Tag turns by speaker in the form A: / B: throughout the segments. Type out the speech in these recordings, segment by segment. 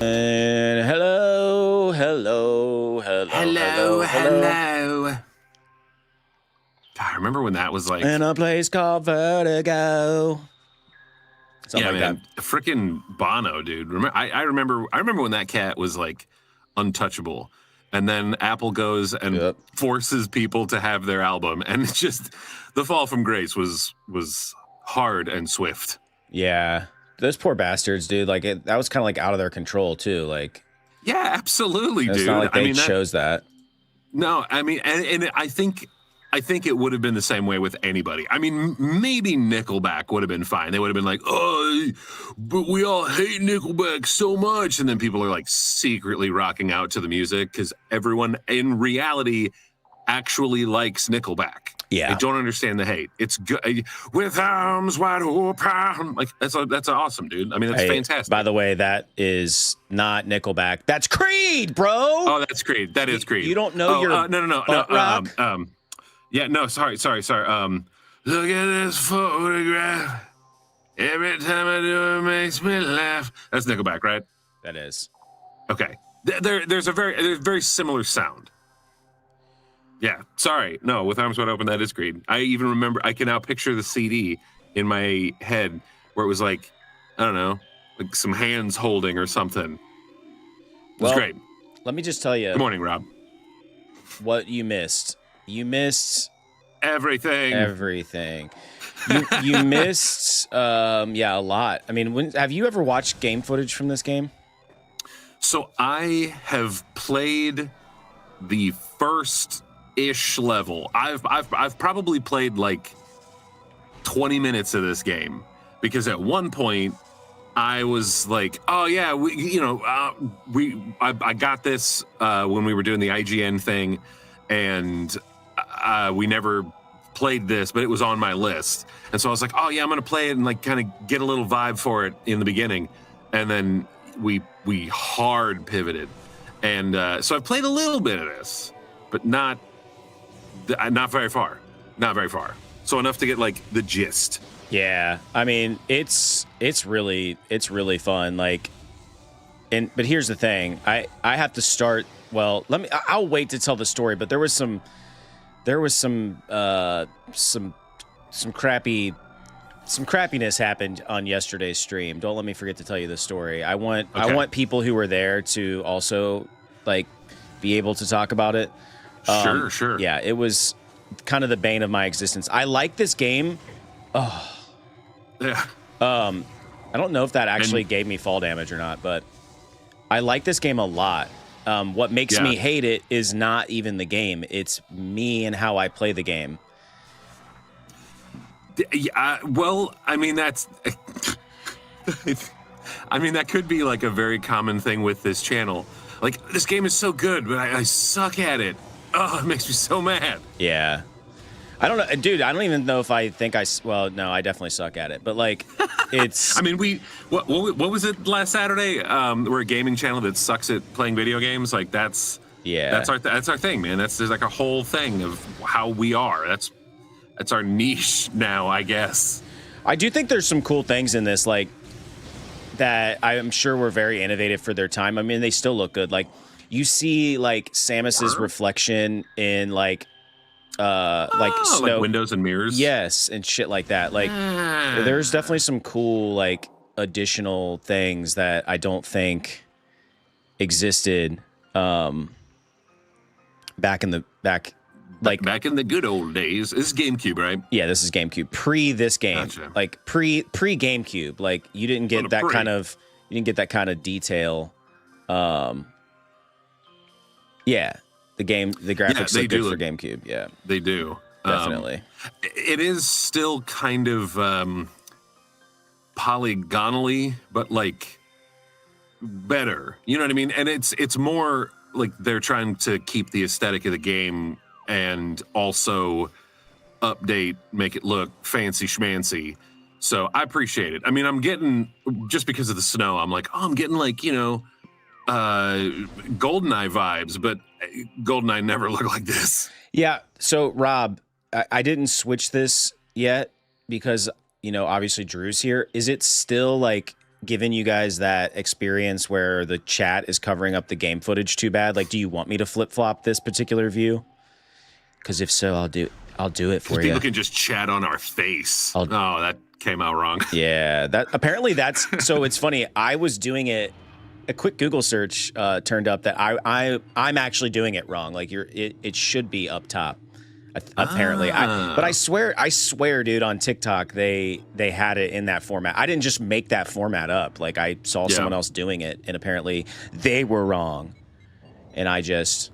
A: And hello.
B: God, I remember when that was like
A: In a place called Vertigo. Something like
B: man, freaking Bono, dude. I remember when that cat was like untouchable, and then Apple goes and forces people to have their album, and it's just the fall from grace was hard and swift.
A: Yeah, those poor bastards, dude. Like that was kind of like out of their control too. Like,
B: yeah, absolutely, dude.
A: It's not like they chose that.
B: No, I mean, and I think it would have been the same way with anybody. I mean, maybe Nickelback would have been fine. They would have been like, oh, but we all hate Nickelback so much. And then people are like secretly rocking out to the music because everyone in reality actually likes Nickelback.
A: Yeah.
B: I don't understand the hate. It's good. With arms wide open. Like, that's awesome, dude. I mean, that's fantastic.
A: By the way, that is not Nickelback. That's Creed, bro.
B: Oh, that's Creed. That is Creed.
A: You don't know your
B: no.
A: rock?
B: Yeah, no, sorry. Look at this photograph. Every time I do it makes me laugh. That's Nickelback, right?
A: That is.
B: Okay. There's a very similar sound. Yeah, sorry. No, with arms wide open, that is Creed. I even remember, I can now picture the CD in my head where it was like, I don't know, like some hands holding or something. It was great.
A: Let me just tell you.
B: Good morning, Rob.
A: What you missed. You missed
B: everything.
A: You missed, a lot. I mean, have you ever watched game footage from this game?
B: So I have played the first-ish level. I've probably played like 20 minutes of this game because at one point I was like, oh yeah, I got this when we were doing the IGN thing, and we never played this, but it was on my list. And so I was like, oh yeah, I'm going to play it and like kind of get a little vibe for it in the beginning. And then we hard pivoted. And so I've played a little bit of this, but not very far. Not very far. So enough to get like the gist.
A: Yeah. I mean, it's really fun. Like, but here's the thing. I have to start. Well, I'll wait to tell the story, but there was some crappiness happened on yesterday's stream. Don't let me forget to tell you the story. I want people who were there to also like be able to talk about it.
B: Sure.
A: Yeah, it was kind of the bane of my existence. I like this game. Oh.
B: Yeah.
A: I don't know if that actually gave me fall damage or not, but I like this game a lot. What makes me hate it is not even the game. It's me and how I play the game.
B: Yeah, well, I mean, that could be like a very common thing with this channel. Like, this game is so good, but I suck at it. Oh, it makes me so mad.
A: Yeah. I don't know, dude. I don't even know if I think well, no, I definitely suck at it. But like, it's.
B: I mean, what was it last Saturday? We're a gaming channel that sucks at playing video games. Like that's our thing, man. There's like a whole thing of how we are. That's our niche now, I guess.
A: I do think there's some cool things in this, like that I'm sure were very innovative for their time. I mean, they still look good. Like you see, like Samus's reflection in like snow,
B: like windows and mirrors.
A: Yes, and shit like that. Like there's definitely some cool like additional things that I don't think existed back in the good old days. This is GameCube, right? Yeah, this is GameCube. Pre this game. Gotcha. Like pre GameCube. Like you didn't get that kind of detail. Yeah. The graphics look good for GameCube. Yeah,
B: they do.
A: Definitely.
B: It is still kind of polygonally, but like better. You know what I mean? And it's more like they're trying to keep the aesthetic of the game and also make it look fancy schmancy. So I appreciate it. I mean, I'm getting, just because of the snow, I'm like, I'm getting like, GoldenEye vibes, but GoldenEye never looked like this.
A: Yeah. So Rob, I didn't switch this yet because, obviously Drew's here. Is it still like given you guys that experience where the chat is covering up the game footage too bad? Like, do you want me to flip-flop this particular view? Because if so, I'll do it for you.
B: People can just chat on our face. Oh, that came out wrong.
A: Yeah, apparently that's so. It's funny. I was doing it. A quick Google search turned up that I'm actually doing it wrong. Like it should be up top. Apparently, but I swear, dude, on TikTok they had it in that format. I didn't just make that format up. Like I saw someone else doing it, and apparently they were wrong. And I just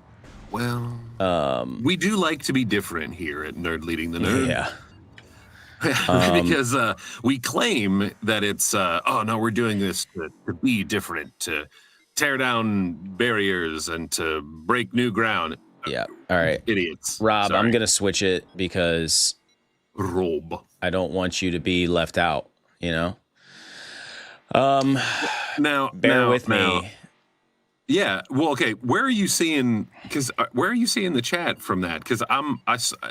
B: we do like to be different here at Nerd Leading the Nerd.
A: Yeah.
B: Because we claim that it's we're doing this to be different, to tear down barriers and to break new ground.
A: Yeah. All right.
B: Idiots.
A: Rob,
B: Sorry.
A: I'm going to switch it because I don't want you to be left out, you know? Bear with me.
B: Yeah. Well, okay. Where are you seeing the chat from that? Because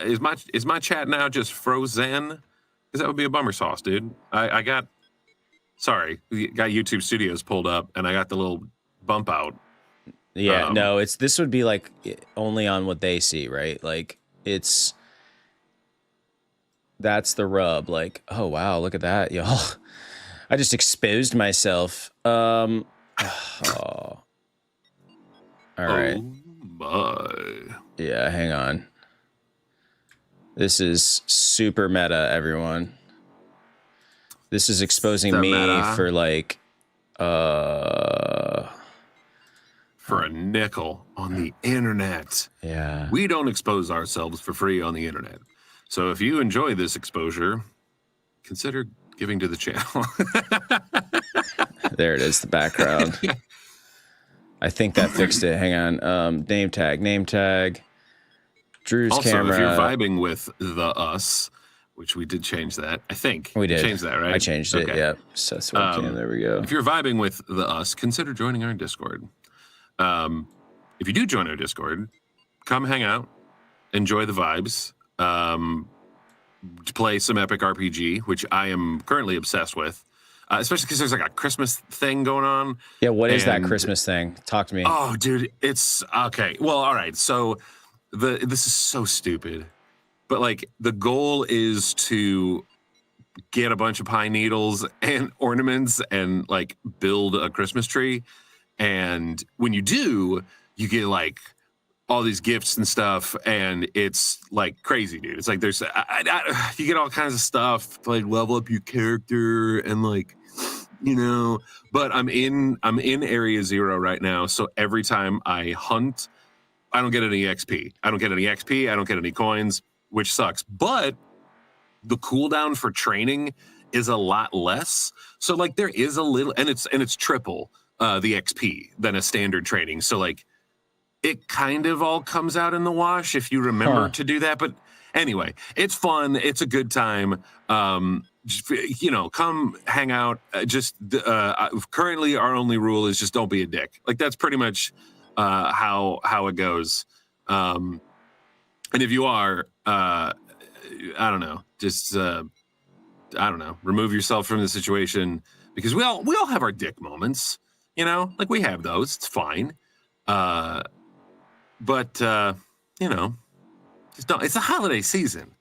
B: is my chat now just frozen? Because that would be a bummer sauce, dude. I got YouTube Studios pulled up and I got the little bump out.
A: Yeah, no, this would be like only on what they see, right? Like that's the rub. Like, oh wow, look at that, y'all. I just exposed myself. All right.
B: Oh my.
A: Yeah, hang on. This is super meta, everyone. This is exposing me for like
B: for a nickel on the internet.
A: Yeah.
B: We don't expose ourselves for free on the internet. So if you enjoy this exposure, consider giving to the channel.
A: There it is, the background. I think that fixed it. Hang on. Name tag. Drew's
B: also,
A: camera.
B: If you're vibing with the us, which we did change that, I think.
A: We did.
B: Change that, right?
A: I changed it, yeah. So that's webcam, there we go.
B: If you're vibing with the us, consider joining our Discord. If you do join our Discord, come hang out, enjoy the vibes, play some epic RPG, which I am currently obsessed with, especially because there's like a Christmas thing going on.
A: Yeah, what is that Christmas thing? Talk to me.
B: Oh, dude, it's okay. Well, all right. So this is so stupid, but like the goal is to get a bunch of pine needles and ornaments and like build a Christmas tree. And when you do, you get like all these gifts and stuff, and it's like crazy, dude. It's like there's you get all kinds of stuff to like level up your character and like, you know. But I'm in Area 0 right now, so every time I hunt, I don't get any XP. I don't get any coins, which sucks. But the cooldown for training is a lot less. So like there is a little, and it's triple the XP than a standard training. So like it kind of all comes out in the wash if you remember to do that. But anyway, it's fun. It's a good time. You know, come hang out. Currently our only rule is just don't be a dick. Like that's pretty much how it goes. And if you are, I don't know, just I don't know, remove yourself from the situation, because we all have our dick moments, you know, like we have those. It's fine. But you know, just don't. It's a holiday season,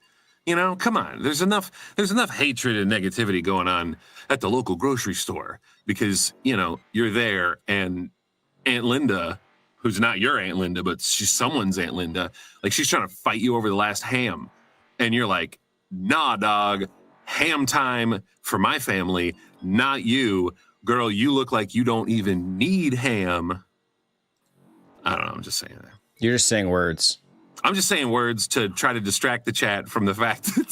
B: you know. Come on, there's enough hatred and negativity going on at the local grocery store because you know you're there and Aunt Linda, who's not your Aunt Linda, but she's someone's Aunt Linda, like she's trying to fight you over the last ham, and you're like, nah, dog, ham time for my family, not you, girl. You look like you don't even need ham. I don't know. I'm just saying that.
A: You're just saying words.
B: I'm just saying words to try to distract the chat from the fact that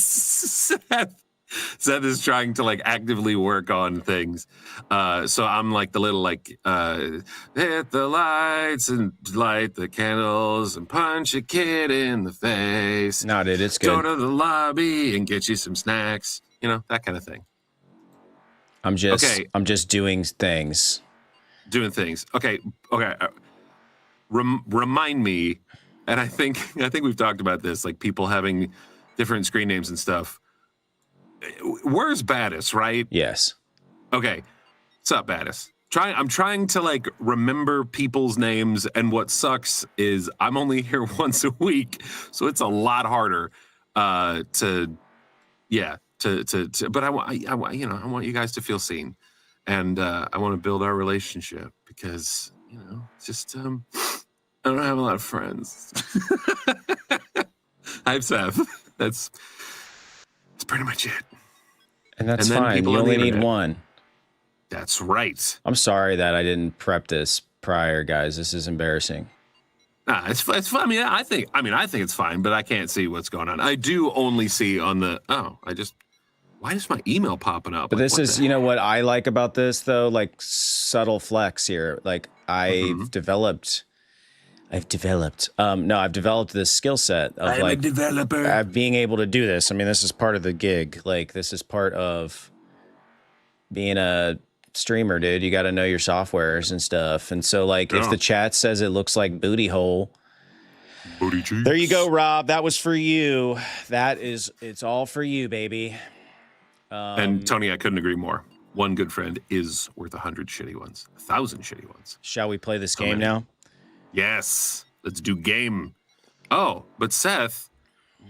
B: Seth is trying to like actively work on things. So I'm like the little like hit the lights and light the candles and punch a kid in the face.
A: No, dude, it's good.
B: Go to the lobby and get you some snacks. You know, that kind of thing.
A: I'm just doing things.
B: Doing things. Okay. Remind me, and I think we've talked about this, like people having different screen names and stuff. Where's Baddest, right?
A: Yes.
B: Okay. What's up, Baddis? I'm trying to like remember people's names, and what sucks is I'm only here once a week, so it's a lot harder to but I want you guys to feel seen, and I want to build our relationship because it's just I don't have a lot of friends. I have Seth. That's pretty much it.
A: And that's fine. You only need one.
B: That's right.
A: I'm sorry that I didn't prep this prior, guys. This is embarrassing.
B: Nah, it's fun. I mean, I think it's fine, but I can't see what's going on. I do only see on the. Why is my email popping up?
A: But this is, what I like about this though, like subtle flex here. Like I've developed this skill set of
B: I'm a developer.
A: Of being able to do this. I mean, this is part of the gig. Like this is part of being a streamer, dude. You got to know your softwares and stuff. And so like if the chat says it looks like booty hole, there you go, Rob. That was for you. It's all for you, baby.
B: And Tony, I couldn't agree more. One good friend is worth 100 shitty ones, 1,000 shitty ones.
A: Shall we play this game now? Yes,
B: let's do game. Oh, but Seth,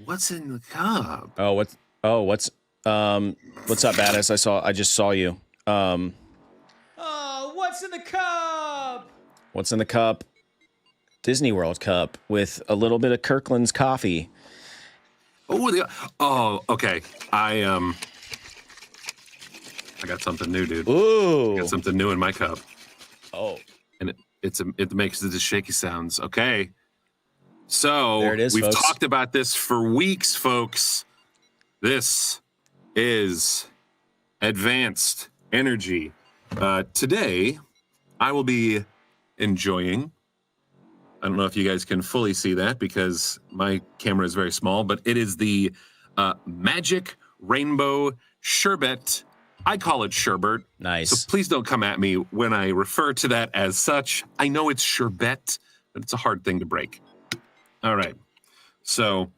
B: what's in the cup?
A: What's up, Baddis? I just saw you. What's in the cup? What's in the cup? Disney World cup with a little bit of Kirkland's coffee.
B: Okay. I got something new, dude.
A: Ooh.
B: I got something new in my cup.
A: Oh.
B: And it makes the shaky sounds. Okay. So
A: there it is,
B: we've
A: folks.
B: talked about this for weeks, folks. This is advanced energy. Today, I will be enjoying. I don't know if you guys can fully see that because my camera is very small, but it is the Magic Rainbow Sherbet. I call it sherbet.
A: Nice.
B: So please don't come at me when I refer to that as such. I know it's sherbet, but it's a hard thing to break. All right. So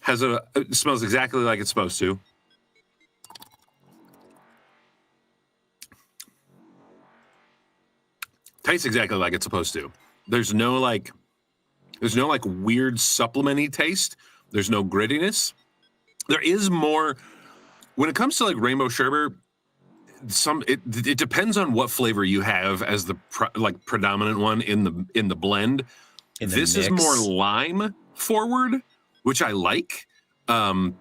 B: it smells exactly like it's supposed to. Tastes exactly like it's supposed to. There's no weird supplementy taste. There's no grittiness. There is more when it comes to like rainbow sherbet. It depends on what flavor you have as the predominant one in the blend. This is more lime forward, which I like. Because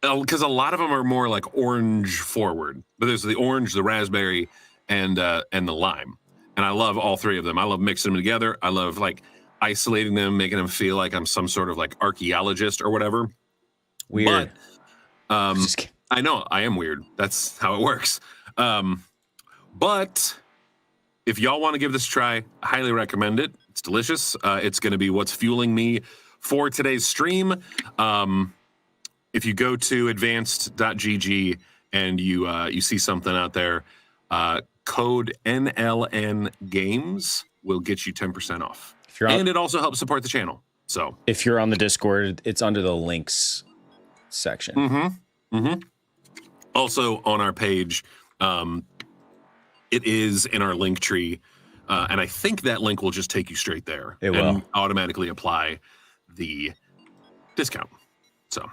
B: a lot of them are more like orange forward. But there's the orange, the raspberry, and the lime. And I love all three of them. I love mixing them together. I love like isolating them, making them feel like I'm some sort of like archaeologist or whatever.
A: Weird.
B: But, I know I am weird. That's how it works. But if y'all want to give this a try, I highly recommend it. It's delicious. It's going to be what's fueling me for today's stream. If you go to advanced.gg and you see something out there, code NLN Games will get you 10% off. And it also helps support the channel. So
A: if you're on the Discord, it's under the links section.
B: Also on our page, it is in our link tree. And I think that link will just take you straight there.
A: It will.
B: And automatically apply the discount. So.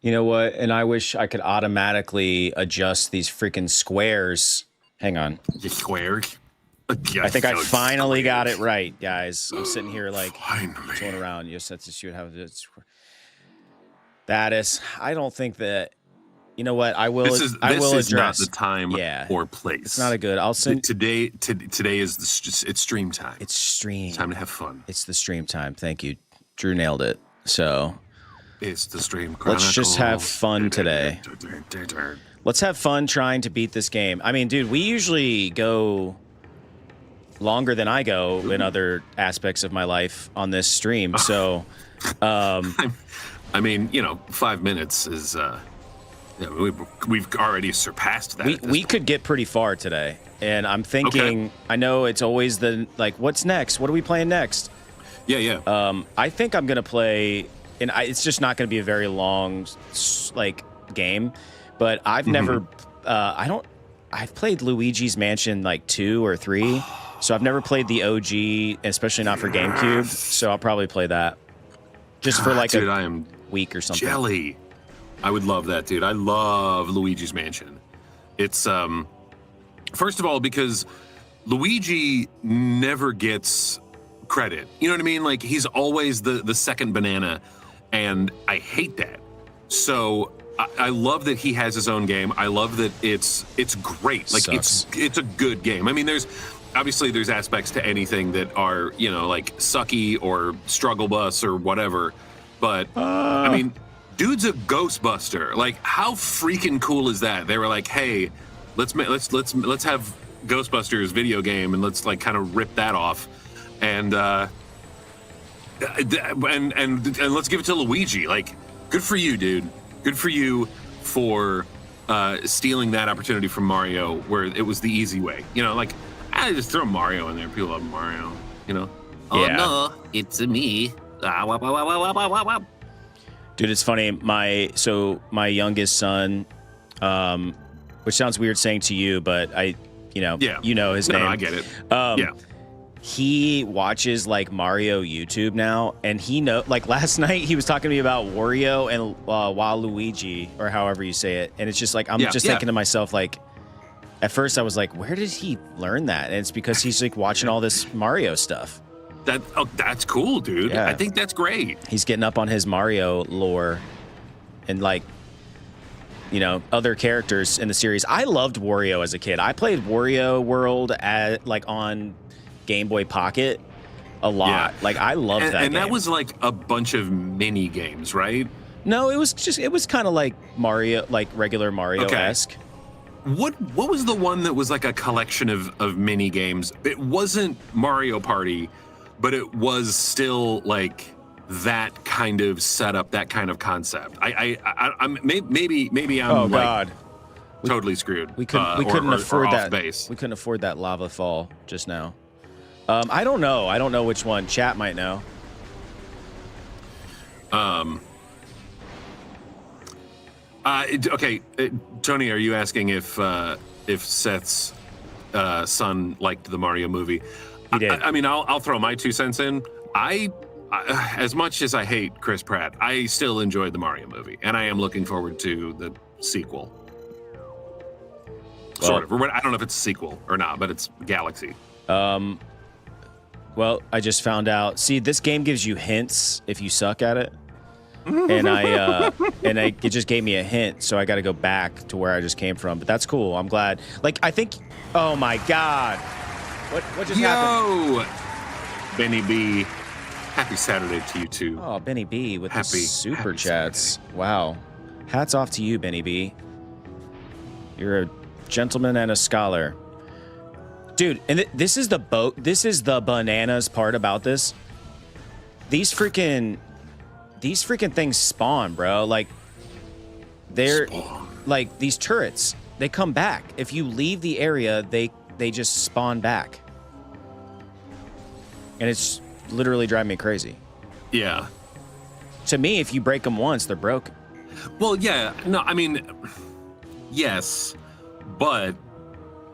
A: You know what? And I wish I could automatically adjust these freaking squares. Hang on.
B: The squares?
A: I think I finally got it right, guys. I'm sitting here like going around. You said you would have this. Baddis, I don't think that. You know what? I will. This is
B: not the time or place.
A: It's not a good. I'll send
B: today. Today is it's stream time.
A: It's stream.
B: It's time to have fun.
A: It's the stream time. Thank you, Drew. Nailed it. So
B: it's the stream. Chronicle.
A: Let's just have fun today. Let's have fun trying to beat this game. I mean, dude, we usually go longer than I go in other aspects of my life on this stream. So,
B: I mean, 5 minutes is. We've already surpassed that.
A: We could get pretty far today, and I'm thinking. Okay. I know it's always what's next? What are we playing next?
B: Yeah.
A: I think I'm gonna play, and it's just not gonna be a very long game. But I've never, I I've played Luigi's Mansion like 2 or 3, so I've never played the OG, especially not for GameCube. So I'll probably play that just for like
B: dude, I am
A: week or something.
B: jelly. I would love that, dude. I love Luigi's Mansion. It's first of all because Luigi never gets credit. You know what I mean? Like he's always the second banana, and I hate that. So I love that he has his own game. I love that it's great. Like it's a good game. I mean, there's aspects to anything that are, you know, like sucky or struggle bus or whatever. But I mean, dude's a Ghostbuster. Like, how freaking cool is that? They were like, hey, let's have Ghostbusters video game and let's like kind of rip that off, and let's give it to Luigi. Like, good for you, dude. Good for you for stealing that opportunity from Mario, where it was the easy way. You know, like I just throw Mario in there. People love Mario. You know.
A: Yeah.
B: Oh no, it's me.
A: Dude, it's funny. My youngest son, which sounds weird saying to you, but you know his name.
B: No, I get it. Yeah.
A: He watches like Mario YouTube now, and like last night he was talking to me about Wario and Waluigi, or however you say it, and it's just like I'm thinking to myself, like, at first I was like, where did he learn that? And it's because he's like watching all this Mario stuff.
B: That's cool, dude.
A: Yeah.
B: I think that's great.
A: He's getting up on his Mario lore and like, you know, other characters in the series. I loved Wario as a kid. I played Wario World on Game Boy Pocket a lot. Yeah. Like I loved that game.
B: And that was like a bunch of mini games, right?
A: No, it was kind of like Mario, like regular Mario-esque.
B: Okay. What was the one that was like a collection of mini games? It wasn't Mario Party, but it was still like that kind of setup, that kind of concept. I'm maybe I'm like totally screwed.
A: We couldn't afford that.
B: Base.
A: We couldn't afford that lava fall just now. I don't know. I don't know which one. Chat might know.
B: Okay, Tony, are you asking if Seth's son liked the Mario movie?
A: He did.
B: I mean, I'll throw my 2 cents in. I as much as I hate Chris Pratt, I still enjoyed the Mario movie, and I am looking forward to the sequel. Sort of. I don't know if it's a sequel or not, but it's Galaxy.
A: Well, I just found out. See, this game gives you hints if you suck at it. And it just gave me a hint, so I got to go back to where I just came from. But that's cool. I'm glad. Like, I think. Oh my God! What just happened?
B: Benny B. Happy Saturday to you too.
A: Oh, Benny B with the super chats. Saturday. Wow. Hats off to you, Benny B. You're a gentleman and a scholar, dude. And this is the bananas part about this. These freaking things spawn, bro. Like they're like these turrets. They come back. If you leave the area, they just spawn back. And it's literally driving me crazy.
B: Yeah.
A: To me, if you break them once, they're broken.
B: Well, yeah. No, I mean, yes, but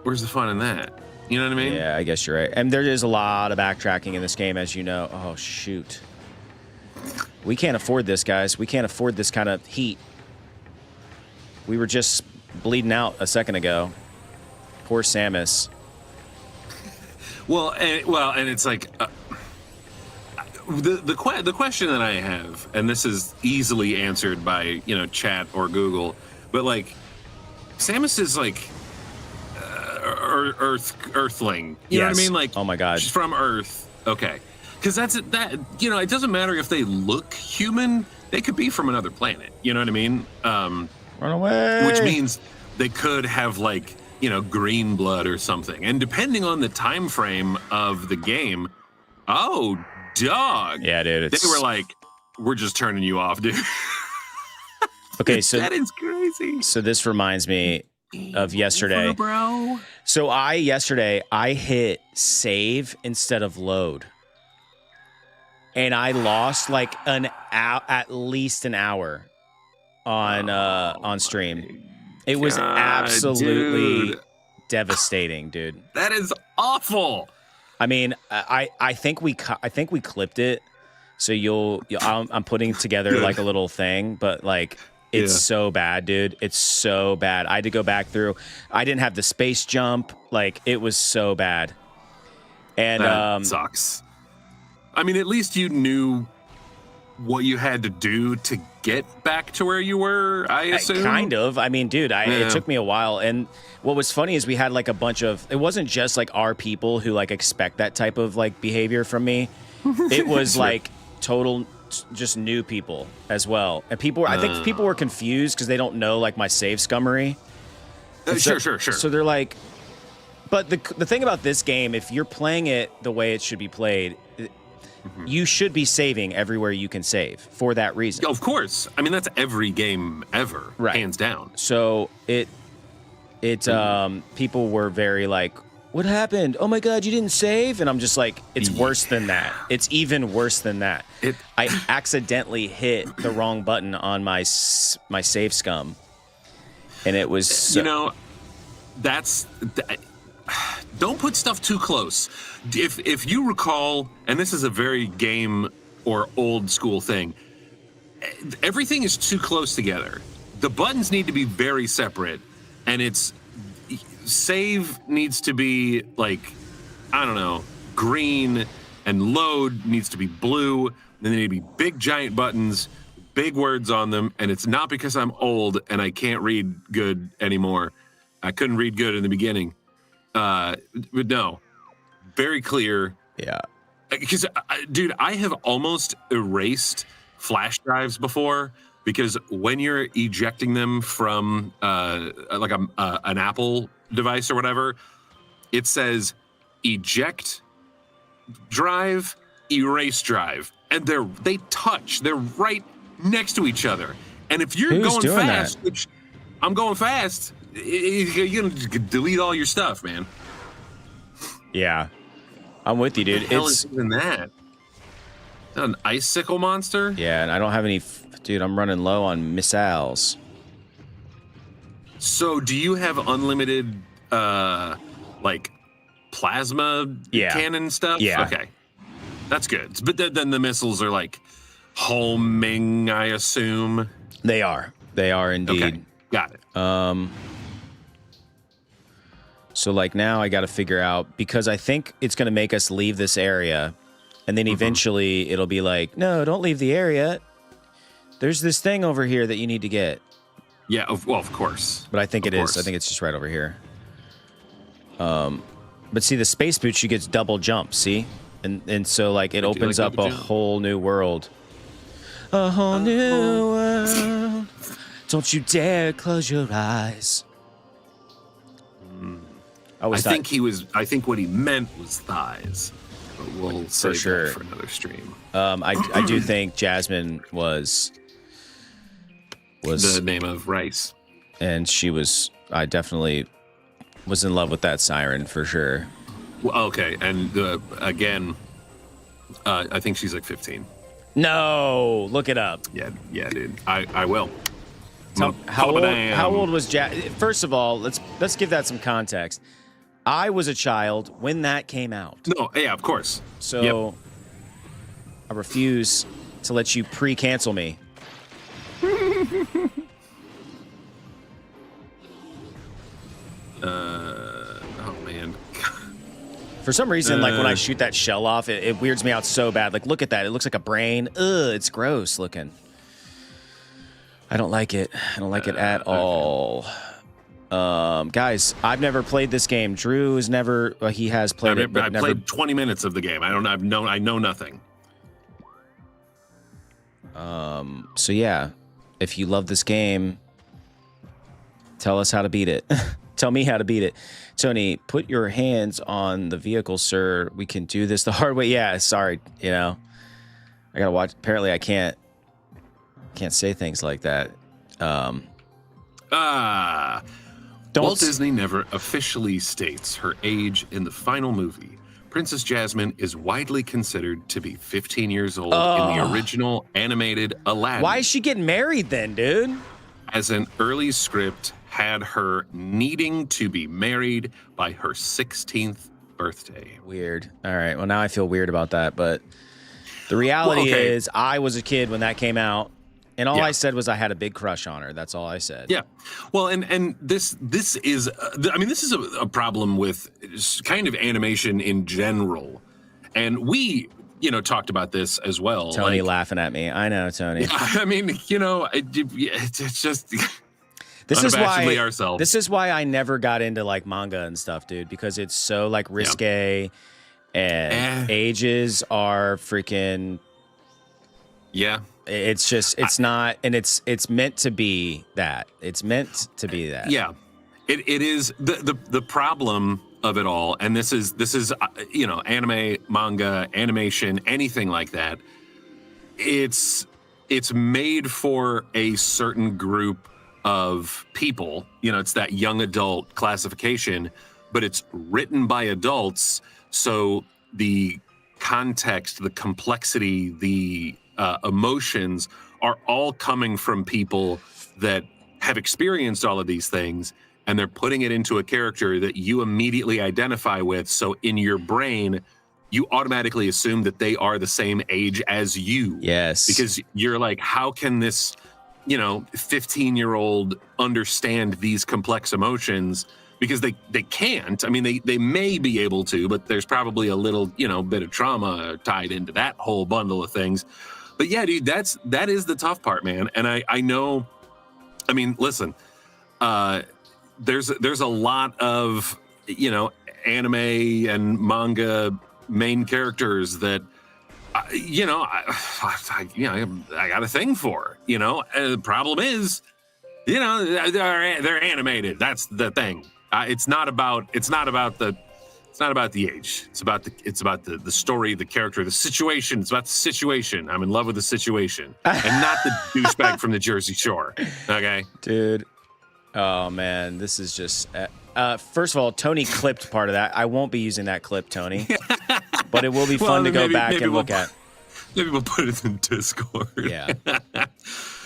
B: where's the fun in that? You know what I mean?
A: Yeah, I guess you're right. And there is a lot of backtracking in this game, as you know. Oh, shoot. We can't afford this, guys. We can't afford this kind of heat. We were just bleeding out a second ago. Poor Samus.
B: Well, and it's like the question that I have, and this is easily answered by chat or Google, but like Samus is like Earthling. You know what I mean? Like,
A: oh my God,
B: she's from Earth. Okay, because that it doesn't matter if they look human; they could be from another planet. You know what I mean?
A: Run away.
B: Which means they could have like green blood or something. And depending on the time frame of the game, oh dog,
A: yeah, dude,
B: they were like, we're just turning you off, dude.
A: Okay, so
B: that is crazy.
A: So this reminds me of yesterday,
B: bro.
A: So yesterday I hit save instead of load, and I lost like at least an hour on stream. It was absolutely devastating, dude.
B: That is awful.
A: I mean, I think we clipped it, so I'm putting together like a little thing, but like it's so bad, dude. It's so bad. I had to go back through. I didn't have the space jump. Like it was so bad. And
B: that sucks. I mean, at least you knew what you had to do to get back to where you were, I assume?
A: Kind of. I mean, dude, it took me a while. And what was funny is we had like a bunch of, it wasn't just like our people who like expect that type of like behavior from me. It was like total just new people as well. And people were, I think people were confused because they don't know like my save scummery.
B: Sure.
A: So they're like, but the thing about this game, if you're playing it the way it should be played, you should be saving everywhere you can save for that reason.
B: Of course. I mean, that's every game ever, hands down.
A: So people were very like, what happened? Oh my God, you didn't save? And I'm just like, it's worse than that. It's even worse than that. I accidentally hit the wrong button on my save scum. And it was...
B: don't put stuff too close. If you recall, and this is a very game or old school thing, everything is too close together. The buttons need to be very separate, and save needs to be like, I don't know, green, and load needs to be blue. Then they need to be big giant buttons, big words on them, and it's not because I'm old and I can't read good anymore. I couldn't read good in the beginning. But no, very clear.
A: Yeah.
B: Because, dude, I have almost erased flash drives before because when you're ejecting them from like an Apple device or whatever, it says eject drive, erase drive, and they touch. They're right next to each other. And if you're going fast, which I'm going fast, you're gonna delete all your stuff, man.
A: Yeah, I'm with you, dude.
B: What the hell is even that? Is that an icicle monster?
A: Yeah, and I don't have any. Dude, I'm running low on missiles.
B: So, do you have unlimited, like plasma cannon stuff?
A: Yeah.
B: Okay, that's good. But then the missiles are like homing, I assume.
A: They are. They are indeed.
B: Okay, got it.
A: So like now I got to figure out, because I think it's going to make us leave this area, and then eventually it'll be like, no, don't leave the area. There's this thing over here that you need to get.
B: Yeah, well, of course.
A: But I think it is. I think it's just right over here. But see, the space boot, she gets double jump, see? And so like it opens up a whole new world. A whole new world. Don't you dare close your eyes.
B: I think what he meant was thighs. But we'll save that for another stream.
A: I do think Jasmine was
B: the name of rice.
A: And I definitely was in love with that siren for sure.
B: Well, okay, and again, I think she's like 15.
A: No, look it up.
B: Yeah, dude. I will.
A: How old was First of all, let's give that some context. I was a child when that came out.
B: No, yeah, of course.
A: So I refuse to let you pre-cancel me.
B: Oh man.
A: For some reason, like when I shoot that shell off, it weirds me out so bad. Like, look at that. It looks like a brain. Ugh, it's gross looking. I don't like it. I don't like it at all. Guys, I've never played this game. Drew has never. He has played it, but
B: I played 20 minutes of the game. I know nothing.
A: So yeah, if you love this game, tell us how to beat it. Tell me how to beat it. Tony, put your hands on the vehicle, sir. We can do this the hard way. Yeah, sorry. I gotta watch. Apparently, I can't say things like that.
B: Walt Disney never officially states her age in the final movie. Princess Jasmine is widely considered to be 15 years old in the original animated Aladdin.
A: Why is she getting married then, dude?
B: As an early script had her needing to be married by her 16th birthday.
A: Weird. All right. Well, now I feel weird about that, but the reality is I was a kid when that came out, and all I said was I had a big crush on her. That's all I said.
B: Yeah. Well, and this is, I mean, this is a problem with kind of animation in general. And we, talked about this as well.
A: Tony laughing at me. I know, Tony.
B: I mean, it's just
A: this is why
B: ourselves.
A: This is why I never got into like manga and stuff, dude, because it's so like risque and ages are freaking.
B: Yeah.
A: It's just, it's not, and it's meant to be that. It's meant to be that.
B: Yeah. It is the problem of it all, and this is anime, manga, animation, anything like that. It's made for a certain group of people. It's that young adult classification, but it's written by adults, so the context, the complexity, the emotions are all coming from people that have experienced all of these things, and they're putting it into a character that you immediately identify with. So in your brain, you automatically assume that they are the same age as you.
A: Yes.
B: Because you're like, how can this, 15-year-old understand these complex emotions? Because they can't. I mean, they may be able to, but there's probably a little, bit of trauma tied into that whole bundle of things. But yeah, dude, that is the tough part, man. And I know, I mean, listen, there's a lot of, anime and manga main characters that, I got a thing for, and the problem is, they're animated. That's the thing. It's not about the age. It's about the story, the character, the situation. It's about the situation. I'm in love with the situation, and not the douchebag from the Jersey Shore. Okay,
A: dude. Oh man, this is just. First of all, Tony clipped part of that. I won't be using that clip, Tony, but it will be fun to go back and look at.
B: Maybe we'll put it in Discord.
A: Yeah.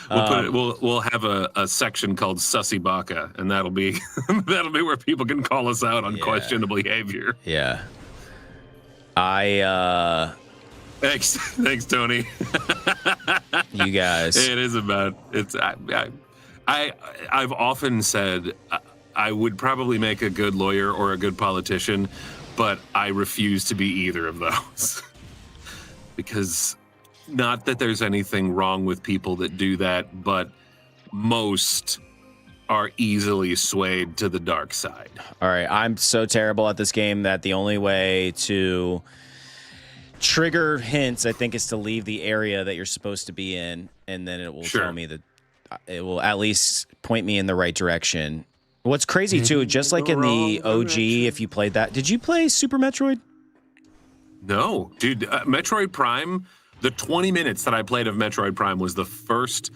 B: We'll have a section called Sussy Baka, and that'll be where people can call us out on questionable behavior.
A: Yeah.
B: Thanks, Tony.
A: You guys.
B: It is about it's. I've often said I would probably make a good lawyer or a good politician, but I refuse to be either of those. Because not that there's anything wrong with people that do that, but most are easily swayed to the dark side.
A: All right, I'm so terrible at this game that the only way to trigger hints, I think, is to leave the area that you're supposed to be in, and then it will tell me that it will at least point me in the right direction. What's crazy too, just like in the OG, if you played that, did you play Super Metroid?
B: No, dude. Metroid Prime, the 20 minutes that I played of Metroid Prime was the first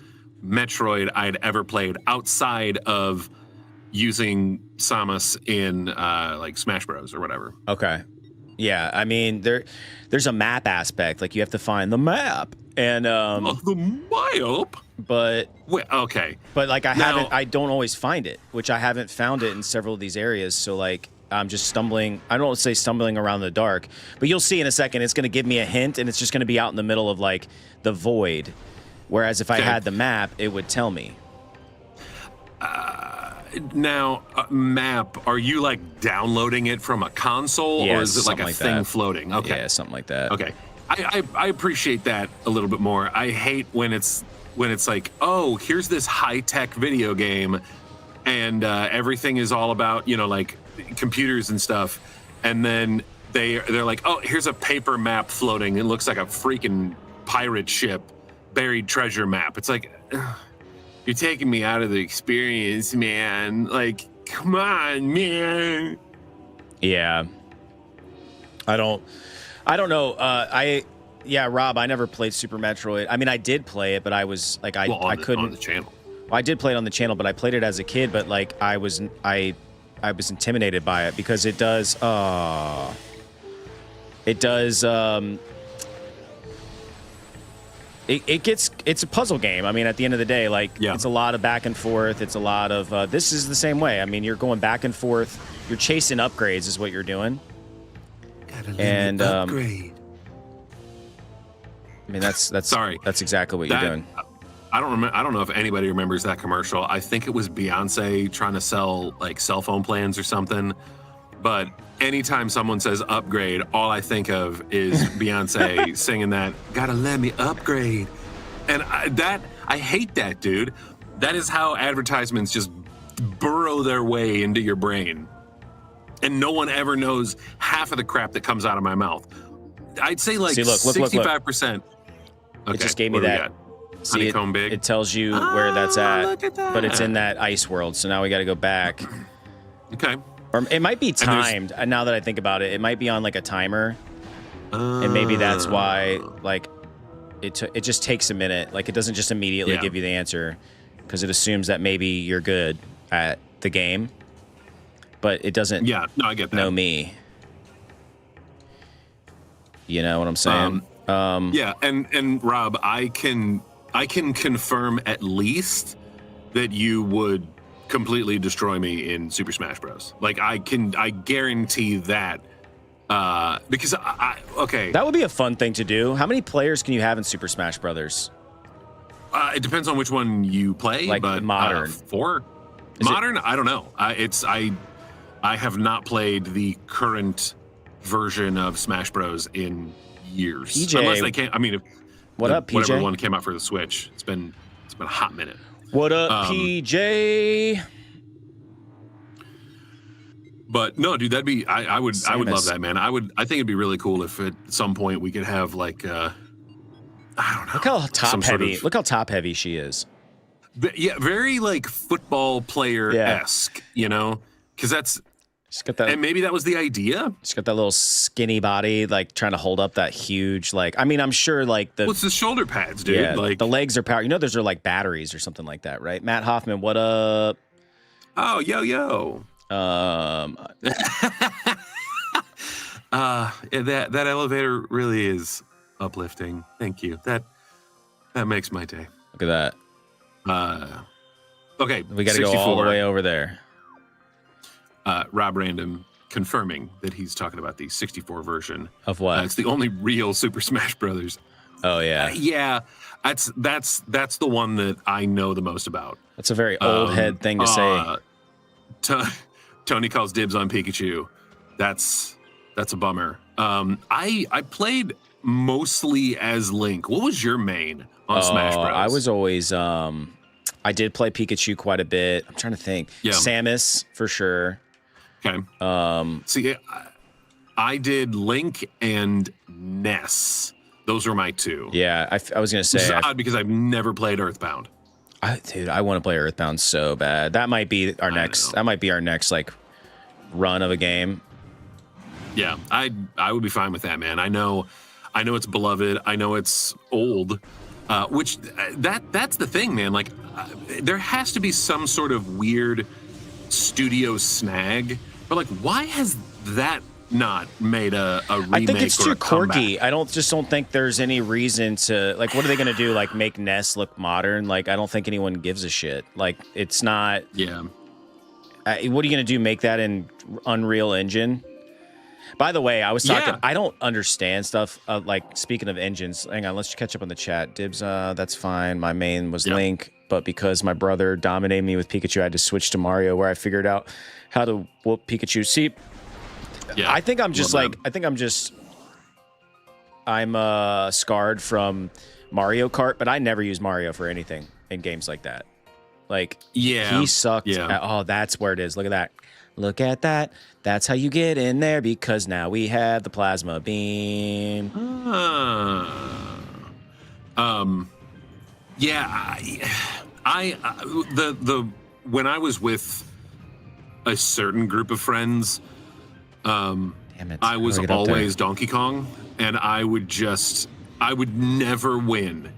B: Metroid I'd ever played outside of using Samus in like Smash Bros. Or whatever.
A: Okay. Yeah, I mean, there's a map aspect. Like, you have to find the map. And
B: the map?
A: But
B: wait, okay.
A: But like I don't always find it, which I haven't found it in several of these areas. So like I'm just stumbling. I don't want to say stumbling around the dark, but you'll see in a second. It's going to give me a hint, and it's just going to be out in the middle of like the void. Whereas if I had the map, it would tell me.
B: Now, map. Are you like downloading it from a console, or is it like a thing floating? Okay,
A: yeah, something like that.
B: Okay, I appreciate that a little bit more. I hate when it's like, oh, here's this high-tech video game, and everything is all about, like computers and stuff, and then they're like, oh, here's a paper map floating. It looks like a freaking pirate ship, buried treasure map. It's like, ugh, you're taking me out of the experience, man. Like, come on, man.
A: Yeah. I don't know. Yeah, Rob, I never played Super Metroid. I mean, I did play it, but I was like, I couldn't.
B: On the channel.
A: Well, I did play it on the channel, but I played it as a kid. But like, I was intimidated by it because it does. It gets it's a puzzle game. I mean, at the end of the day, like it's a lot of back and forth. It's a lot of this is the same way. I mean, you're going back and forth. You're chasing upgrades is what you're doing. And
B: upgrade.
A: I mean, that's exactly what you're doing.
B: I don't remember. I don't know if anybody remembers that commercial. I think it was Beyonce trying to sell like cell phone plans or something. But anytime someone says upgrade, all I think of is Beyonce singing that, gotta let me upgrade. And I hate that, dude. That is how advertisements just burrow their way into your brain. And no one ever knows half of the crap that comes out of my mouth. I'd say like 65%. Okay,
A: it just gave me that. See,
B: honeycomb big.
A: It tells you where that's at, but it's in that ice world. So now we got to go back.
B: Okay.
A: Or it might be timed. Now that I think about it, it might be on like a timer, and maybe that's why like it just takes a minute. Like it doesn't just immediately give you the answer because it assumes that maybe you're good at the game, but it doesn't.
B: Yeah, no, I get that.
A: Know me. You know what I'm saying?
B: Yeah, and Rob, I can confirm at least that you would completely destroy me in Super Smash Bros. Like I guarantee that because okay.
A: That would be a fun thing to do. How many players can you have in Super Smash Brothers?
B: It depends on which one you play.
A: Like
B: but,
A: modern.
B: Modern? I don't know. I have not played the current version of Smash Bros in years.
A: PJ,
B: unless they can't. I mean, whatever one came out for the Switch. It's been a hot minute.
A: What up, PJ?
B: But no, dude, that'd be I would love that, man. I think it'd be really cool if at some point we could have like I don't know.
A: Look how top heavy she is.
B: Yeah, very like football player-esque, you know? Because that's
A: she's got that,
B: and maybe that was the idea.
A: She's got that little skinny body, like trying to hold up that huge, like I mean, I'm sure like
B: it's the shoulder pads, dude.
A: Yeah,
B: like
A: the legs are power. You know, those are like batteries or something like that, right? Matt Hoffman, what up?
B: Oh, yo. That elevator really is uplifting. Thank you. That makes my day.
A: Look at that.
B: Okay,
A: we got to go all the way over there.
B: Rob Random confirming that he's talking about the 64 version
A: of what?
B: It's the only real Super Smash Brothers.
A: Oh yeah,
B: yeah. That's the one that I know the most about.
A: That's a very old head thing to say.
B: Tony calls dibs on Pikachu. That's a bummer. I played mostly as Link. What was your main on Smash Bros?
A: I was always I did play Pikachu quite a bit. I'm trying to think. Yeah. Samus for sure.
B: Okay. See, I did Link and Ness. Those were my two.
A: Yeah, I was gonna say.
B: It's odd because I've never played Earthbound.
A: Dude, I want to play Earthbound so bad. That might be our next. That might be our next like run of a game.
B: Yeah, I would be fine with that, man. I know it's beloved. I know it's old. Which that's the thing, man. Like, there has to be some sort of weird studio snag. But like, why has that not made a remake?
A: I think it's too quirky.
B: Comeback?
A: I don't think there's any reason to like. What are they gonna do? Like make Ness look modern? Like I don't think anyone gives a shit. Like it's not.
B: Yeah.
A: What are you gonna do? Make that in Unreal Engine? By the way, I was talking. I don't understand stuff. Like speaking of engines, hang on. Let's catch up on the chat. Dibs. That's fine. My main was Link, but because my brother dominated me with Pikachu, I had to switch to Mario, where I figured out how to whoop Pikachu. See. Yeah, I think I'm just like I'm scarred from Mario Kart, but I never use Mario for anything in games like that. Like he sucked. Yeah. That's where it is. Look at that. Look at that. That's how you get in there because now we have the plasma beam.
B: Yeah. The when I was with a certain group of friends.
A: Damn it.
B: I was always Donkey Kong, and I would never win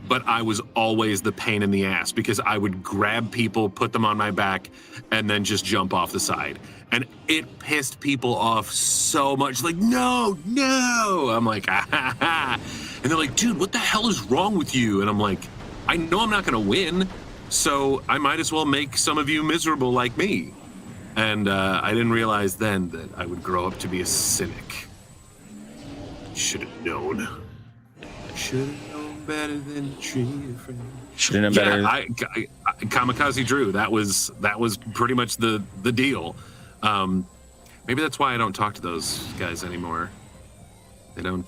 B: but I was always the pain in the ass because I would grab people, put them on my back, and then just jump off the side. And it pissed people off so much. Like, no. I'm like, ah, ha, ha. And they're like, dude, what the hell is wrong with you? And I'm like, I know I'm not going to win, so I might as well make some of you miserable like me. And I didn't realize then that I would grow up to be a cynic. Should have known. Should have known better than to treat a friend.
A: Should have known better.
B: I Kamikaze Drew. That was pretty much the deal. Maybe that's why I don't talk to those guys anymore. They don't.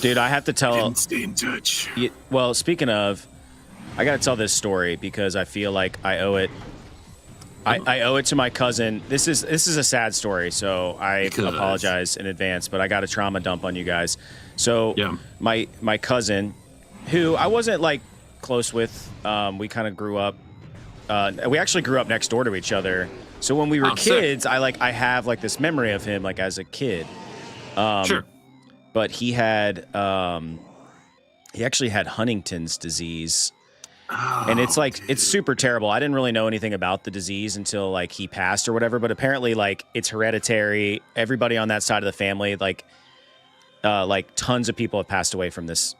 A: Dude, I have to tell.
B: Didn't stay in touch.
A: Well, speaking of, I got to tell this story because I feel like I owe it. I owe it to my cousin. This is a sad story, so I apologize in advance. But I got a trauma dump on you guys. So my cousin, who I wasn't like close with, we kind of grew up. We actually grew up next door to each other. So when we were kids, I have like this memory of him like as a kid.
B: Sure.
A: But he actually had Huntington's disease. And it's like, it's super terrible. I didn't really know anything about the disease until like he passed or whatever, but apparently like it's hereditary. Everybody on that side of the family, like tons of people have passed away from this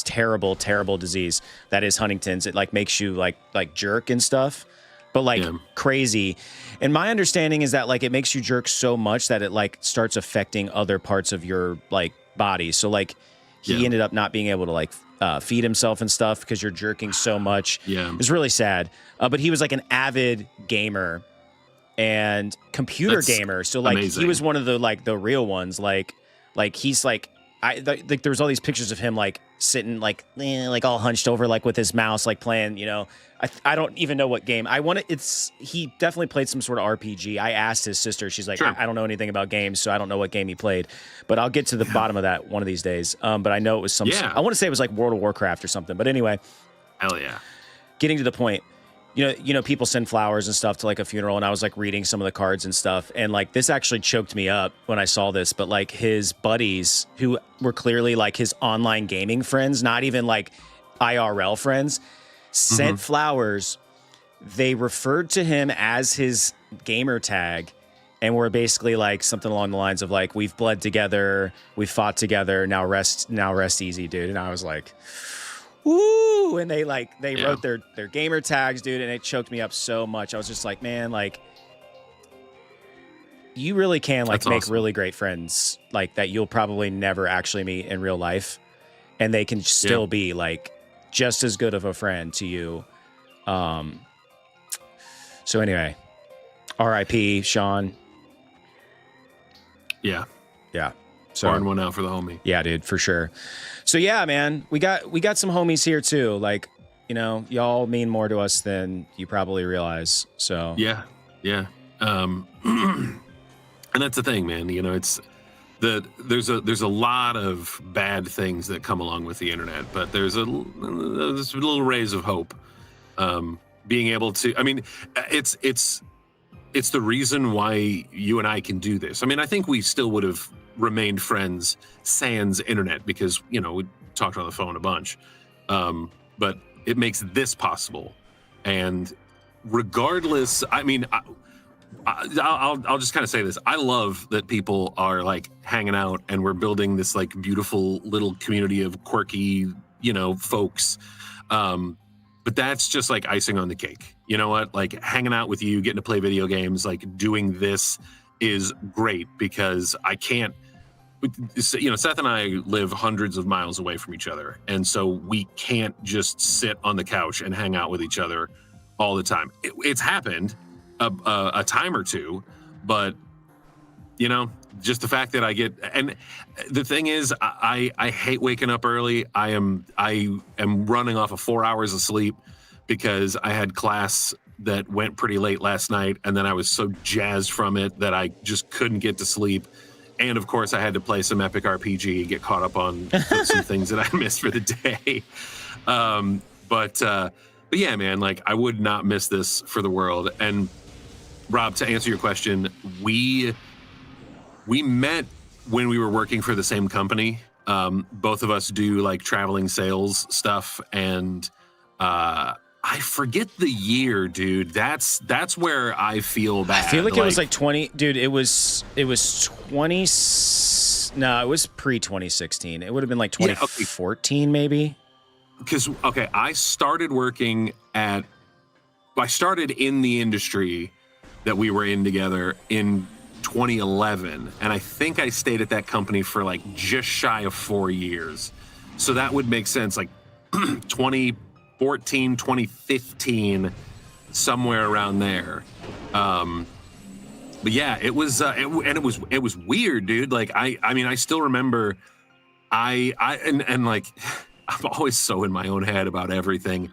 A: terrible, terrible disease that is Huntington's. It like makes you like jerk and stuff, but like crazy. And my understanding is that like it makes you jerk so much that it like starts affecting other parts of your like body. So like he ended up not being able to like feed himself and stuff because you're jerking so much. Yeah. It was really sad. But he was like an avid gamer and computer gamer. So like he was one of the like the real ones. Like he's like like there was all these pictures of him like sitting like all hunched over like with his mouse like playing, you know. I don't even know what game. He definitely played some sort of RPG. I asked his sister. She's like, sure. I don't know anything about games, so I don't know what game he played. But I'll get to the bottom of that one of these days. But I know it was some. I want to say it was like World of Warcraft or something. But anyway,
B: hell yeah.
A: Getting to the point. You know, people send flowers and stuff to like a funeral, and I was like reading some of the cards and stuff, and like this actually choked me up when I saw this. But like his buddies, who were clearly like his online gaming friends, not even like IRL friends, sent flowers. They referred to him as his gamer tag and were basically like something along the lines of like, we've bled together, we've fought together, now rest easy, dude. And I was like, woo! And they wrote their gamer tags, dude, and it choked me up so much. I was just like, man, like you really can like make really great friends like that you'll probably never actually meet in real life, and they can still be like just as good of a friend to you. So anyway, R.I.P. Sean.
B: Yeah.
A: So
B: pouring one out for the homie.
A: Yeah, dude, for sure. So yeah, man, we got some homies here too. Like, you know, y'all mean more to us than you probably realize. So
B: yeah. And that's the thing, man. You know, it's there's a lot of bad things that come along with the internet, but there's little rays of hope. Being able to, I mean, it's the reason why you and I can do this. I mean, I think we still would have remained friends sans internet because, you know, we talked on the phone a bunch. But it makes this possible. And regardless, I mean, I'll just kind of say this. I love that people are like hanging out and we're building this like beautiful little community of quirky, you know, folks. But that's just like icing on the cake. You know what? Like hanging out with you, getting to play video games, like doing this is great because I can't, you know, Seth and I live hundreds of miles away from each other. And so we can't just sit on the couch and hang out with each other all the time. It's happened a time or two, but you know, just the fact that I get, and the thing is, I hate waking up early. I am running off of 4 hours of sleep because I had class that went pretty late last night, and then I was so jazzed from it that I just couldn't get to sleep. And of course, I had to play some epic RPG, get caught up on some things that I missed for the day. But yeah, man, like I would not miss this for the world. And Rob, to answer your question, we met when we were working for the same company. Both of us do like traveling sales stuff, and I forget the year, dude. That's where I feel bad.
A: I feel like it was like 20, dude. It was 20. No, it was pre 2016. It would have been like 2014, maybe.
B: Because I started in the industry that we were in together in 2011, and I think I stayed at that company for like just shy of 4 years. So that would make sense, like 2014, 2015, somewhere around there. But yeah, it was it was weird, dude. Like I mean, I still remember and like I'm always so in my own head about everything.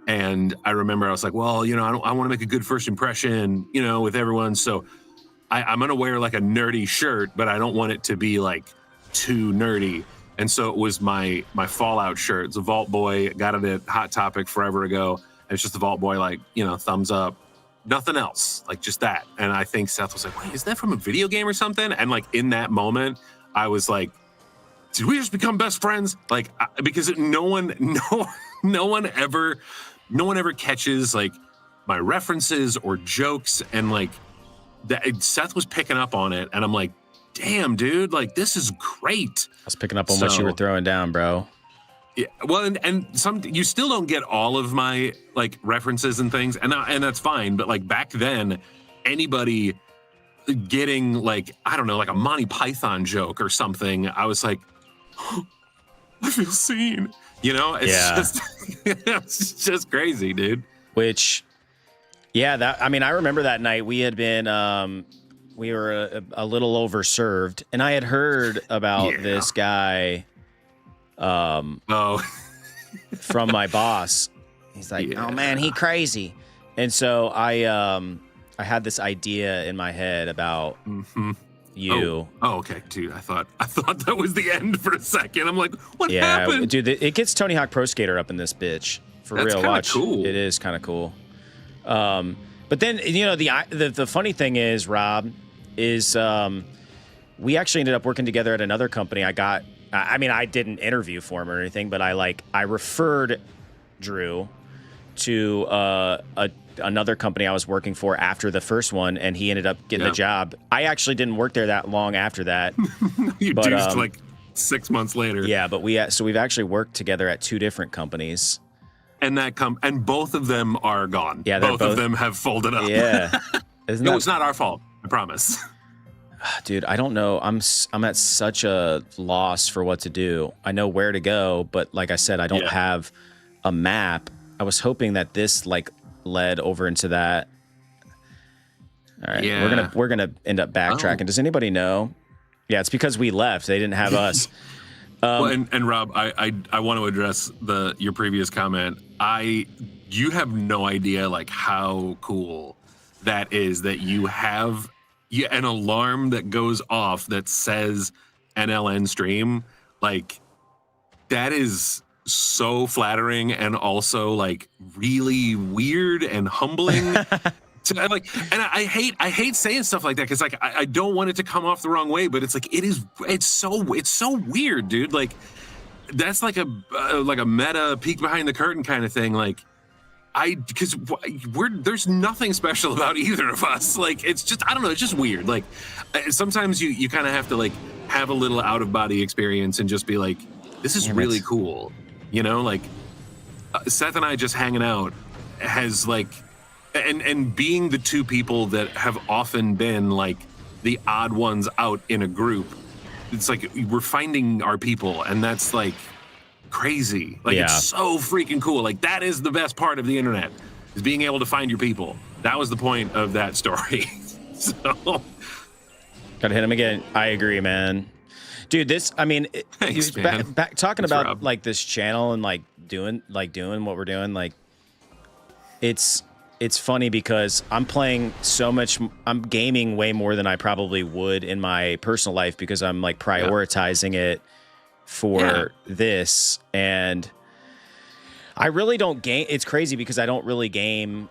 B: And I remember I was like, well, you know, I want to make a good first impression, you know, with everyone. So I'm going to wear like a nerdy shirt, but I don't want it to be like too nerdy. And so it was my Fallout shirt. It's a Vault Boy. Got it at Hot Topic forever ago. And it's just a Vault Boy, like, you know, thumbs up. Nothing else, like just that. And I think Seth was like, wait, is that from a video game or something? And like in that moment, I was like, did we just become best friends? Like, because no one ever catches like my references or jokes, and like that Seth was picking up on it, and I'm like, damn, dude, like this is great.
A: I was picking up on what you were throwing down, bro.
B: Yeah, well, and some you still don't get all of my like references and things, and that's fine. But like back then, anybody getting like, I don't know, like a Monty Python joke or something, I was like, oh, I feel seen. You know, it's just crazy, dude.
A: Which, yeah, I mean, I remember that night we had been, we were a little overserved, and I had heard about this guy, from my boss. He's like, oh man, he crazy. And so I had this idea in my head about you.
B: Oh, okay, dude. I thought that was the end for a second. I'm like, what happened?
A: Dude, it gets Tony Hawk Pro Skater up in this bitch. For
B: That's
A: real, watch.
B: Cool.
A: It is kind of cool. But then, you know, the funny thing is, Rob, is we actually ended up working together at another company. I mean, I didn't interview for him or anything, but I referred Drew to another company I was working for after the first one, and he ended up getting the job. I actually didn't work there that long after that.
B: You deuced like 6 months later.
A: Yeah, but we've actually worked together at two different companies.
B: And and both of them are gone.
A: Yeah,
B: both of them have folded up.
A: Yeah.
B: It's not our fault. I promise.
A: Dude, I don't know. I'm at such a loss for what to do. I know where to go, but like I said, I don't have a map. I was hoping that this like led over into that. All right, we're gonna end up backtracking. Does anybody know? Yeah, it's because we left. They didn't have us.
B: Well, and Rob, I want to address your previous comment. You have no idea like how cool that is that you have an alarm that goes off that says NLN stream. Like that is so flattering and also like really weird and humbling. I hate saying stuff like that because like I don't want it to come off the wrong way, but it's like it's so weird, dude. Like that's like a meta peek behind the curtain kind of thing. Like because there's nothing special about either of us. Like it's just, I don't know, it's just weird. Like sometimes you kind of have to like have a little out of body experience and just be like, this is really cool, you know. Like Seth and I just hanging out has like. And being the two people that have often been like the odd ones out in a group, it's like we're finding our people, and that's like crazy. Like it's so freaking cool. Like that is the best part of the internet, is being able to find your people. That was the point of that story. So
A: gotta hit him again. I agree, man. Dude, this, I mean,
B: thanks, man.
A: Back talking
B: Thanks,
A: about
B: Rob.
A: like this channel and like doing what we're doing, like it's funny because I'm gaming way more than I probably would in my personal life because I'm like prioritizing it for this. And I really don't game. It's crazy because I don't really game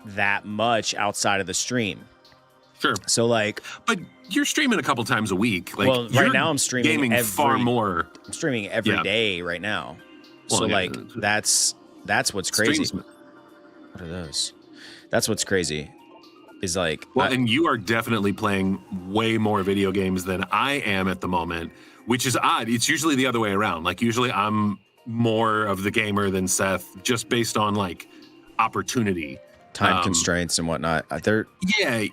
A: that much outside of the stream.
B: Sure.
A: So like,
B: but you're streaming a couple times a week. Like,
A: well, right now I'm streaming
B: gaming far more.
A: I'm streaming every day right now.
B: Well,
A: so
B: yeah,
A: like, that's what's crazy.
B: Streams.
A: What are those? That's what's crazy. Is like,
B: well, and you are definitely playing way more video games than I am at the moment, which is odd. It's usually the other way around. Like, usually I'm more of the gamer than Seth, just based on like opportunity,
A: time constraints and whatnot.
B: Yeah.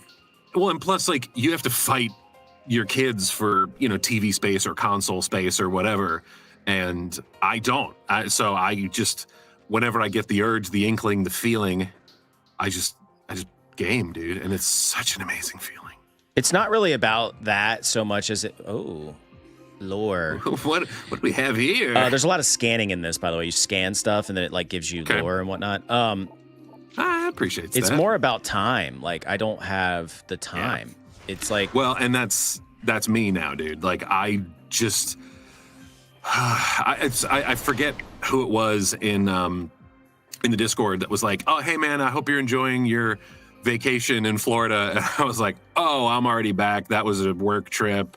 B: Well, and plus, like, you have to fight your kids for, TV space or console space or whatever. And I don't. So I just, whenever I get the urge, the inkling, the feeling, I just game, dude. And it's such an amazing feeling.
A: It's not really about that so much as lore.
B: What do we have here?
A: There's a lot of scanning in this, by the way. You scan stuff and then it like gives you lore and whatnot.
B: I appreciate that.
A: It's more about time. Like, I don't have the time. Yeah. It's like,
B: well, and that's me now, dude. Like, I just I forget who it was in the Discord that was like, oh, hey man, I hope you're enjoying your vacation in Florida. And I was like, oh, I'm already back. That was a work trip.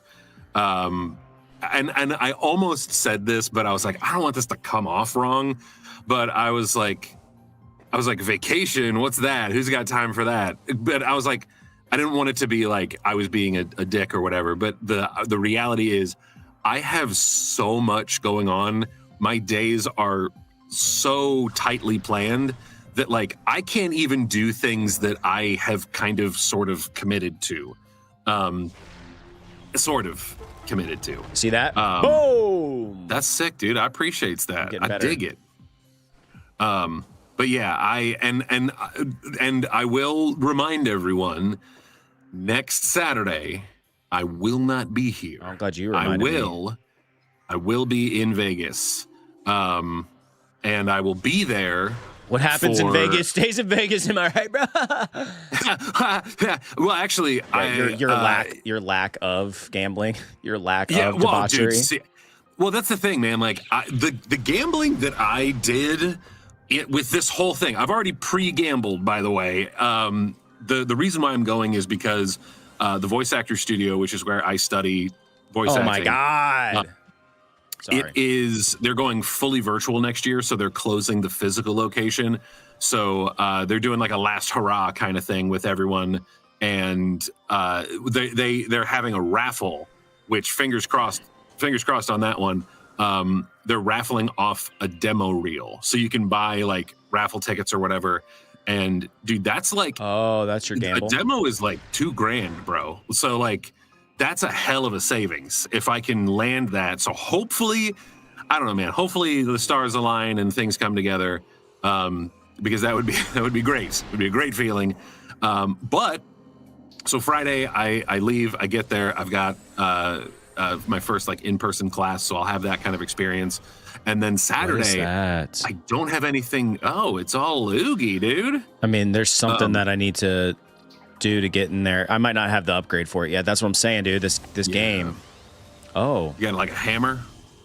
B: And I almost said this, but I was like, I don't want this to come off wrong. But I was like, vacation, what's that? Who's got time for that? But I was like, I didn't want it to be like I was being a dick or whatever. But the reality is, I have so much going on. My days are so tightly planned that like I can't even do things that I have kind of sort of committed to. See
A: that? Boom!
B: That's sick, dude. I appreciate that. I dig it. But yeah, and I will remind everyone, next Saturday, I will not be here.
A: I'm glad you reminded me.
B: I will be in Vegas. And I will be there.
A: What happens in Vegas stays in Vegas, am I right, bro?
B: Well, actually,
A: your lack of gambling, your lack of debauchery.
B: Dude, well, that's the thing, man. Like, the gambling that I did with this whole thing, I've already pre-gambled, by the way. The reason why I'm going is because the Voice Actor Studio, which is where I study voice acting.
A: Oh my God.
B: They're going fully virtual next year, so they're closing the physical location. So they're doing like a last hurrah kind of thing with everyone. And they're having a raffle, which fingers crossed on that one. They're raffling off a demo reel. So you can buy like raffle tickets or whatever. And dude, that's like,
A: oh, that's your gamble.
B: A demo is like $2,000, bro. So like, that's a hell of a savings if I can land that. So hopefully, I don't know, man. Hopefully the stars align and things come together, because that would be great. It would be a great feeling. But so Friday I leave. I get there. I've got my first like in-person class, so I'll have that kind of experience. And then Saturday, I don't have anything. Oh, it's all loogie, dude.
A: I mean, there's something that I need to do to get in there. I might not have the upgrade for it yet. That's what I'm saying, dude. This game. Oh,
B: you got like a hammer?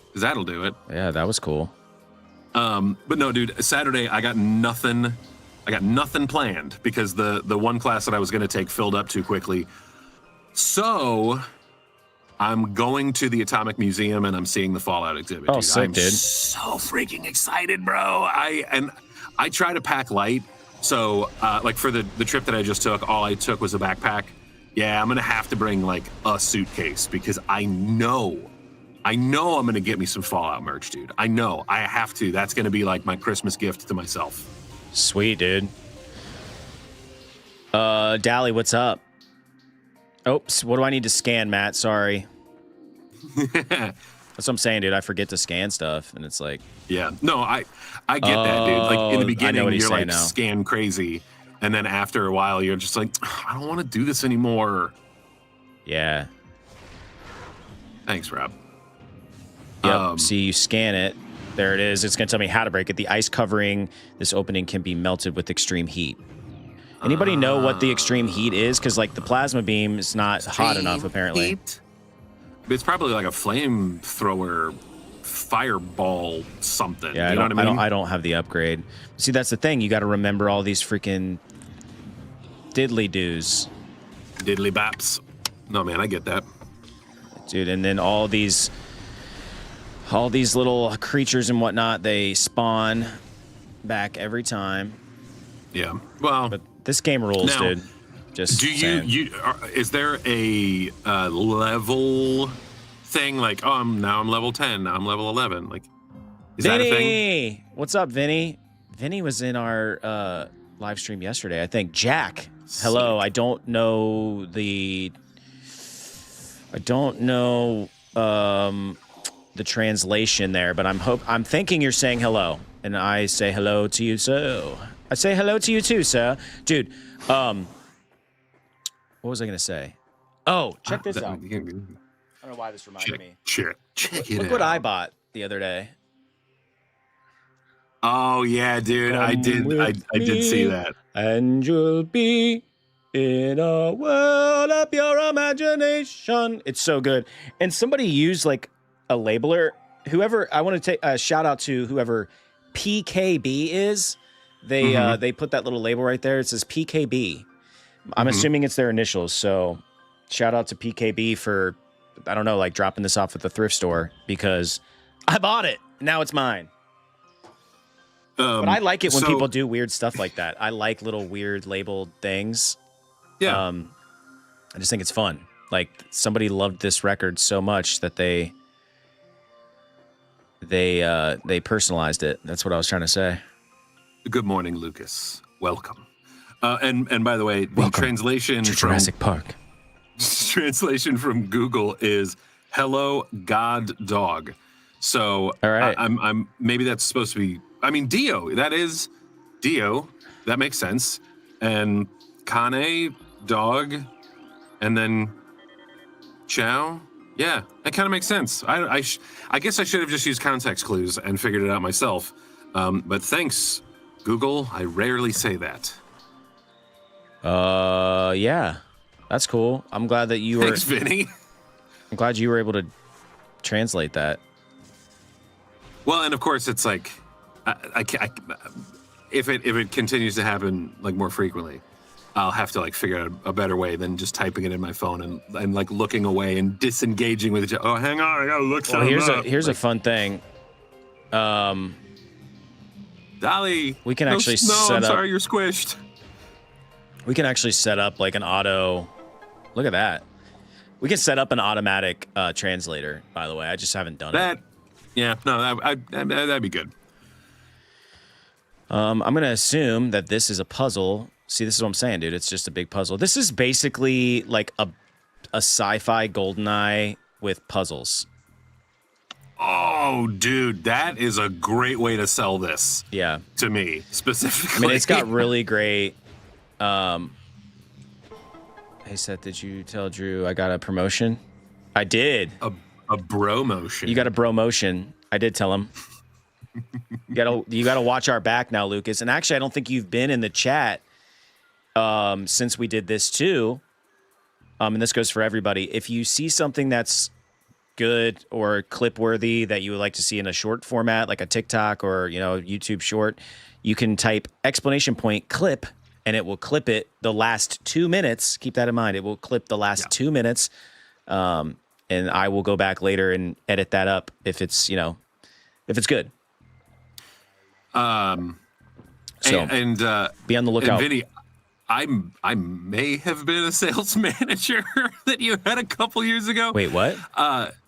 B: Because that'll do it.
A: Yeah, that was cool.
B: But no, dude. Saturday, I got nothing planned because the one class that I was going to take filled up too quickly. So I'm going to the Atomic Museum and I'm seeing the Fallout exhibit.
A: Oh, sick,
B: I'm
A: dude.
B: So freaking excited, bro. I try to pack light. So like for the trip that I just took, all I took was a backpack. Yeah, I'm going to have to bring like a suitcase because I know I'm going to get me some Fallout merch, dude. I know. I have to. That's going to be like my Christmas gift to myself.
A: Sweet, dude. Dally, what's up? Oops, what do I need to scan, Matt? Sorry. That's what I'm saying, dude. I forget to scan stuff, and it's like...
B: Yeah. No, I get that, dude. Like, in the beginning, you're like,
A: now.
B: Scan crazy. And then after a while, you're just like, I don't want to do this anymore.
A: Yeah.
B: Thanks, Rob.
A: Yep. See, you scan it. There it is. It's going to tell me how to break it. The ice covering this opening can be melted with extreme heat. Anybody know what the extreme heat is? Because, like, the plasma beam is not hot enough, apparently.
B: Heat? It's probably like a flamethrower, fireball, something.
A: Yeah,
B: you know what I mean?
A: I don't have the upgrade. See, that's the thing. You got to remember all these freaking diddly-doos.
B: Diddly baps. No, man, I get that.
A: Dude, and then all these little creatures and whatnot, they spawn back every time.
B: Yeah. Well,
A: but this game rules,
B: now,
A: dude. Just
B: do is there a level thing like, oh, now I'm level 10, now I'm level 11? Like, is
A: Vinny!
B: that a thing?
A: What's up, Vinny? Vinny was in our live stream yesterday, I think. Jack, hello. I don't know the translation there, but I'm thinking you're saying hello, and I say hello to you. So I say hello to you too, sir. Dude, what was I gonna say? Oh, check this out. I don't know why this reminded me.
B: Check it out.
A: Look what I bought the other day.
B: Oh yeah, dude, I did see that.
A: And you'll be in a world of your imagination. It's so good. And somebody used like a labeler. Whoever, I want to take a shout out to whoever PKB is. They put that little label right there. It says PKB. I'm assuming it's their initials. So shout out to PKB for, I don't know, like dropping this off at the thrift store because I bought it. Now it's mine. But I like it when people do weird stuff like that. I like little weird labeled things.
B: Yeah.
A: I just think it's fun. Like somebody loved this record so much that they personalized it. That's what I was trying to say.
B: Good morning, Lucas. Welcome. And by the way, the
A: Welcome
B: translation
A: to
B: from
A: Jurassic Park.
B: Translation from Google is "Hello, God Dog." So
A: all right,
B: I'm maybe that's supposed to be. I mean, Dio. That is Dio. That makes sense. And Kane, dog, and then Chow. Yeah, that kind of makes sense. I guess I should have just used context clues and figured it out myself. But thanks, Google. I rarely say that.
A: Yeah, that's cool. I'm glad that you were.
B: Thanks, Vinny.
A: I'm glad you were able to translate that.
B: Well, and of course, it's like, if it continues to happen like more frequently, I'll have to like figure out a better way than just typing it in my phone and like looking away and disengaging with it. Oh, hang on, I gotta look something up.
A: Here's a fun thing.
B: Dolly,
A: we can actually set up.
B: I'm sorry, you're squished.
A: We can actually set up like an auto. Look at that. We can set up an automatic translator. By the way, I just haven't done it.
B: Yeah, no, that'd be good.
A: I'm gonna assume that this is a puzzle. See, this is what I'm saying, dude. It's just a big puzzle. This is basically like a sci-fi GoldenEye with puzzles.
B: Oh, dude, that is a great way to sell this.
A: Yeah.
B: To me, specifically.
A: I mean, it's got really great... Hey, Seth, did you tell Drew I got a promotion? I did.
B: A bro motion.
A: You got a bro motion. I did tell him. You gotta watch our back now, Lucas. And actually, I don't think you've been in the chat since we did this too. And this goes for everybody. If you see something that's good or clip worthy that you would like to see in a short format, like a TikTok or YouTube short, you can type !clip and it will clip it the last 2 minutes. Keep that in mind. It will clip the last 2 minutes. And I will go back later and edit that up if it's good.
B: So and
A: be on the lookout.
B: And Vinny, I may have been a sales manager that you had a couple years ago.
A: Wait, what?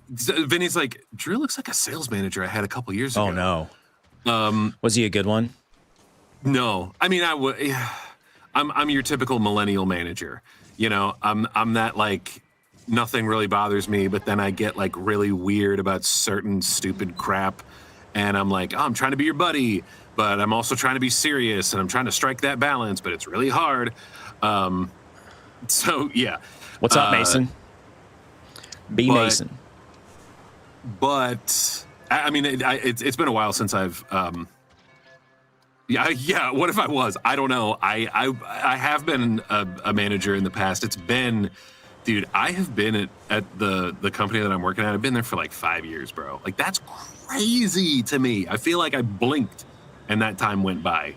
B: Vinny's like, Drew looks like a sales manager I had a couple years ago.
A: Oh no. Was he a good one?
B: No, I mean I'm your typical millennial manager. I'm that like nothing really bothers me, but then I get like really weird about certain stupid crap, and I'm like, oh, I'm trying to be your buddy, but I'm also trying to be serious, and I'm trying to strike that balance, but it's really hard. So yeah.
A: What's up, Mason? Mason.
B: But I mean, it's been a while since I've. Yeah. What if I was? I don't know. I have been a manager in the past. It's been, dude. I have been at the company that I'm working at. I've been there for like 5 years, bro. Like that's crazy to me. I feel like I blinked, and that time went by.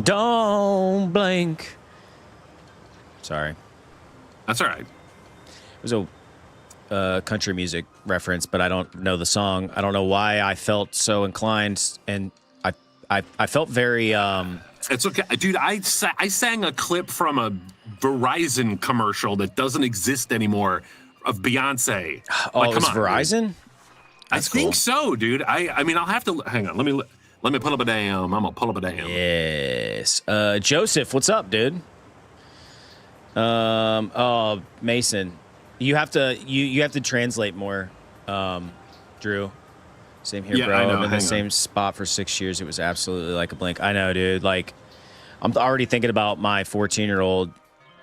A: Don't blink. Sorry.
B: That's all right.
A: It was a country music reference, but I don't know the song. I don't know why I felt so inclined, and I felt very.
B: It's okay, dude. I sang a clip from a Verizon commercial that doesn't exist anymore of Beyonce.
A: Oh,
B: like,
A: it was
B: come on,
A: Verizon?
B: Dude. I think so, dude. I mean, I'll have to hang on. Let me pull up a damn. I'm gonna pull up a damn.
A: Yes. Joseph, what's up, dude? Oh, Mason, you have to translate more. Drew, same here, bro.
B: I know.
A: I'm in the same spot for 6 years. It was absolutely like a blink. I know, dude. Like, I'm already thinking about my 14-year-old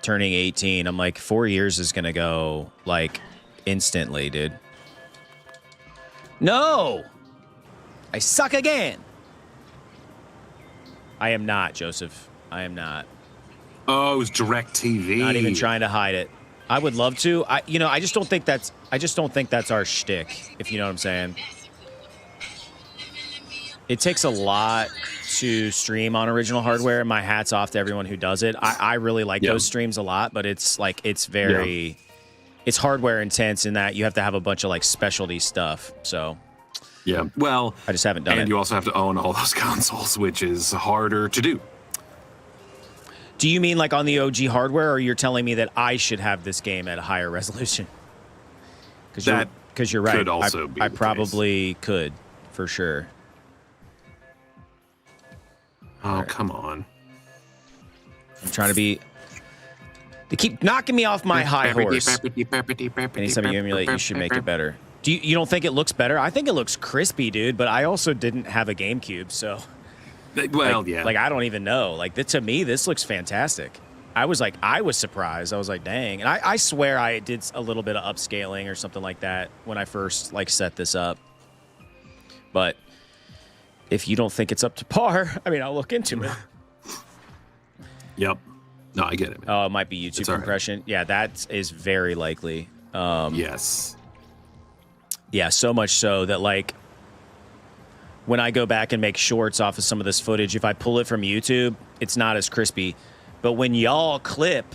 A: turning 18. I'm like, 4 years is gonna go like instantly, dude. No, I suck again. I am not, Joseph. I am not.
B: Oh, it was DirecTV.
A: Not even trying to hide it. I would love to. I just don't think that's our shtick, if you know what I'm saying. It takes a lot to stream on original hardware, and my hat's off to everyone who does it. I really like those streams a lot, but it's like it's hardware intense in that you have to have a bunch of like specialty stuff. So
B: yeah, well,
A: I just haven't done it.
B: And you also have to own all those consoles, which is harder to do.
A: Do you mean like on the OG hardware, or you're telling me that I should have this game at a higher resolution? Because you're right.
B: Could also be
A: I probably could, for sure.
B: Oh, come on.
A: I'm trying to be... They keep knocking me off my high horse. Anytime you emulate, you should make it better. You don't think it looks better? I think it looks crispy, dude, but I also didn't have a GameCube, so...
B: Well,
A: yeah. Like, I don't even know. Like, to me, this looks fantastic. I was surprised. I was like, dang. And I swear I did a little bit of upscaling or something like that when I first, like, set this up. But if you don't think it's up to par, I mean, I'll look into it.
B: Yep. No, I get it, man.
A: Oh, it might be YouTube compression. Right. Yeah, that is very likely.
B: Yes.
A: Yeah, so much so that, like, when I go back and make shorts off of some of this footage, if I pull it from YouTube, it's not as crispy. But when y'all clip,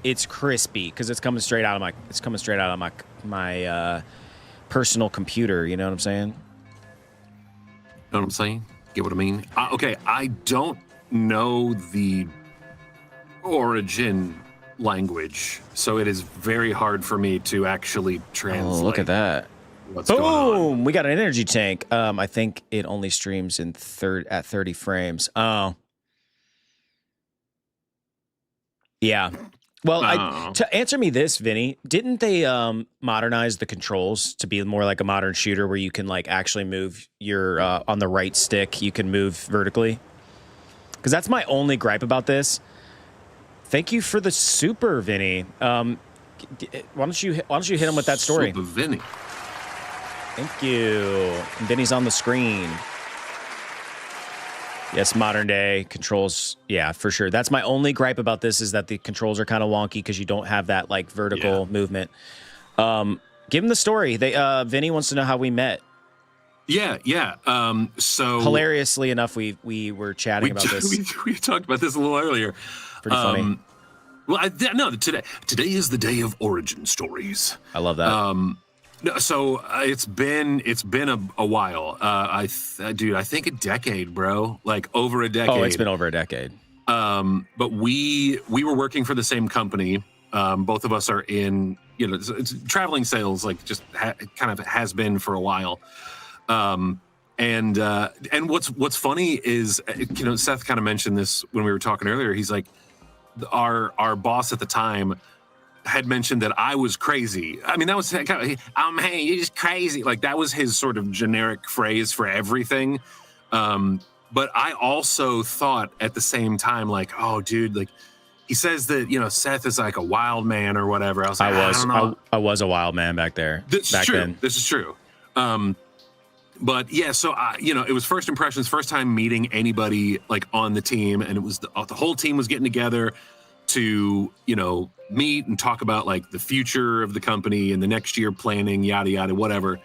A: it's crispy because it's coming straight out of my personal computer. You know what I'm saying?
B: Know what I'm saying? Get what I mean? Okay, I don't know the origin language, so it is very hard for me to actually translate.
A: Oh, look at that.
B: What's going on?
A: Boom! We got an energy tank. I think it only streams in at 30 frames. Oh. Yeah. Well, to answer me this, Vinny, didn't they modernize the controls to be more like a modern shooter where you can like actually move your on the right stick, you can move vertically? Because that's my only gripe about this. Thank you for the super, Vinny. Why don't you hit him with that story?
B: Super Vinny.
A: Thank you. Vinny's on the screen. Yes, modern day controls. Yeah, for sure. That's my only gripe about this is that the controls are kind of wonky because you don't have that like vertical movement. Give him the story. Vinny wants to know how we met.
B: Yeah. So
A: hilariously enough, we were chatting about this.
B: We talked about this a little earlier.
A: Pretty funny.
B: Well, today is the day of origin stories.
A: I love that.
B: So it's been a while. Dude, I think a decade, bro. Like over a decade.
A: Oh, it's been over a decade.
B: But we were working for the same company. Both of us are in, it's traveling sales, like just kind of has been for a while. And what's funny is, Seth kind of mentioned this when we were talking earlier. He's like, our boss at the time had mentioned that I was crazy. I mean, that was kind of, hey, you're just crazy. Like that was his sort of generic phrase for everything. But I also thought at the same time, like, oh, dude, like he says that, Seth is like a wild man or whatever. I was like,
A: I was a wild man back there.
B: This is true. But yeah, so it was first impressions, first time meeting anybody like on the team, and it was the whole team was getting together to meet and talk about like the future of the company and the next year planning, yada yada, whatever.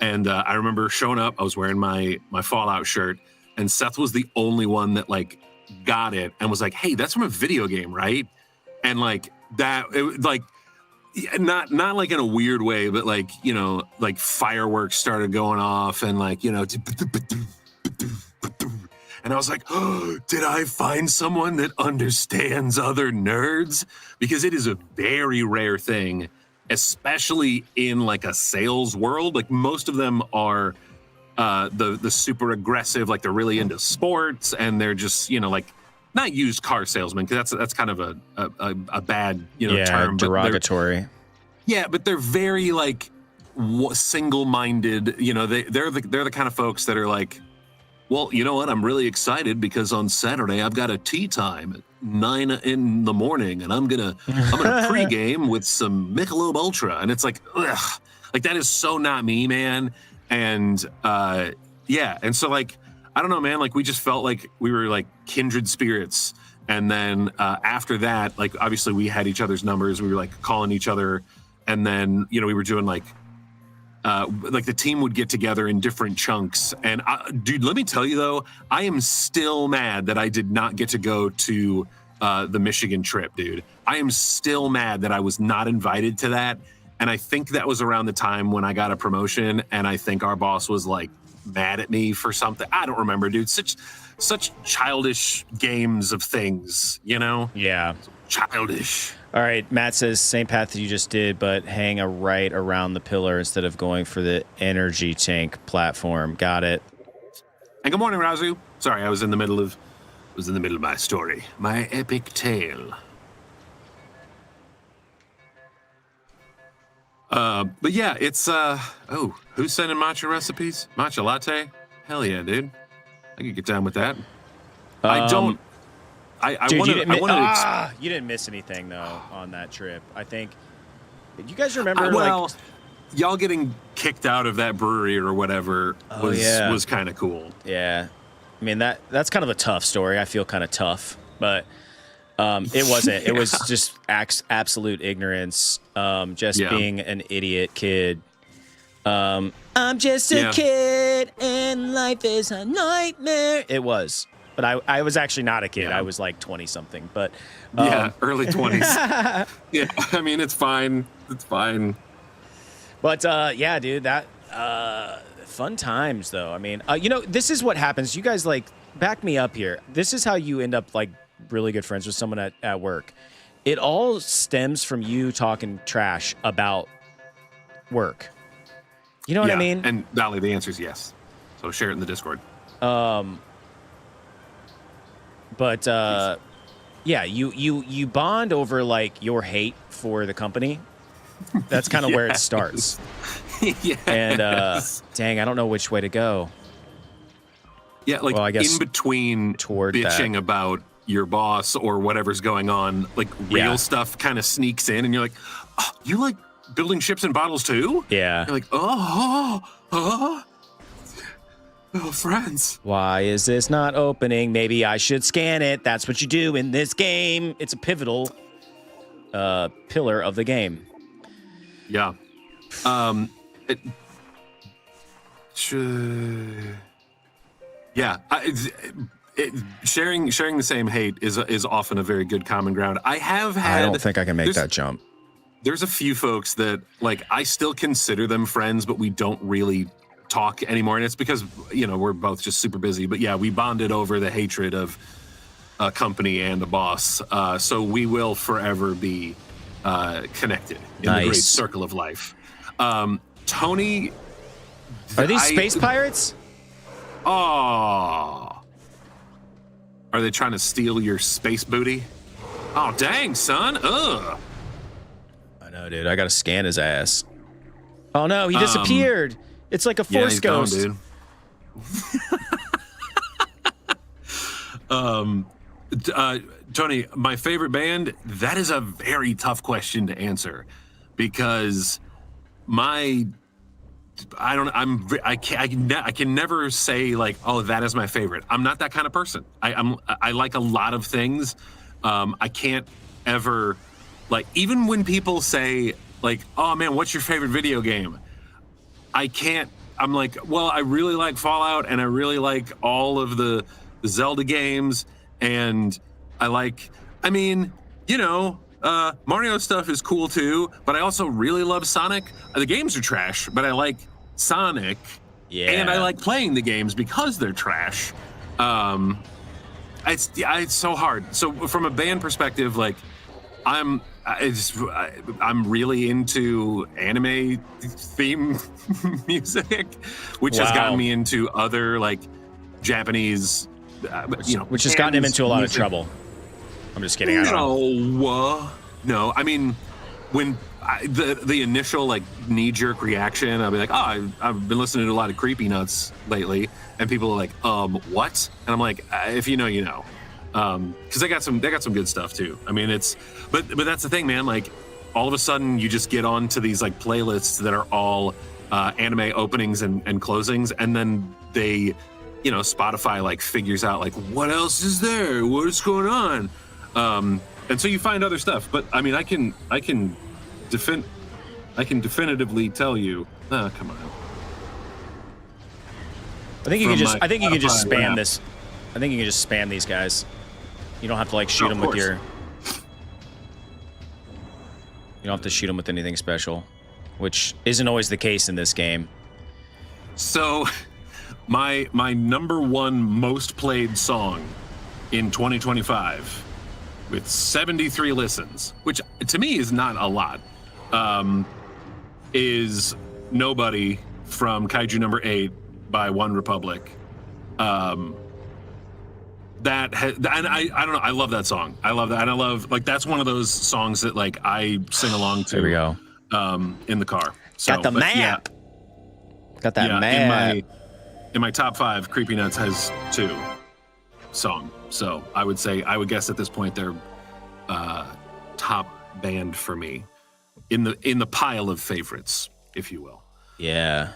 B: And I remember showing up. I was wearing my Fallout shirt, and Seth was the only one that like got it and was like, "Hey, that's from a video game, right?" And like like, not like in a weird way, but like, you know, like fireworks started going off and like, you know, and I was like, oh, did I find someone that understands other nerds? Because it is a very rare thing, especially in like a sales world. Like most of them are the super aggressive, like they're really into sports and they're just, you know, like not used car salesmen, because that's kind of a bad, you know, term.
A: Derogatory.
B: But they're very like single-minded. You know, they're the kind of folks that are like, well, you know what? I'm really excited because on Saturday I've got a tea time at 9 in the morning, and I'm gonna pregame with some Michelob Ultra, and it's like, ugh, like that is so not me, man. And and so like, I don't know, man. Like we just felt like we were like kindred spirits, and then after that, like obviously we had each other's numbers. We were like calling each other, and then you know we were doing like the team would get together in different chunks. And dude, let me tell you though, I am still mad that I did not get to go to the Michigan trip, dude. I am still mad that I was not invited to that. And I think that was around the time when I got a promotion, and I think our boss was like mad at me for something. I don't remember, dude. Such childish games of things, you know?
A: Yeah.
B: Childish.
A: All right, Matt says same path that you just did, but hang a right around the pillar instead of going for the energy tank platform. Got it.
B: And good morning, Razu. Sorry, I was in the middle of my story, my epic tale. But yeah, it's who's sending matcha recipes? Matcha latte? Hell yeah, dude. I could get down with that.
A: Dude, you didn't miss anything though on that trip. I think. You guys remember?
B: Y'all getting kicked out of that brewery or whatever was kind of cool.
A: Yeah, I mean that's kind of a tough story. I feel kind of tough, but it wasn't. It was just absolute ignorance. Being an idiot kid. I'm just a kid and life is a nightmare. It was. But I was actually not a kid. Yeah. I was like 20-something. But
B: early 20s. Yeah, I mean, it's fine. It's fine.
A: But dude, that fun times though. I mean, you know, this is what happens. You guys like back me up here. This is how you end up like really good friends with someone at work. It all stems from you talking trash about work. You know what I mean?
B: And Dolly, the answer is yes. So share it in the Discord.
A: But you bond over like your hate for the company. That's kind of where it starts.
B: Yes.
A: And dang, I don't know which way to go.
B: Yeah, like I guess in between bitching about your boss or whatever's going on, like real stuff kind of sneaks in, and you're like, oh, you like building ships in bottles too?
A: Yeah.
B: You're like, friends.
A: Why is this not opening? Maybe I should scan it. That's what you do in this game. It's a pivotal pillar of the game.
B: Yeah. Sharing the same hate is often a very good common ground. I
A: don't think I can make that jump.
B: There's a few folks that like I still consider them friends, but we don't really talk anymore, and it's because we're both just super busy. But yeah, we bonded over the hatred of a company and a boss, so we will forever be connected in the great circle of life. Tony,
A: are these space pirates?
B: Oh, are they trying to steal your space booty? Oh dang, son! Ugh.
A: I know, dude. I gotta scan his ass. Oh no, he disappeared. It's like a force ghost.
B: Gone, dude. Tony, my favorite band, that is a very tough question to answer because I can never say like, oh, that is my favorite. I'm not that kind of person. I like a lot of things. I can't ever like, even when people say like, oh man, what's your favorite video game? I'm like, well, I really like Fallout and I really like all of the Zelda games, and I mean, Mario stuff is cool too, but I also really love Sonic. The games are trash, but I like Sonic.
A: Yeah.
B: And I like playing the games because they're trash. It's so hard. So from a band perspective, like I'm really into anime theme music, which has gotten me into other like Japanese,
A: which has gotten him into a lot of trouble. I'm just kidding.
B: No. I mean, when the initial like knee-jerk reaction, I'll be like, oh, I've been listening to a lot of Creepy Nuts lately, and people are like, what? And I'm like, if you know, you know, because they got some good stuff too. I mean, but that's the thing, man. Like, all of a sudden, you just get onto these like playlists that are all anime openings and closings, and then they, Spotify like figures out like what else is there, what's going on. And so you find other stuff, but I mean, I can definitively tell you. Come on.
A: I think you can just spam this. I think you can just spam these guys. You don't have to like shoot them with your. You don't have to shoot them with anything special, which isn't always the case in this game.
B: So, my number one most played song in 2025. With 73 listens, which to me is not a lot, is Nobody from Kaiju number 8 by One Republic. I don't know, I love that song. I love that, and I love, like, that's one of those songs that, like, I sing along to.
A: There we go.
B: In the car. So,
A: got the map. Yeah, got that map.
B: In my top 5, Creepy Nuts has 2 songs. So I would guess at this point they're top band for me in the pile of favorites, if you will.
A: Yeah.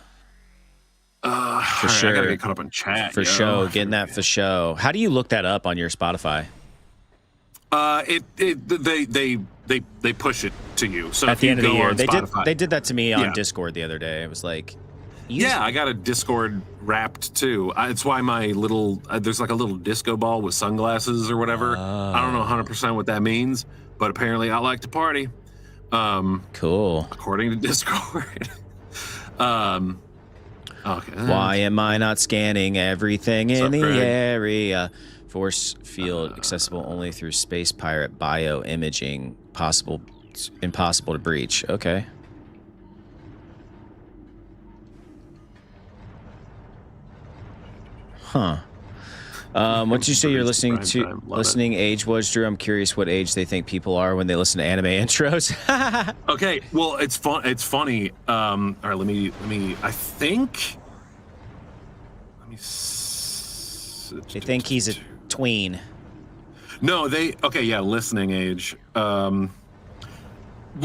B: For sure. I gotta get caught up on chat.
A: For show, getting that for show. How do you look that up on your Spotify?
B: They push it to you. So
A: at the end of the year, they did that to me on
B: Yeah.
A: Discord the other day. It was like,
B: I got a Discord wrapped too. It's why my little there's like a little disco ball with sunglasses or whatever. I don't know 100% what that means, but apparently I like to party.
A: Cool.
B: According to Discord. Okay.
A: Why am I not scanning everything in the area? Force field accessible only through Space Pirate bioimaging. Impossible to breach. Okay. Huh. What'd you say you're listening to? Listening age was, Drew? I'm curious what age they think people are when they listen to anime intros.
B: Okay, well, it's fun. It's funny. All right, let me. I think. They
A: think he's a tween.
B: No, listening age. Well,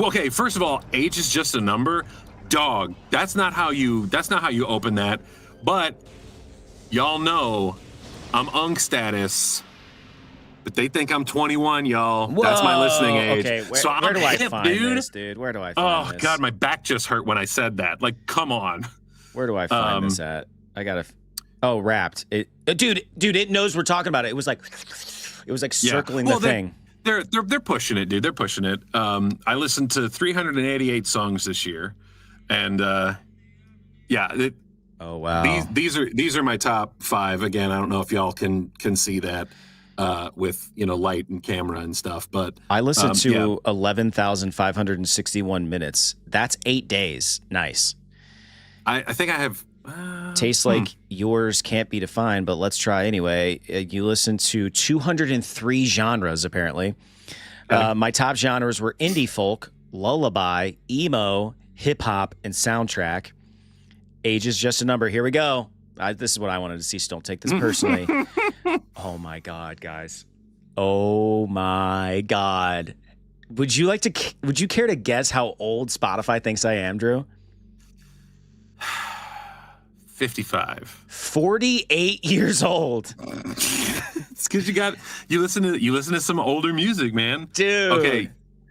B: okay, first of all, age is just a number. Dog. That's not how you open that. But y'all know I'm unk status, but they think I'm 21, y'all.
A: Whoa,
B: that's my listening age.
A: Okay,
B: so
A: where do I
B: hip,
A: find
B: dude.
A: this, dude? Where do I find this?
B: Oh, God, my back just hurt when I said that. Like, come on.
A: Where do I find this at? I gotta. Oh, Wrapped. Dude, it knows we're talking about it. It was like circling the thing.
B: They're pushing it, dude. They're pushing it. I listened to 388 songs this year, and
A: oh wow.
B: These are my top 5. Again, I don't know if y'all can see that with light and camera and stuff, but
A: I listened to 11,561 minutes. That's 8 days. Nice.
B: I think I have.
A: Tastes like yours can't be defined, but let's try anyway. You listen to 203 genres, apparently. My top genres were indie folk, lullaby, emo, hip-hop, and soundtrack. Age is just a number. Here we go. This is what I wanted to see, so don't take this personally. Oh, my God, guys. Oh, my God. Would you care to guess how old Spotify thinks I am, Drew?
B: 55.
A: 48 years old.
B: It's because you listen to some older music, man.
A: Dude.
B: Okay,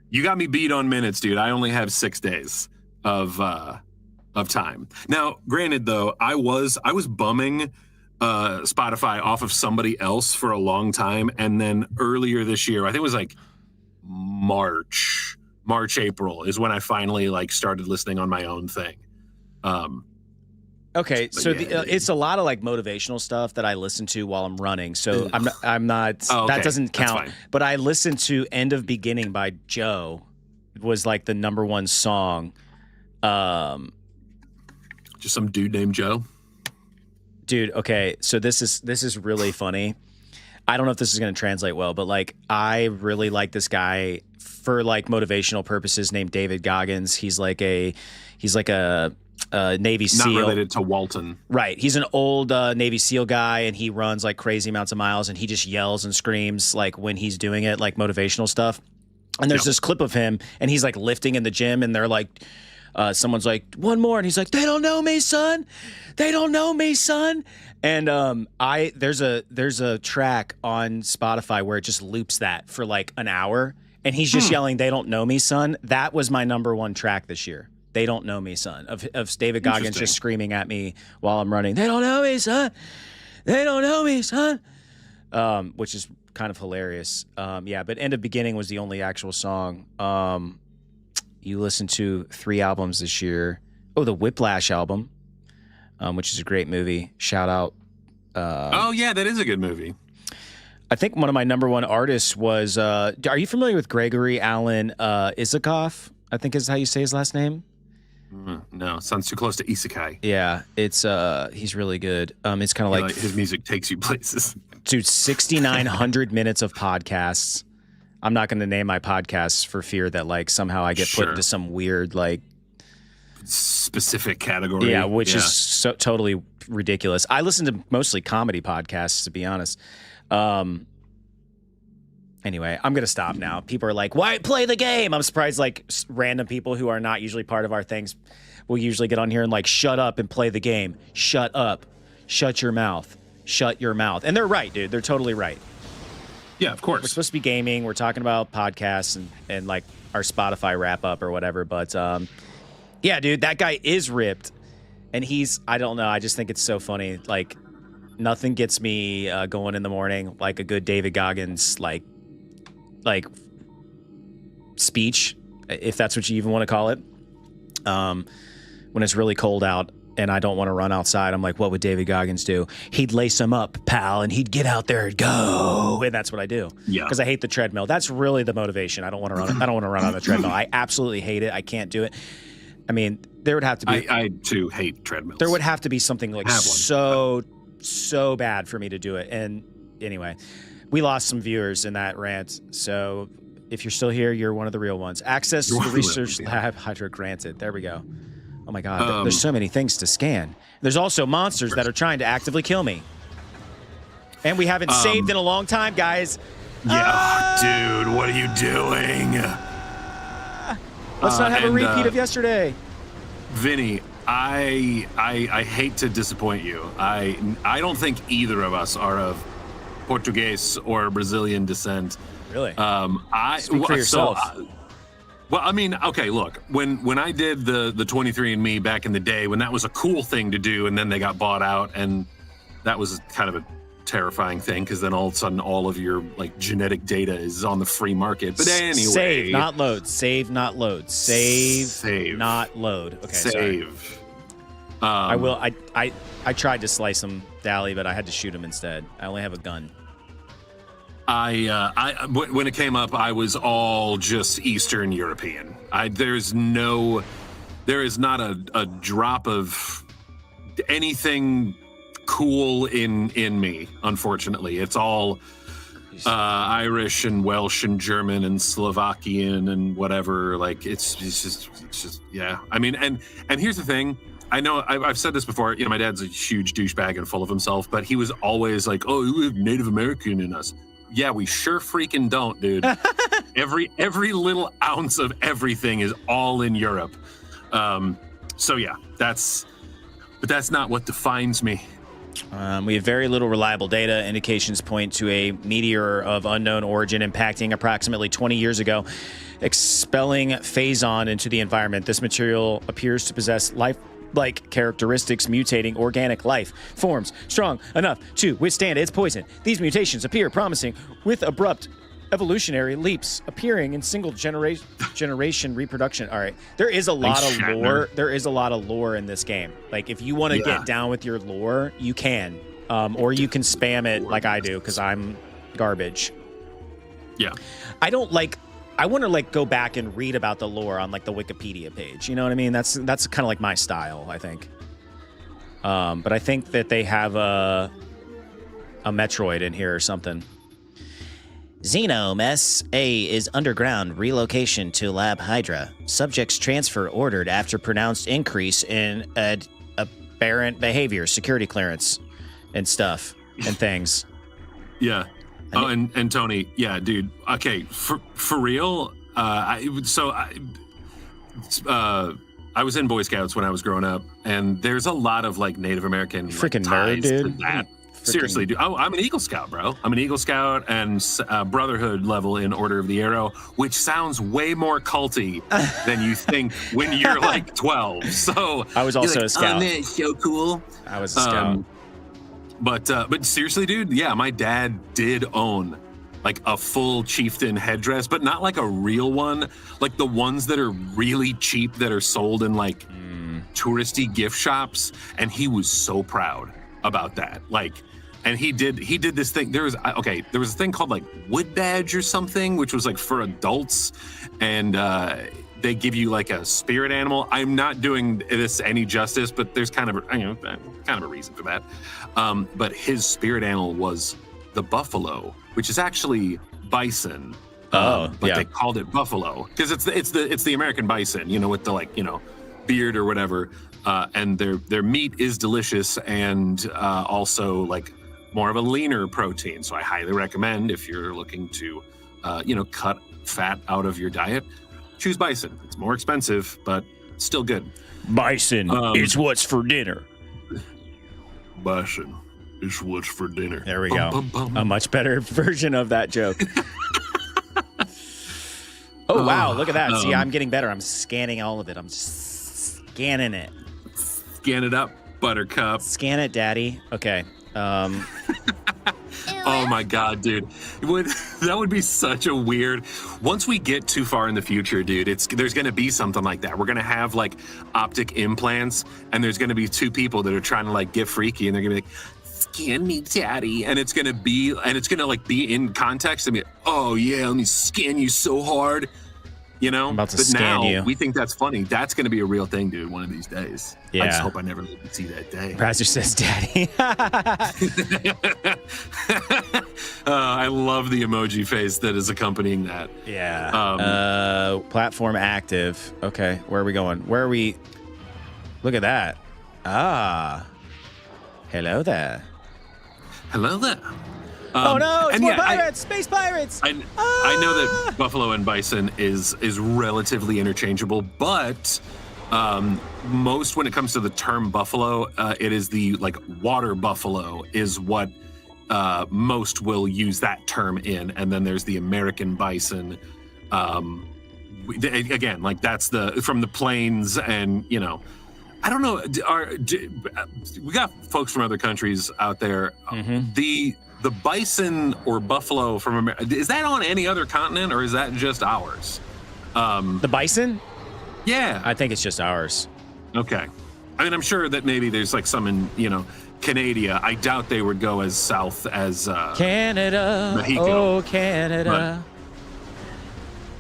B: you got me beat on minutes, dude. I only have 6 days of time. Now, granted, though, I was bumming Spotify off of somebody else for a long time, and then earlier this year, I think it was like March, April is when I finally like started listening on my own thing.
A: Okay, so
B: yeah,
A: it's a lot of like motivational stuff that I listen to while I'm running. So I'm not
B: Oh, okay.
A: that doesn't
B: That's
A: count.
B: fine.
A: But I listened to End of Beginning by Joe. It was like the #1 song.
B: Just some dude named Joe.
A: Dude, okay, so this is really funny. I don't know if this is going to translate well, but like I really like this guy for like motivational purposes named David Goggins. He's like a Navy SEAL.
B: Not related to Walton.
A: Right. He's an old Navy SEAL guy, and he runs like crazy amounts of miles, and he just yells and screams like when he's doing it, like motivational stuff. And there's this clip of him, and he's like lifting in the gym, and they're like, someone's like, one more, and he's like, they don't know me, son. They don't know me, son. And there's a track on Spotify where it just loops that for like an hour, and he's just yelling, "They don't know me, son." That was my #1 track this year. "They don't know me, son," of David Goggins just screaming at me while I'm running. "They don't know me, son. They don't know me, son," which is kind of hilarious. Yeah, but End of Beginning was the only actual song. You listened to 3 albums this year. Oh, the Whiplash album, which is a great movie. Shout out.
B: Oh yeah, that is a good movie.
A: I think one of my #1 artists was. Are you familiar with Gregory Alan Isakov? I think is how you say his last name.
B: No, sounds too close to isekai.
A: Yeah, it's he's really good. It's kind of like
B: his music takes you places.
A: Dude, 6,900 minutes of podcasts. I'm not going to name my podcasts for fear that like somehow I get put into some weird like
B: specific category.
A: Yeah, which is so totally ridiculous. I listen to mostly comedy podcasts, to be honest. Anyway, I'm gonna stop now. People are like, "Why play the game?" I'm surprised like random people who are not usually part of our things will usually get on here and like, "Shut up and play the game. Shut up. Shut your mouth. Shut your mouth." And they're right, dude. They're totally right.
B: Yeah, of course.
A: We're supposed to be gaming. We're talking about podcasts and like our Spotify wrap up or whatever. But yeah, dude, that guy is ripped, and I don't know. I just think it's so funny. Like nothing gets me going in the morning like a good David Goggins like speech, if that's what you even want to call it. When it's really cold out and I don't want to run outside, I'm like, what would David Goggins do? He'd lace him up, pal, and he'd get out there and go. And that's what I do. Yeah. Because I hate the treadmill. That's really the motivation. I don't want to run. I don't want to run on the treadmill. I absolutely hate it. I can't do it. I mean, there would have to be.
B: I too hate treadmills.
A: There would have to be something like so bad for me to do it. And anyway, we lost some viewers in that rant. So if you're still here, you're one of the real ones. Access to the research lab, Hydra granted. There we go. Oh my God, there's so many things to scan. There's also monsters that are trying to actively kill me. And we haven't saved in a long time, guys.
B: Yeah, dude, what are you doing?
A: Let's not have a repeat of yesterday.
B: Vinny, I hate to disappoint you. I don't think either of us are of Portuguese or Brazilian descent.
A: Really?
B: Speak for yourself. Well, I mean, okay, look, when I did the 23andMe back in the day, when that was a cool thing to do, and then they got bought out, and that was kind of a terrifying thing, because then all of a sudden all of your like genetic data is on the free market. But anyway,
A: save, not load. Save, not load. Save, not load. Okay,
B: save.
A: Sorry. I tried to slice him, Dally, but I had to shoot him instead. I only have a gun.
B: When it came up, I was all just Eastern European. There is not a drop of anything cool in me, unfortunately. It's all Irish and Welsh and German and Slovakian and whatever. Like it's just yeah. I mean, and here's the thing. I know I've said this before. You know, my dad's a huge douchebag and full of himself, but he was always like, "Oh, we have Native American in us." Yeah, we sure freaking don't, dude. every little ounce of everything is all in Europe. So yeah, that's not what defines me.
A: We have very little reliable data. Indications point to a meteor of unknown origin impacting approximately 20 years ago, expelling phazon into the environment. This material appears to possess life-like characteristics, mutating organic life forms strong enough to withstand its poison. These mutations appear promising with abrupt evolutionary leaps appearing in single generation reproduction. All right, there is a lot of lore. There is a lot of lore in this game. Like, if you want to get down with your lore, you can, or you can spam it like I do because I'm garbage.
B: Yeah,
A: I don't like. I want to like go back and read about the lore on like the Wikipedia page. You know what I mean? That's kind of like my style, I think. But I think that they have a Metroid in here or something. Xenome S.A. is underground relocation to Lab Hydra. Subjects transfer ordered after pronounced increase in aberrant behavior, security clearance, and stuff and things.
B: Yeah. Oh, and Tony, yeah, dude. Okay, for real. I was in Boy Scouts when I was growing up, and there's a lot of like Native American
A: freaking
B: ties
A: nerd, dude.
B: to that. Seriously, dude. Oh, I'm an Eagle Scout, bro. I'm an Eagle Scout and Brotherhood level in Order of the Arrow, which sounds way more culty than you think when you're like 12. So
A: I was also a scout.
B: Oh, man, so cool.
A: I was a scout.
B: But seriously, dude, yeah, my dad did own like a full chieftain headdress, but not like a real one, like the ones that are really cheap that are sold in like touristy gift shops, and he was so proud about that. Like, and he did this thing. There was a thing called like Wood Badge or something, which was like for adults, and they give you like a spirit animal. I'm not doing this any justice, but there's kind of a reason for that. But his spirit animal was the buffalo, which is actually bison. But they called it buffalo because it's the American bison, with the beard or whatever. And their meat is delicious and also like more of a leaner protein. So I highly recommend, if you're looking to cut fat out of your diet, choose bison. It's more expensive, but still good.
A: Bison is what's for dinner.
B: Bison is what's for dinner.
A: There we go. A much better version of that joke. Oh, wow. Look at that. See, I'm getting better. I'm scanning all of it. I'm just scanning it.
B: Scan it up, Buttercup.
A: Scan it, Daddy. Okay.
B: Oh my God, dude. That would be such a weird. Once we get too far in the future, dude, there's going to be something like that. We're going to have like optic implants, and there's going to be two people that are trying to like get freaky, and they're going to be like, scan me, Daddy. And it's going to be like be in context. I mean, oh yeah, let me scan you so hard. I'm
A: about to
B: but
A: scan
B: now
A: you.
B: We think that's funny. That's going to be a real thing, dude, one of these days.
A: Yeah.
B: I just hope I never live to see that day.
A: Razor says, Daddy.
B: I love the emoji face that is accompanying that.
A: Yeah. Platform active. Okay, where are we going? Where are we? Look at that. Ah. Hello there.
B: Hello there.
A: Oh no, it's more
B: yeah,
A: pirates! Space pirates!
B: I know that buffalo and bison is relatively interchangeable, but most when it comes to the term buffalo, it is the like water buffalo is what most will use that term in, and then there's the American bison. Again, like that's from the plains, and I don't know. We got folks from other countries out there. Mm-hmm. The bison or buffalo from America, is that on any other continent, or is that just ours?
A: The bison?
B: Yeah.
A: I think it's just ours.
B: Okay. I mean, I'm sure that maybe there's like some in, Canada. I doubt they would go as south as
A: Canada.
B: Mexico.
A: Oh, Canada.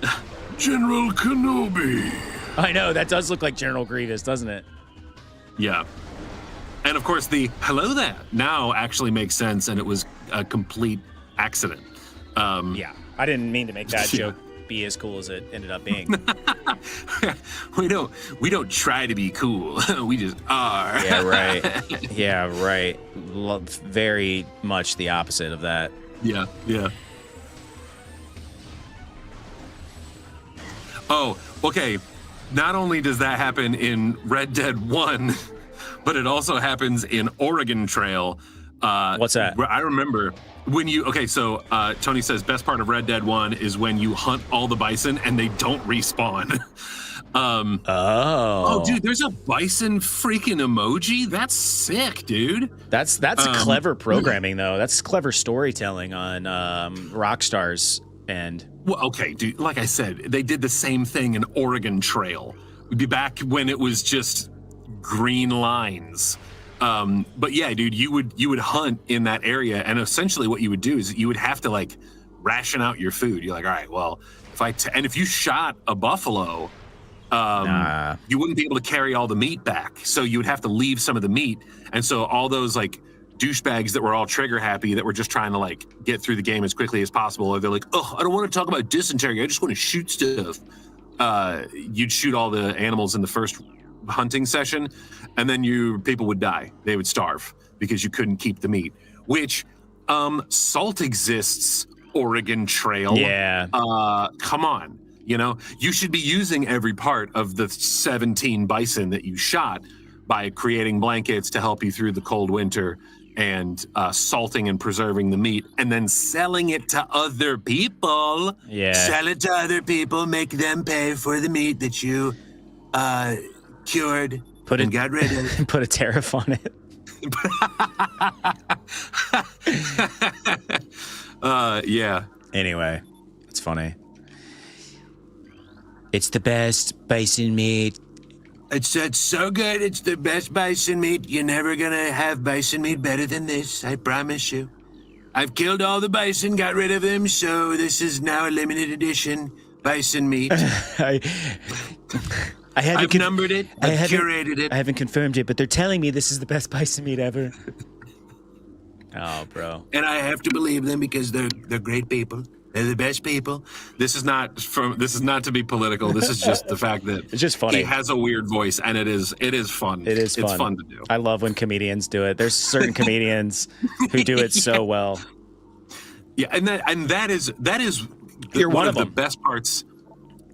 B: But General Kenobi.
A: I know, that does look like General Grievous, doesn't it?
B: Yeah. And of course, the hello there now actually makes sense, and it was a complete accident.
A: Yeah, I didn't mean to make that joke be as cool as it ended up being.
B: we don't try to be cool. We just are.
A: Yeah, right. Yeah, right. Very much the opposite of that.
B: Yeah, yeah. Oh, okay. Not only does that happen in Red Dead 1, but it also happens in Oregon Trail.
A: What's that?
B: I remember when so Tony says best part of Red Dead 1 is when you hunt all the bison and they don't respawn. Oh, dude, there's a bison freaking emoji? That's sick, dude.
A: That's clever programming, though. That's clever storytelling on Rockstar's And
B: well, okay, dude, like I said, they did the same thing in Oregon Trail. We'd be back when it was just green lines. But yeah, dude, you would hunt in that area, and essentially what you would do is you would have to like ration out your food. You're like, all right, well, if you shot a buffalo, you wouldn't be able to carry all the meat back, so you would have to leave some of the meat. And so all those like douchebags that were all trigger happy, that were just trying to like get through the game as quickly as possible, or they're like, oh, I don't want to talk about dysentery, I just want to shoot stuff. You'd shoot all the animals in the first hunting session, and then people would die. They would starve because you couldn't keep the meat. Which salt exists, Oregon Trail.
A: Yeah.
B: Come on. You know, you should be using every part of the 17 bison that you shot by creating blankets to help you through the cold winter, and salting and preserving the meat, and then selling it to other people.
A: Yeah.
B: Sell it to other people, make them pay for the meat that you cured and got rid of.
A: Put a tariff on it.
B: Yeah.
A: Anyway, it's funny. It's the best bison meat.
B: It's so good. It's the best bison meat. You're never gonna have bison meat better than this, I promise you. I've killed all the bison, got rid of them, so this is now a limited edition bison meat.
A: I've
B: numbered it. I've curated it.
A: I haven't confirmed it, but they're telling me this is the best bison meat ever. Oh, bro.
B: And I have to believe them because they're great people. They're the best people. This is not to be political. This is just the fact that
A: it's just funny.
B: He has a weird voice, and it is fun.
A: It is fun.
B: It's fun to do.
A: I love when comedians do it. There's certain comedians who do it so well.
B: Yeah, and that is
A: You're
B: one of
A: them.
B: the best parts.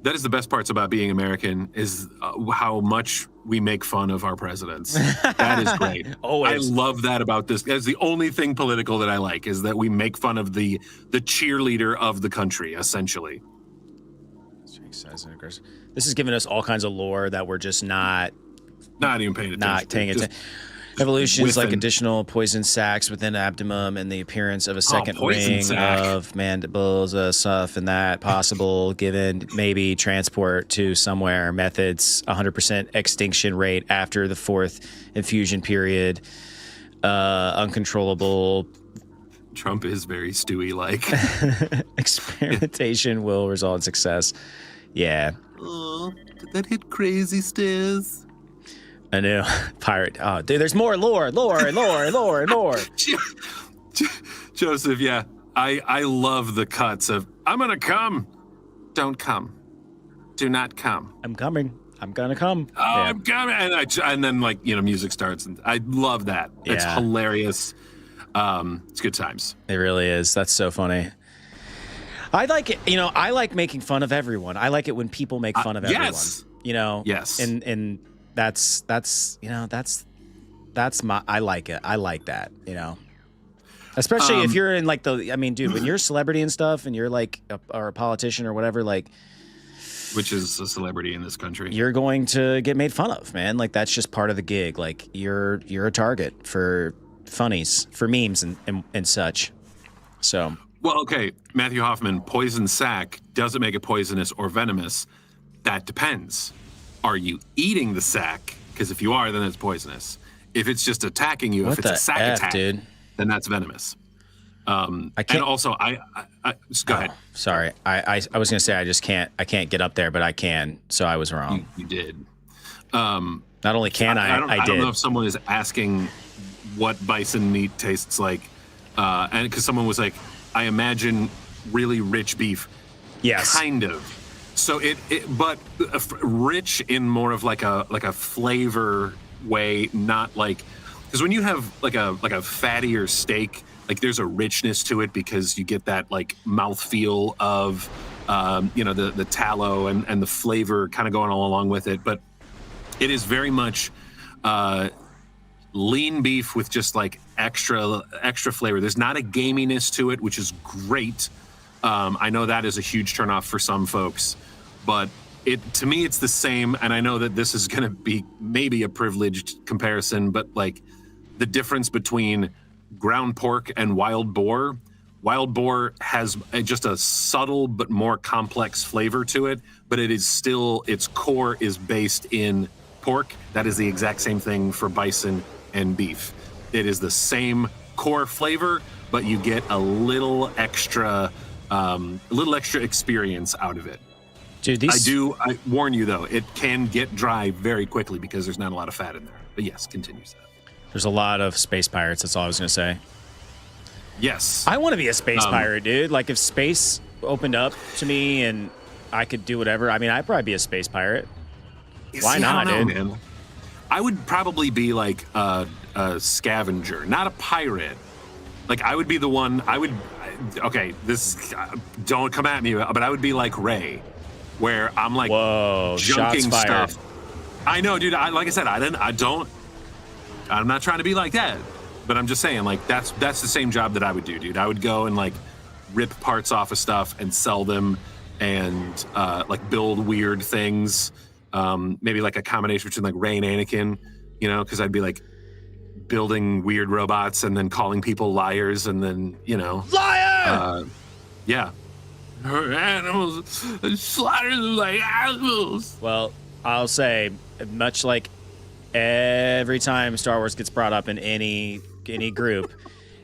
B: That is the best parts about being American, is how much we make fun of our presidents. That is great.
A: Always.
B: I love that about this. That's the only thing political that I like, is that we make fun of the cheerleader of the country, essentially.
A: This has given us all kinds of lore that we're just not
B: even paying attention.
A: Not paying attention. Evolution is like additional poison sacs within abdomen and the appearance of a second ring of mandibles, stuff and that possible, given maybe transport to somewhere. Methods, 100% extinction rate after the 4th infusion period. Uncontrollable.
B: Trump is very Stewie-like.
A: Experimentation will result in success. Yeah.
B: Oh, did that hit crazy stairs?
A: I know. Pirate. Oh, dude, there's more lore.
B: Joseph, yeah. I love the cuts of, I'm going to come. Don't come. Do not come.
A: I'm coming. I'm going to come.
B: Oh, yeah. I'm coming. And then, like, music starts. And I love that. Yeah. It's hilarious. It's good times.
A: It really is. That's so funny. I like it. I like making fun of everyone. I like it when people make fun of everyone.
B: Yes.
A: Yes. And that's my, I like it. I like that, especially if you're in like dude, when you're a celebrity and stuff and you're like or a politician or whatever, like,
B: which is a celebrity in this country,
A: you're going to get made fun of, man. Like, that's just part of the gig. Like, you're a target for funnies, for memes and such. So,
B: well, okay. Matthew Hoffman, poison sac, does it make it poisonous or venomous? That depends. Are you eating the sac? Because if you are, then it's poisonous. If it's just attacking you, if it's a sac attack, dude? Then that's venomous. I can't. And also, go ahead.
A: Sorry, I was gonna say I can't get up there, but I can. So I was wrong.
B: You did.
A: Not only can I did.
B: I don't know if someone is asking what bison meat tastes like, and because someone was like, I imagine really rich beef.
A: Yes.
B: Kind of. So but rich in more of like a flavor way, not like, because when you have like a fattier steak, like there's a richness to it because you get that like mouthfeel of the tallow and the flavor kind of going all along with it. But it is very much lean beef with just like extra flavor. There's not a gaminess to it, which is great. I know that is a huge turnoff for some folks, but to me, it's the same. And I know that this is going to be maybe a privileged comparison, but like the difference between ground pork and wild boar, Wild boar has just a subtle but more complex flavor to it, but it is still, its core is based in pork. That is the exact same thing for bison and beef. It is the same core flavor, but you get a little extra experience out of it.
A: Dude,
B: I warn you though, it can get dry very quickly because there's not a lot of fat in there. But yes, continue, Seth.
A: There's a lot of space pirates. That's all I was gonna say.
B: Yes.
A: I want to be a space pirate, dude. Like if space opened up to me and I could do whatever, I mean, I'd probably be a space pirate. Why not,
B: I don't
A: dude?
B: know, man. I would probably be like a scavenger, not a pirate. Like I would be the one. Okay, this don't come at me, but I would be like Ray, where I'm like,
A: whoa, shots
B: junking
A: fired.
B: stuff. I know, dude. Like I said, I'm not trying to be like that, but I'm just saying, like that's the same job that I would do, dude. I would go and like rip parts off of stuff and sell them, and like build weird things. Maybe like a combination between like Ray and Anakin, you know, because I'd be like building weird robots and then calling people liars, and then
A: Liar!
B: Yeah. Her animals slaughtered them like animals.
A: Well, I'll say, much like every time Star Wars gets brought up in any group,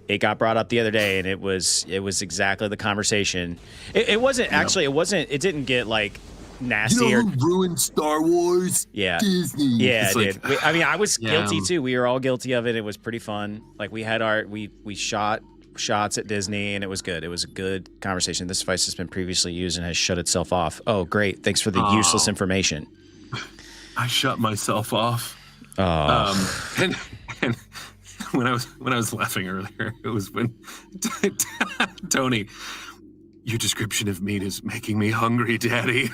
A: it got brought up the other day, and it was exactly the conversation. It wasn't actually. It didn't get like nasty.
B: You know who ruined Star Wars?
A: Yeah,
B: Disney.
A: Yeah,
B: it's
A: dude.
B: like,
A: I mean, I was guilty too. We were all guilty of it. It was pretty fun. Like we had we shot shots at Disney, and it was good. It was a good conversation. This device has been previously used and has shut itself off. Oh, great! Thanks for the useless information.
B: I shut myself off.
A: Oh.
B: And when I was laughing earlier, it was when Tony, your description of meat is making me hungry, Daddy.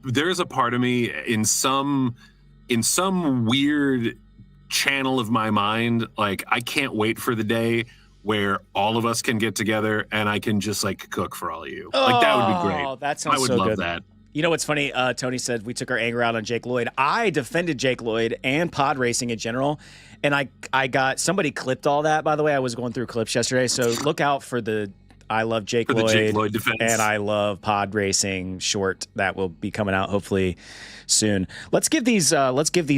B: There's a part of me in some weird channel of my mind, like I can't wait for the day where all of us can get together and I can just like cook for all of you. Like that would be great.
A: That sounds
B: I would
A: so
B: love
A: good.
B: that.
A: You know what's funny? Tony said we took our anger out on Jake Lloyd. I defended Jake Lloyd and pod racing in general, and I got somebody clipped all that. By the way, I was going through clips yesterday, so look out for the I love Jake Lloyd
B: defense.
A: And I love pod racing short that will be coming out hopefully soon. Let's give these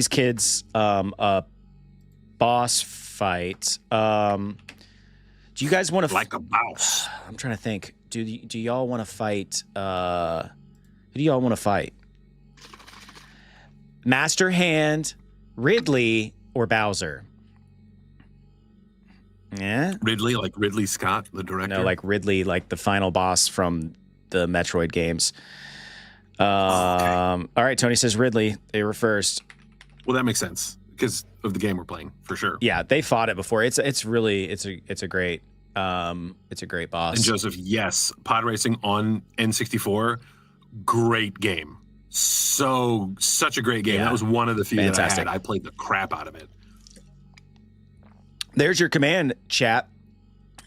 A: kids a boss fight. Do you guys want to
B: like a boss?
A: I'm trying to think. Do y'all want to fight? Who do y'all want to fight? Master Hand, Ridley, or Bowser? Yeah.
B: Ridley, like Ridley Scott, the director.
A: No, like Ridley, like the final boss from the Metroid games. Okay. All right, Tony says Ridley. They were first.
B: Well, that makes sense because of the game we're playing, for sure.
A: Yeah, they fought it before. It's a great boss.
B: And Joseph, yes, pod racing on N64, great game. Such a great game.
A: Yeah.
B: That was one of the few
A: Fantastic.
B: that I had. I played the crap out of it.
A: There's your command, chat.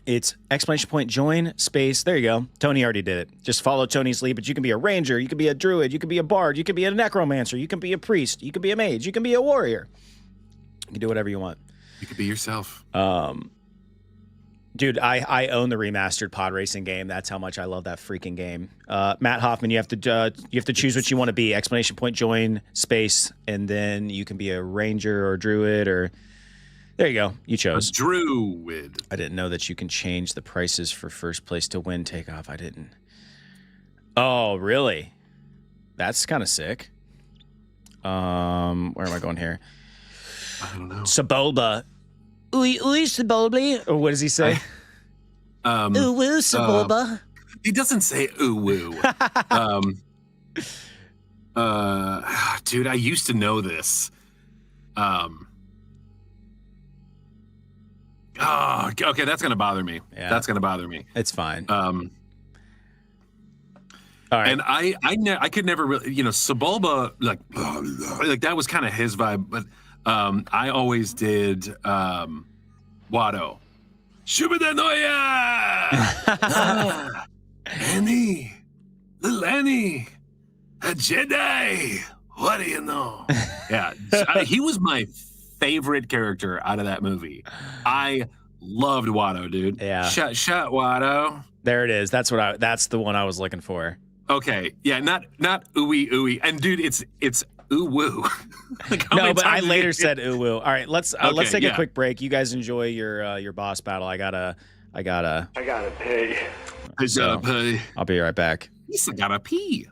A: It's exclamation point join space. There you go. Tony already did it. Just follow Tony's lead, but you can be a ranger, you can be a druid, you can be a bard, you can be a necromancer, you can be a priest, you can be a mage, you can be a warrior. You can do whatever you want.
B: You could be yourself.
A: Dude, I own the remastered pod racing game. That's how much I love that freaking game. Matt Hoffman, you have to choose what you want to be. Exclamation point join space, and then you can be a ranger or druid or. There you go. You chose.
B: A druid.
A: I didn't know that you can change the prices for first place to win takeoff. I didn't. Oh, really? That's kind of sick. Where am I going here?
B: I don't know.
A: Sebulba. Ooey, Sebulba. Or what does he say? Ooh, woo, Sebulba.
B: He doesn't say ooh, woo. Dude, I used to know this. Oh, okay, that's gonna bother me.
A: Yeah.
B: That's gonna bother me.
A: It's fine.
B: All right. And I could never really, Sebulba, like that was kind of his vibe, but I always did Watto. Shubidanoia! Annie, little Annie, a Jedi. What do you know? Yeah, he was my favorite character out of that movie. I Loved Watto, dude.
A: Yeah.
B: Shut, Watto.
A: There it is. That's the one I was looking for.
B: Okay. Yeah, not ooey ooey. And dude, it's ooh woo. Like,
A: no, but I later said ooh woo. All right, let's take a quick break. You guys enjoy your boss battle. I gotta
B: pay. I gotta pay.
A: I'll be right back.
B: Lisa gotta pee.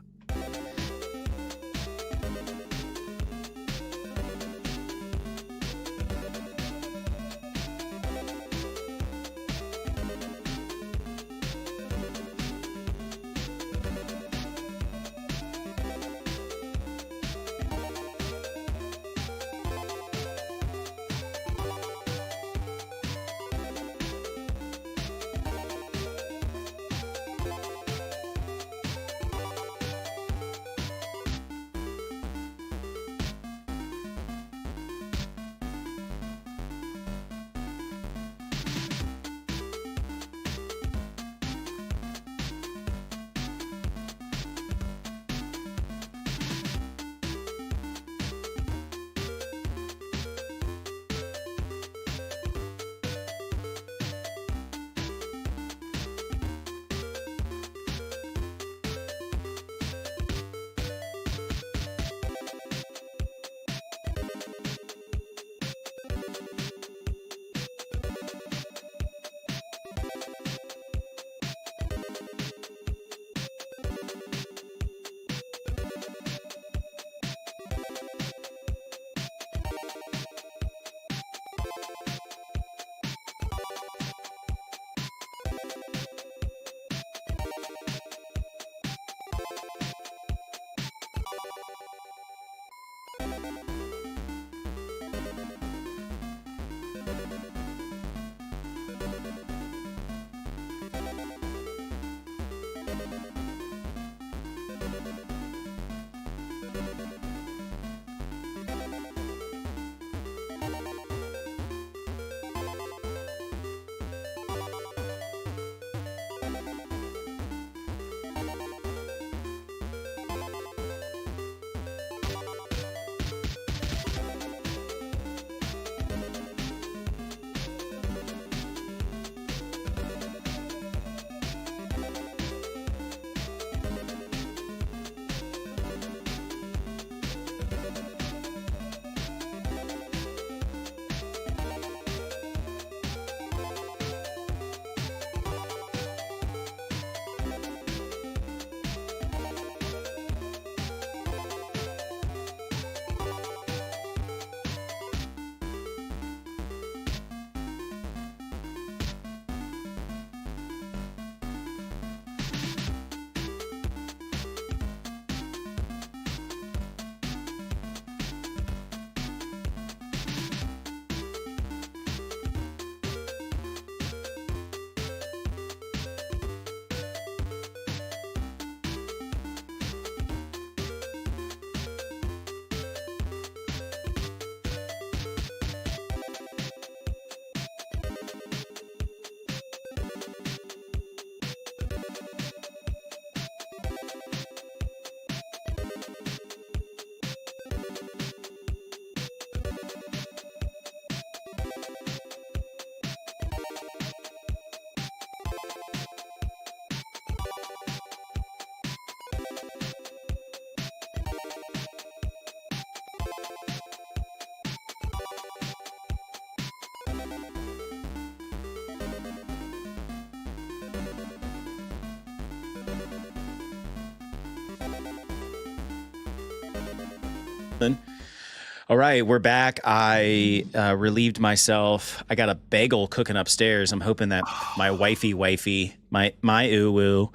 A: All right, we're back. I relieved myself. I got a bagel cooking upstairs. I'm hoping that my wifey, my uwu,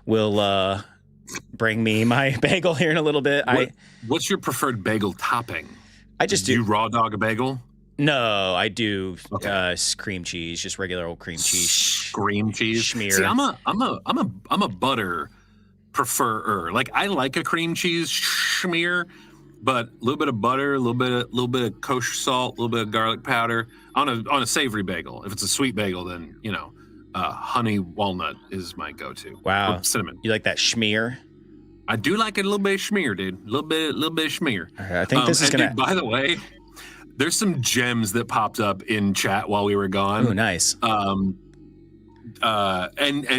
A: will bring me my bagel here in a little bit.
B: What's your preferred bagel topping?
A: I just
B: do you raw dog a bagel?
A: No, I do cream cheese, just regular old cream cheese.
B: Cream cheese.
A: Schmear.
B: See, I'm a butter preferer. Like, I like a cream cheese schmear, but a little bit of butter, a little bit of kosher salt, a little bit of garlic powder on a savory bagel. If it's a sweet bagel, then honey walnut is my go-to.
A: Wow,
B: or cinnamon.
A: You like that schmear?
B: I do like a little bit of schmear, dude. A little bit of schmear.
A: Right, I think this is gonna.
B: Dude, by the way, there's some gems that popped up in chat while we were gone.
A: Oh, nice.
B: And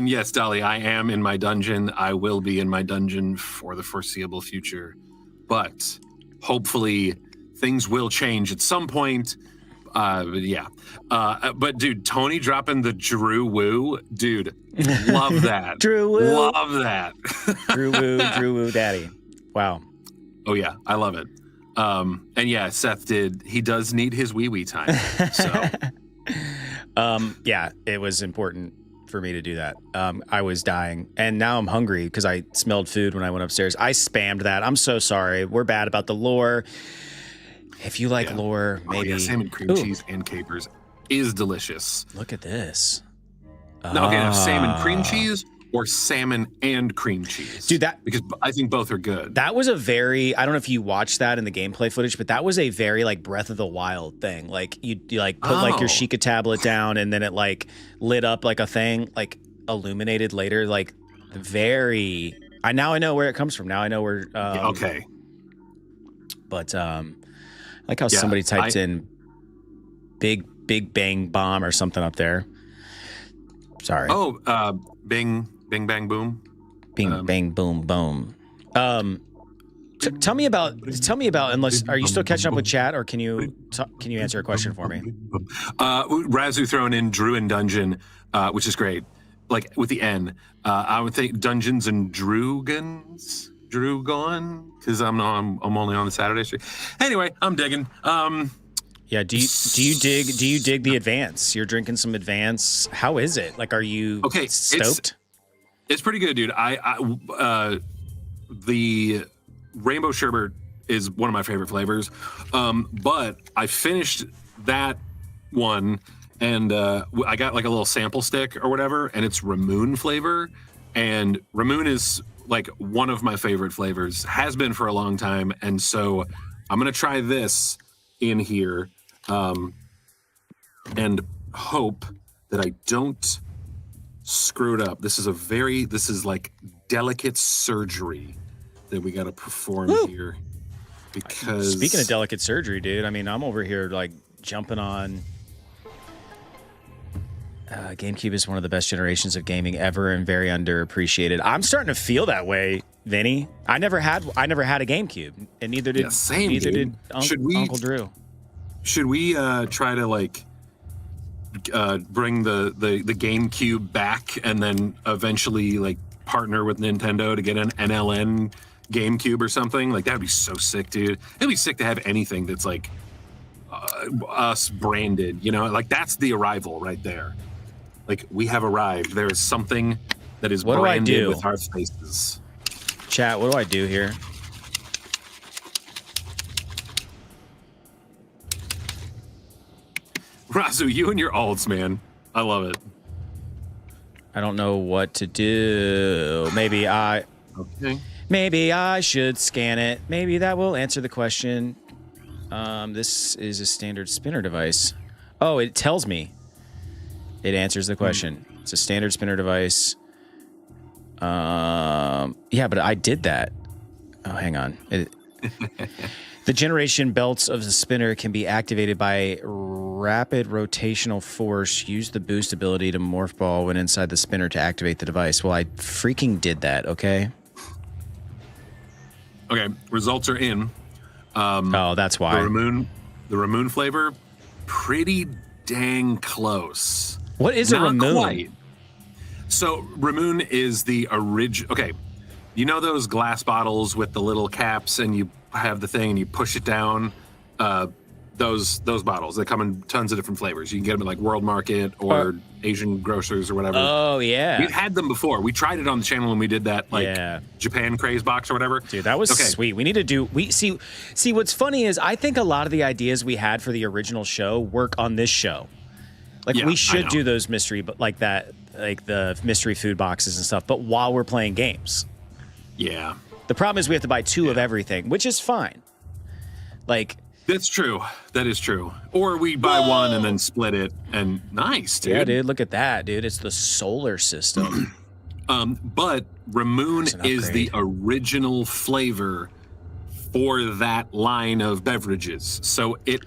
B: yes, Dolly, I am in my dungeon. I will be in my dungeon for the foreseeable future, but hopefully things will change at some point. But dude, Tony dropping the Drew Woo, dude, love that.
A: Drew Woo,
B: love that.
A: Drew Woo, daddy. Wow.
B: Oh yeah, I love it. And yeah, Seth he does need his wee time. So,
A: yeah, it was important for me to do that. I was dying, and now I'm hungry because I smelled food when I went upstairs. I spammed that. I'm so sorry. We're bad about the lore. If you like lore, maybe
B: salmon cream cheese and capers is delicious.
A: Look at this.
B: No, okay, salmon cream cheese or salmon and cream cheese.
A: Dude,
B: because I think both are good.
A: That was a very, I don't know if you watched that in the gameplay footage, but that was a very like Breath of the Wild thing. Like you like put like your Sheikah tablet down and then it like lit up like a thing, like illuminated later, like very, now I know where it comes from. Now I know where,
B: okay.
A: But I like how somebody typed in big bang bomb or something up there. Sorry.
B: Oh, bing bang boom.
A: Bing bang boom boom. Tell me about. Unless are you still catching up with chat, or can you answer a question for me?
B: Razu throwing in Drew and Dungeon, which is great. Like with the N, I would think Dungeons and Drugons. Drugon, because I'm only on the Saturday stream. Anyway, I'm digging.
A: Yeah, do you dig the Advance? You're drinking some Advance. How is it? Like, are you stoked?
B: It's pretty good, dude. The rainbow sherbet is one of my favorite flavors. But I finished that one and I got like a little sample stick or whatever, and it's Ramoon flavor. And Ramoon is like one of my favorite flavors, has been for a long time. And so I'm going to try this in here and hope that I don't screw it up. This is like delicate surgery that we got to perform here. Because
A: speaking of delicate surgery, dude, I mean, I'm over here like jumping on. GameCube is one of the best generations of gaming ever and very underappreciated. I'm starting to feel that way, Vinny. I never had a GameCube, and neither did Uncle Drew.
B: Should we try to like bring the GameCube back and then eventually like partner with Nintendo to get an NLN GameCube or something? Like that'd be so sick, dude. It'd be sick to have anything that's like us branded, you know? Like that's the arrival right there. Like we have arrived. There is something that is branded with our faces.
A: Chat, what do I do here?
B: Razu, you and your alts, man. I love it.
A: I don't know what to do. Maybe I should scan it. Maybe that will answer the question. This is a standard spinner device. Oh, it tells me. It answers the question. It's a standard spinner device. Yeah, but I did that. Oh, hang on. The generation belts of the spinner can be activated by rapid rotational force. Use the boost ability to morph ball when inside the spinner to activate the device. Well, I freaking did that, okay?
B: Okay, results are in.
A: Oh, that's why.
B: The Ramoon flavor, pretty dang close.
A: What is a Ramoon?
B: Quite. So Ramoon is the original. Okay, you know those glass bottles with the little caps, and you have the thing and you push it down. Those bottles, they come in tons of different flavors. You can get them at like World Market or Asian grocers or whatever.
A: Oh yeah,
B: we've had them before. We tried it on the channel when we did that Japan craze box or whatever.
A: Dude, that was sweet. We need to do. See. What's funny is I think a lot of the ideas we had for the original show work on this show. Like we should do those mystery, but like that, like the mystery food boxes and stuff. But while we're playing games.
B: Yeah.
A: The problem is we have to buy two of everything, which is fine. Like.
B: That's true. That is true. Or we buy one and then split it, and nice, dude.
A: Yeah, dude. Look at that, dude. It's the solar system.
B: But Ramoon is the original flavor for that line of beverages. So it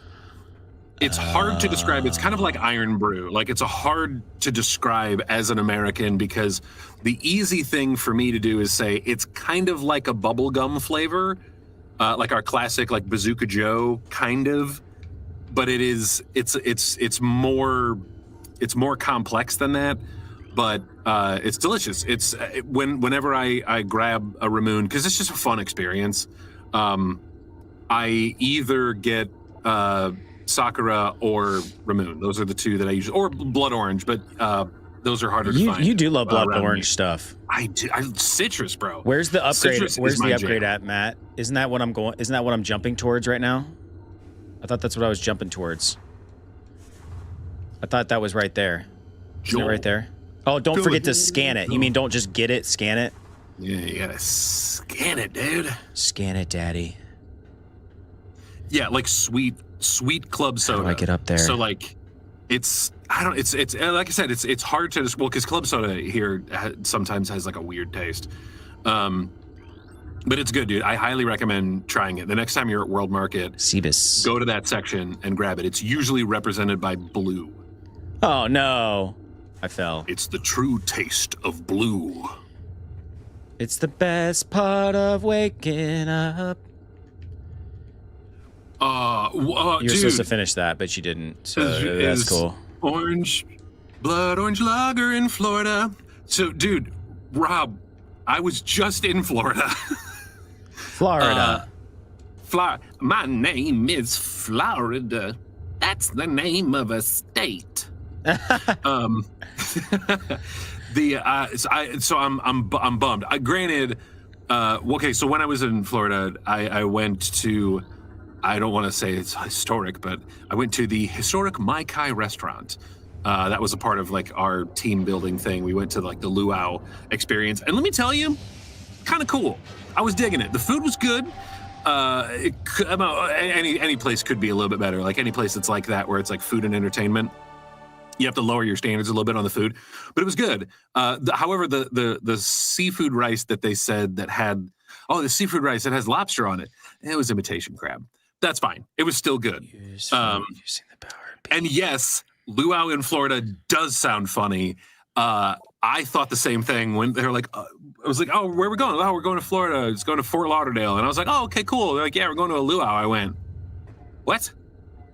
B: It's hard to describe. It's kind of like Iron Brew. Like, it's a hard to describe as an American, because the easy thing for me to do is say it's kind of like a bubblegum flavor, like our classic, like Bazooka Joe kind of, but it's more complex than that. But it's delicious. It's whenever I grab a Ramoon, because it's just a fun experience. I either get Sakura or Ramoon. Those are the two that I usually, or Blood Orange, but those are harder to find.
A: You do love Blood Orange stuff.
B: I do. Citrus, bro.
A: Where's the upgrade?
B: Citrus
A: Where's the upgrade
B: jam.
A: at, Matt? Isn't that what I'm jumping towards right now? I thought that's what I was jumping towards. I thought that was right there. Isn't it right there? Oh, don't forget to scan it. You mean don't just get it, scan it?
B: Yeah, you gotta scan it, dude.
A: Scan it, daddy.
B: Yeah, like sweet club soda.
A: How do I get up there?
B: So like, it's like I said, it's hard to just, well, because club soda here sometimes has like a weird taste. But it's good, dude. I highly recommend trying it. The next time you're at World Market,
A: Cebus,
B: go to that section and grab it. It's usually represented by blue.
A: Oh no, I fell.
B: It's the true taste of blue.
A: It's the best part of waking up.
B: You're
A: dude, supposed to finish that, but you didn't. So that's cool.
B: Blood orange lager in Florida. So, dude, Rob, I was just in Florida.
A: Florida.
B: My name is Florida. That's the name of a state. So I'm bummed. Granted, okay. So when I was in Florida, I went to, I don't want to say it's historic, but I went to the historic Mai Kai restaurant. That was a part of like our team building thing. We went to like the luau experience, and let me tell you, kind of cool. I was digging it. The food was good. Any place could be a little bit better. Like any place that's like that, where it's like food and entertainment, you have to lower your standards a little bit on the food, but it was good. However, the seafood rice that they said that had, the seafood rice that has lobster on it, it was imitation crab. That's fine. It was still good.
A: Using the power.
B: And yes, luau in Florida does sound funny. I thought the same thing when they were like, I was like, oh, where are we going? Oh, we're going to Florida. It's going to Fort Lauderdale. And I was like, oh, okay, cool. They're like, yeah, we're going to a luau. I went, what?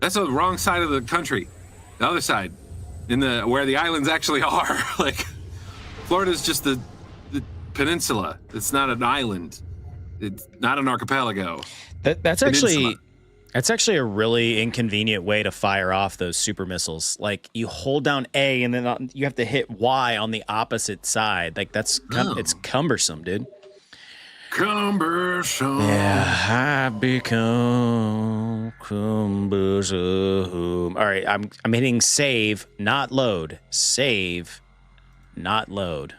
B: That's the wrong side of the country. The other side, where the islands actually are. Like, Florida's just the peninsula. It's not an island. It's not an archipelago.
A: That's actually a really inconvenient way to fire off those super missiles. Like, you hold down A and then you have to hit Y on the opposite side. Like, it's cumbersome, dude.
B: Cumbersome.
A: Yeah, I become cumbersome. All right, I'm hitting save, not load. Save, not load.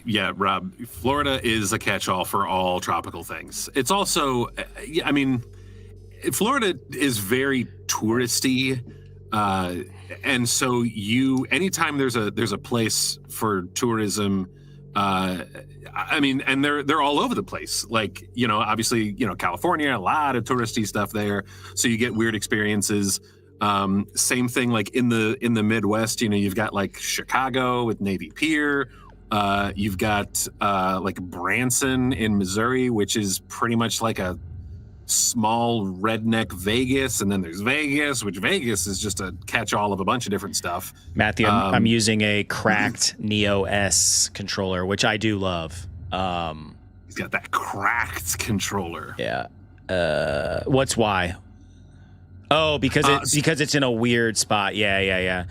B: Yeah, Rob, Florida is a catch-all for all tropical things. It's also, I mean, Florida is very touristy, and so anytime there's a place for tourism, I mean, and they're all over the place. Like, obviously, California, a lot of touristy stuff there, so you get weird experiences. Same thing, like in the Midwest, you've got like Chicago with Navy Pier. You've got like Branson in Missouri, which is pretty much like a small redneck Vegas, and then there's Vegas, which Vegas is just a catch-all of a bunch of different stuff.
A: Matthew, I'm using a cracked Neo S controller, which I do love.
B: He's got that cracked controller.
A: Yeah. What's why? Oh, because it's in a weird spot. Yeah.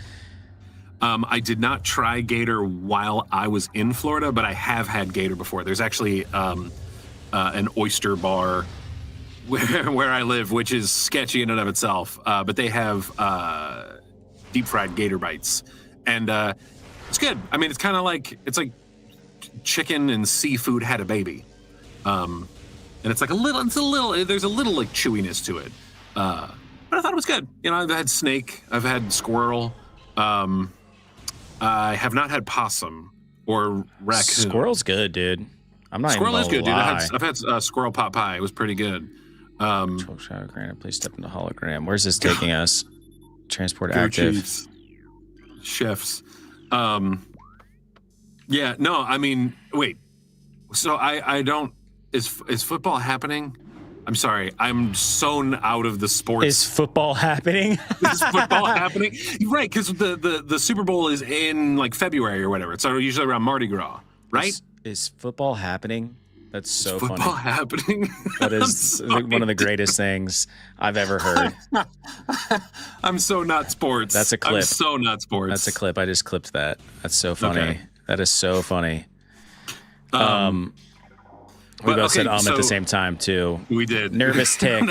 B: I did not try Gator while I was in Florida, but I have had Gator before. There's actually an oyster bar where I live, which is sketchy in and of itself. But they have deep fried Gator bites, and it's good. I mean, it's like chicken and seafood had a baby, and it's like there's a little like chewiness to it. But I thought it was good. I've had snake, I've had squirrel. I have not had possum or raccoon.
A: Squirrel's good, dude. I'm not
B: Squirrel
A: even
B: is good, dude.
A: lie.
B: I've had squirrel pot pie. It was pretty good.
A: 12 shadow granted. Please step into hologram. Where's this taking us? Transport
B: Crew
A: active.
B: chiefs, chefs. Yeah, no, I mean, wait. So I don't. Is football happening? I'm sorry. I'm so out of the sports.
A: Is football happening?
B: Is football happening? Right, because the Super Bowl is in like February or whatever. It's usually around Mardi Gras, right?
A: Is football happening? That's so funny.
B: Football happening?
A: That is one of the greatest things I've ever heard.
B: I'm so not sports.
A: That's a clip.
B: I'm so not sports.
A: That's a clip. I just clipped that. That's so funny.
B: Okay.
A: That is so funny. We both said at the same time too.
B: We did.
A: Nervous tick.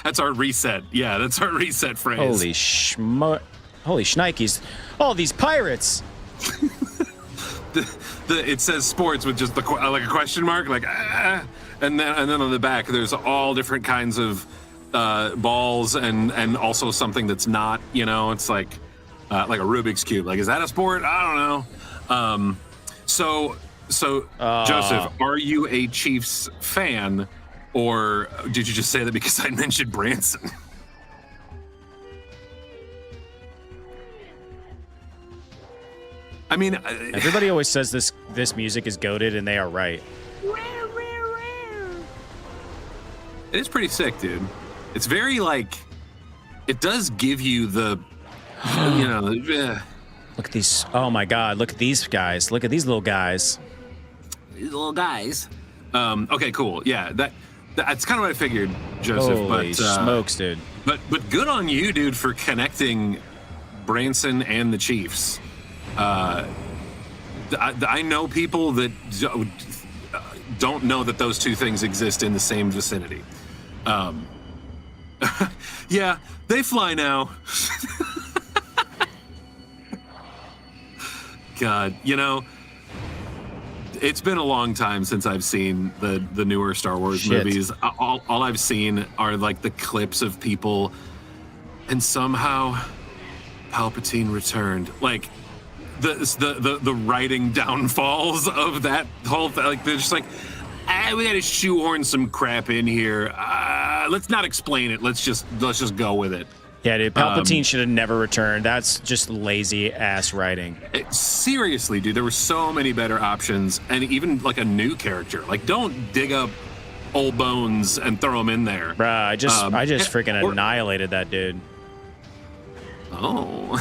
B: That's our reset. Yeah, that's our reset phrase.
A: Holy shnikes! All these pirates.
B: It says sports with just like a question mark, like and then on the back there's all different kinds of balls and also something that's not. You know, it's like a Rubik's cube. Like, is that a sport? I don't know. So Joseph, are you a Chiefs fan, or did you just say that because I mentioned Branson? I mean,
A: everybody always says this music is goated, and they are right.
B: It is pretty sick, dude. It's very like, it does give you the, you know.
A: Look at these. Oh my God! Look at these guys. Look at these little guys.
B: These little guys. Okay, cool. Yeah, that's kind of what I figured, Joseph.
A: Holy smokes, dude.
B: But good on you, dude, for connecting Branson and the Chiefs. I know people that don't know that those two things exist in the same vicinity. Yeah, they fly now. God, you know, it's been a long time since I've seen the newer Star Wars movies. All I've seen are like the clips of people, and somehow Palpatine returned. Like the writing downfalls of that whole thing. Like, they're just like, we got to shoehorn some crap in here. Let's not explain it. Let's just go with it.
A: Yeah, dude, Palpatine should have never returned. That's just lazy ass writing.
B: Seriously, dude, there were so many better options, and even like a new character. Like, don't dig up old bones and throw them in there.
A: Bruh, I just freaking annihilated that dude.
B: Oh.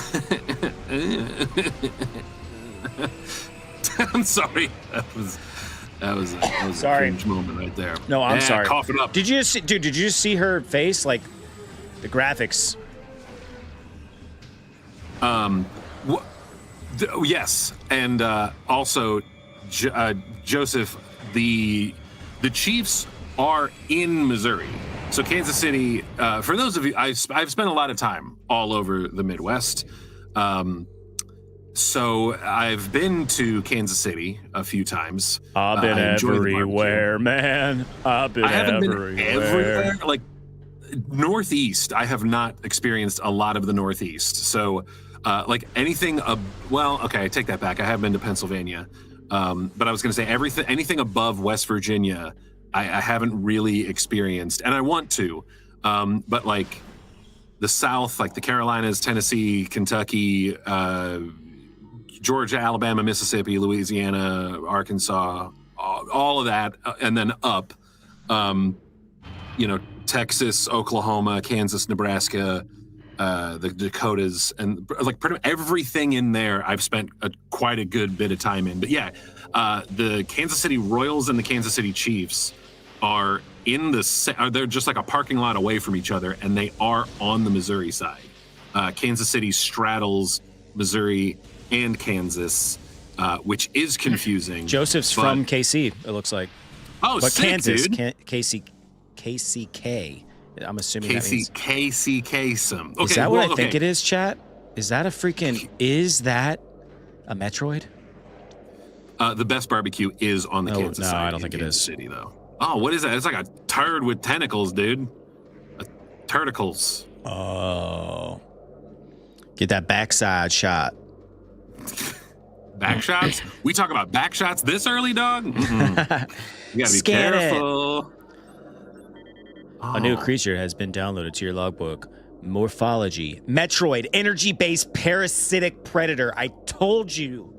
B: I'm sorry. That was a cringe moment right there.
A: No, I'm sorry.
B: Cough it up.
A: Did you just see her face? Like, the graphics.
B: Yes, and also, Joseph, the Chiefs are in Missouri. So Kansas City, for those of you, I've spent a lot of time all over the Midwest. So I've been to Kansas City a few times.
A: I've been everywhere, man. I haven't been everywhere.
B: Like, Northeast, I have not experienced a lot of the Northeast. So, like anything, okay, I take that back. I have been to Pennsylvania, but I was going to say anything above West Virginia, I haven't really experienced, and I want to. But like the South, like the Carolinas, Tennessee, Kentucky, Georgia, Alabama, Mississippi, Louisiana, Arkansas, all of that, and then up, Texas, Oklahoma, Kansas, Nebraska, the Dakotas, and like pretty much everything in there I've spent quite a good bit of time in. But yeah, the Kansas City Royals and the Kansas City Chiefs are they're just like a parking lot away from each other, and they are on the Missouri side. Kansas City straddles Missouri and Kansas, which is confusing.
A: Joseph's from KC, it looks like.
B: Oh,
A: but
B: sick,
A: Kansas,
B: dude.
A: KCK. I'm assuming that means
B: KCK some. Okay,
A: is that what I think it is, chat? Is that a Metroid?
B: The best barbecue is on the Kansas side.
A: No, I don't think it is.
B: City, though. Oh, what is that? It's like a turd with tentacles, dude. Turticles.
A: Oh. Get that backside shot.
B: Back shots? We talk about back shots this early, dog? You gotta be careful.
A: A new creature has been downloaded to your logbook. Morphology. Metroid. Energy-based parasitic predator. I told you.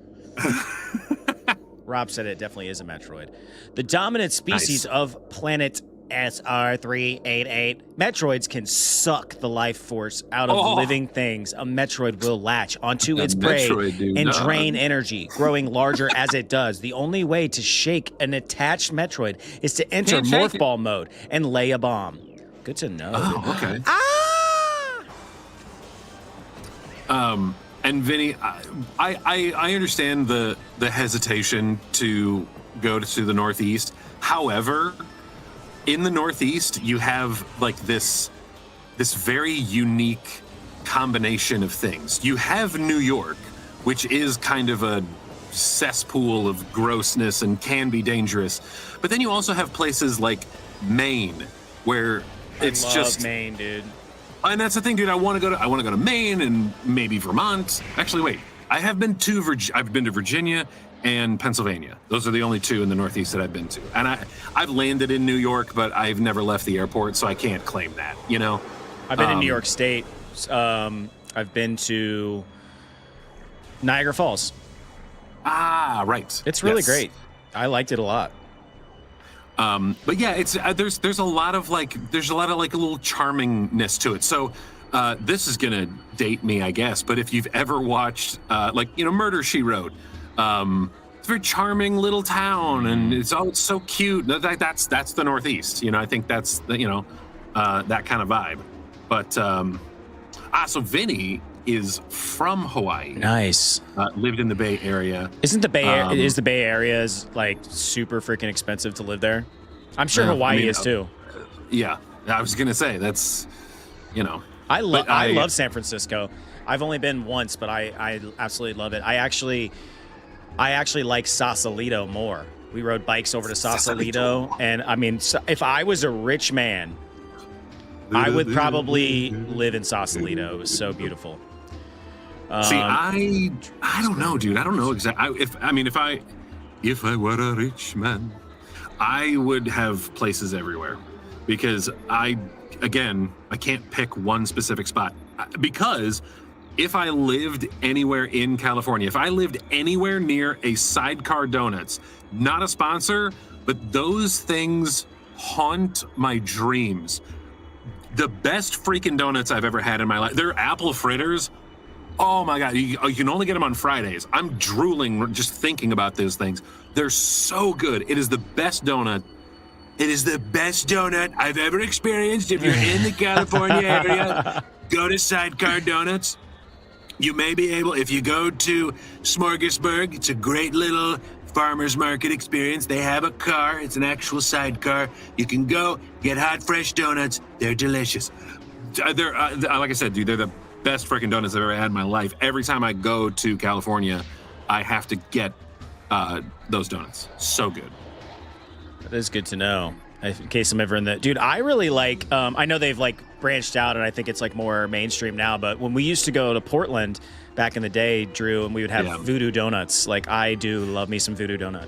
A: Rob said it definitely is a Metroid. The dominant species of planet SR388. Metroids can suck the life force out of living things. A Metroid will latch onto its prey and drain energy, growing larger as it does. The only way to shake an attached Metroid is to enter morph ball mode and lay a bomb. Good to know.
B: Oh, okay. And Vinny, I understand the hesitation to go to the Northeast. However, in the Northeast, you have like this very unique combination of things. You have New York, which is kind of a cesspool of grossness and can be dangerous. But then you also have places like Maine, where it's just
A: Maine, dude.
B: And that's the thing, dude. I want to go to Maine and maybe Vermont. Actually, wait. I've been to Virginia and Pennsylvania. Those are the only two in the Northeast that I've been to. And I've landed in New York, but I've never left the airport, so I can't claim that, you know?
A: I've been in New York State. I've been to Niagara Falls.
B: Ah, right.
A: It's really great. I liked it a lot.
B: But yeah, it's there's a lot of like a little charmingness to it. So this is gonna date me, I guess. But if you've ever watched Murder, She Wrote, it's a very charming little town, and it's so cute. That's the Northeast. You know, I think that's that kind of vibe. But so Vinny is from Hawaii.
A: Nice.
B: Lived in the Bay Area.
A: Isn't the Bay Area like super freaking expensive to live there? I'm sure Hawaii is too.
B: Yeah, I was gonna say that's,
A: I love San Francisco. I've only been once, but I absolutely love it. I actually like Sausalito more. We rode bikes over to Sausalito, and I mean, if I was a rich man, I would probably live in Sausalito. It was so beautiful.
B: See, I don't know, dude. I don't know exactly. If I were a rich man, I would have places everywhere, because I can't pick one specific spot. Because if I lived anywhere in California, if I lived anywhere near a Sidecar Donuts, not a sponsor, but those things haunt my dreams. The best freaking donuts I've ever had in my life. They're apple fritters. Oh my God, you can only get them on Fridays. I'm drooling just thinking about those things. They're so good. It is the best donut. It is the best donut I've ever experienced. If you're in the California area, go to Sidecar Donuts. You may be able, if you go to Smorgasburg, it's a great little farmer's market experience. They have a car. It's an actual sidecar. You can go get hot, fresh donuts. They're delicious. They're like I said, dude, they're the best freaking donuts I've ever had in my life. Every time I go to California, I have to get those donuts. So good.
A: That is good to know. In case I'm ever in the... Dude, I really like... I know they've like branched out, and I think it's like more mainstream now, but when we used to go to Portland back in the day, Drew, and we would have Voodoo Donuts. Like, I do love me some Voodoo Donut.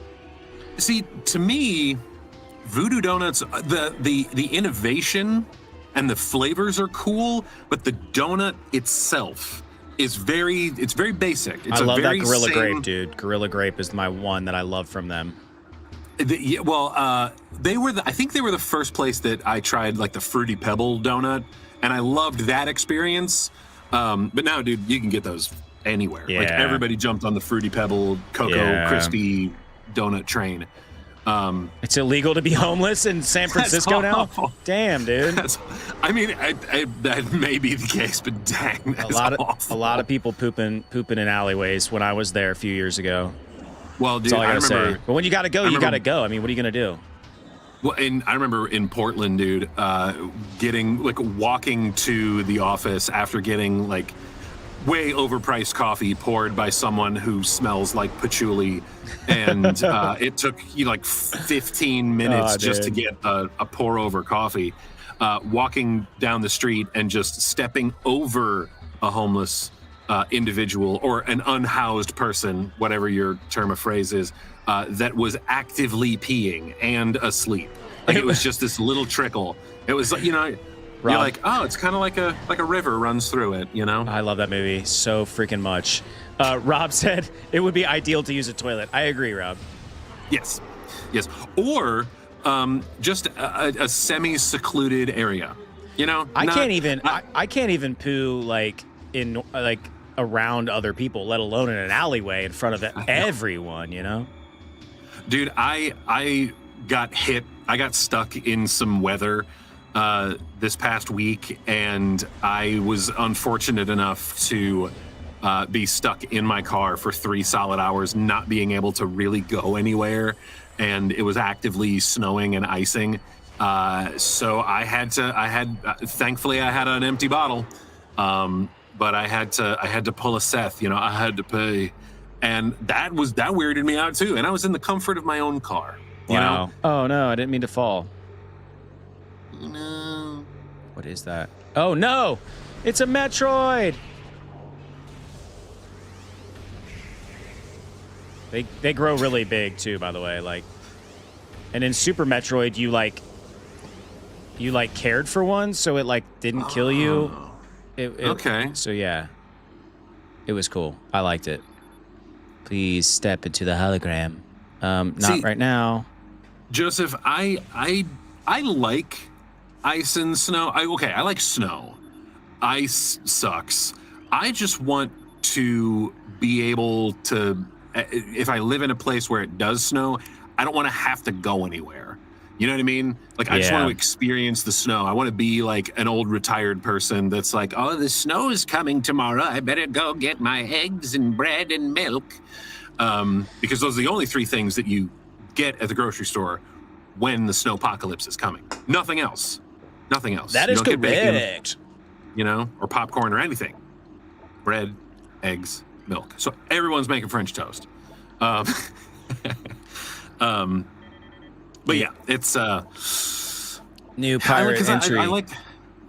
B: See, to me, Voodoo Donuts, the innovation and the flavors are cool, but the donut itself is very basic. It's
A: I love that Gorilla Grape, dude. Gorilla Grape is my one that I love from them.
B: They were I think they were the first place that I tried like the Fruity Pebble donut, and I loved that experience. But now, dude, you can get those anywhere.
A: Yeah.
B: Like everybody jumped on the Fruity Pebble Cocoa Crispy donut train.
A: It's illegal to be homeless in San Francisco now? Damn, dude.
B: That may be the case, but dang, that's awful.
A: A lot of people pooping in alleyways when I was there a few years ago.
B: Well, dude,
A: that's all I gotta say. But when you gotta go, you gotta go. I mean, what are you gonna do?
B: Well, and I remember in Portland, dude, walking to the office after getting like way overpriced coffee poured by someone who smells like patchouli, and it took 15 minutes just to get a pour over coffee. Walking down the street and just stepping over a homeless individual or an unhoused person, whatever your term of phrase is, that was actively peeing and asleep. Like it was just this little trickle. It was like, you know,
A: Rob,
B: you're like, oh, it's kind of like a river runs through it, you know?
A: I love that movie so freaking much. Rob said it would be ideal to use a toilet. I agree, Rob.
B: Yes. Or just a semi-secluded area. You know,
A: I can't even poo like in like around other people, let alone in an alleyway in front of everyone. You know,
B: dude, I got hit. I got stuck in some weather this past week, and I was unfortunate enough to be stuck in my car for 3 solid hours, not being able to really go anywhere, and it was actively snowing and icing. So thankfully I had an empty bottle, but I had to pull a Seth, you know, I had to pay, and that weirded me out too. And I was in the comfort of my own car. You know?
A: Oh no, I didn't mean to fall.
B: No.
A: What is that? Oh no, it's a Metroid. They grow really big too, by the way. Like, and in Super Metroid, you cared for one, so it like didn't kill you.
B: Okay.
A: So yeah, it was cool. I liked it. Please step into the hologram. Not right now.
B: Joseph, I like ice and snow. I like snow. Ice sucks. I just want to be able to, if I live in a place where it does snow, I don't want to have to go anywhere. You know what I mean? Like, I just want to experience the snow. I want to be like an old retired person that's like, oh, the snow is coming tomorrow. I better go get my eggs and bread and milk. Because those are the only 3 things that you get at the grocery store when the snowpocalypse is coming. Nothing else. Nothing else.
A: That is correct. Bacon,
B: you know, or popcorn or anything. Bread, eggs, milk. So everyone's making French toast. But yeah, it's
A: new pirate entry.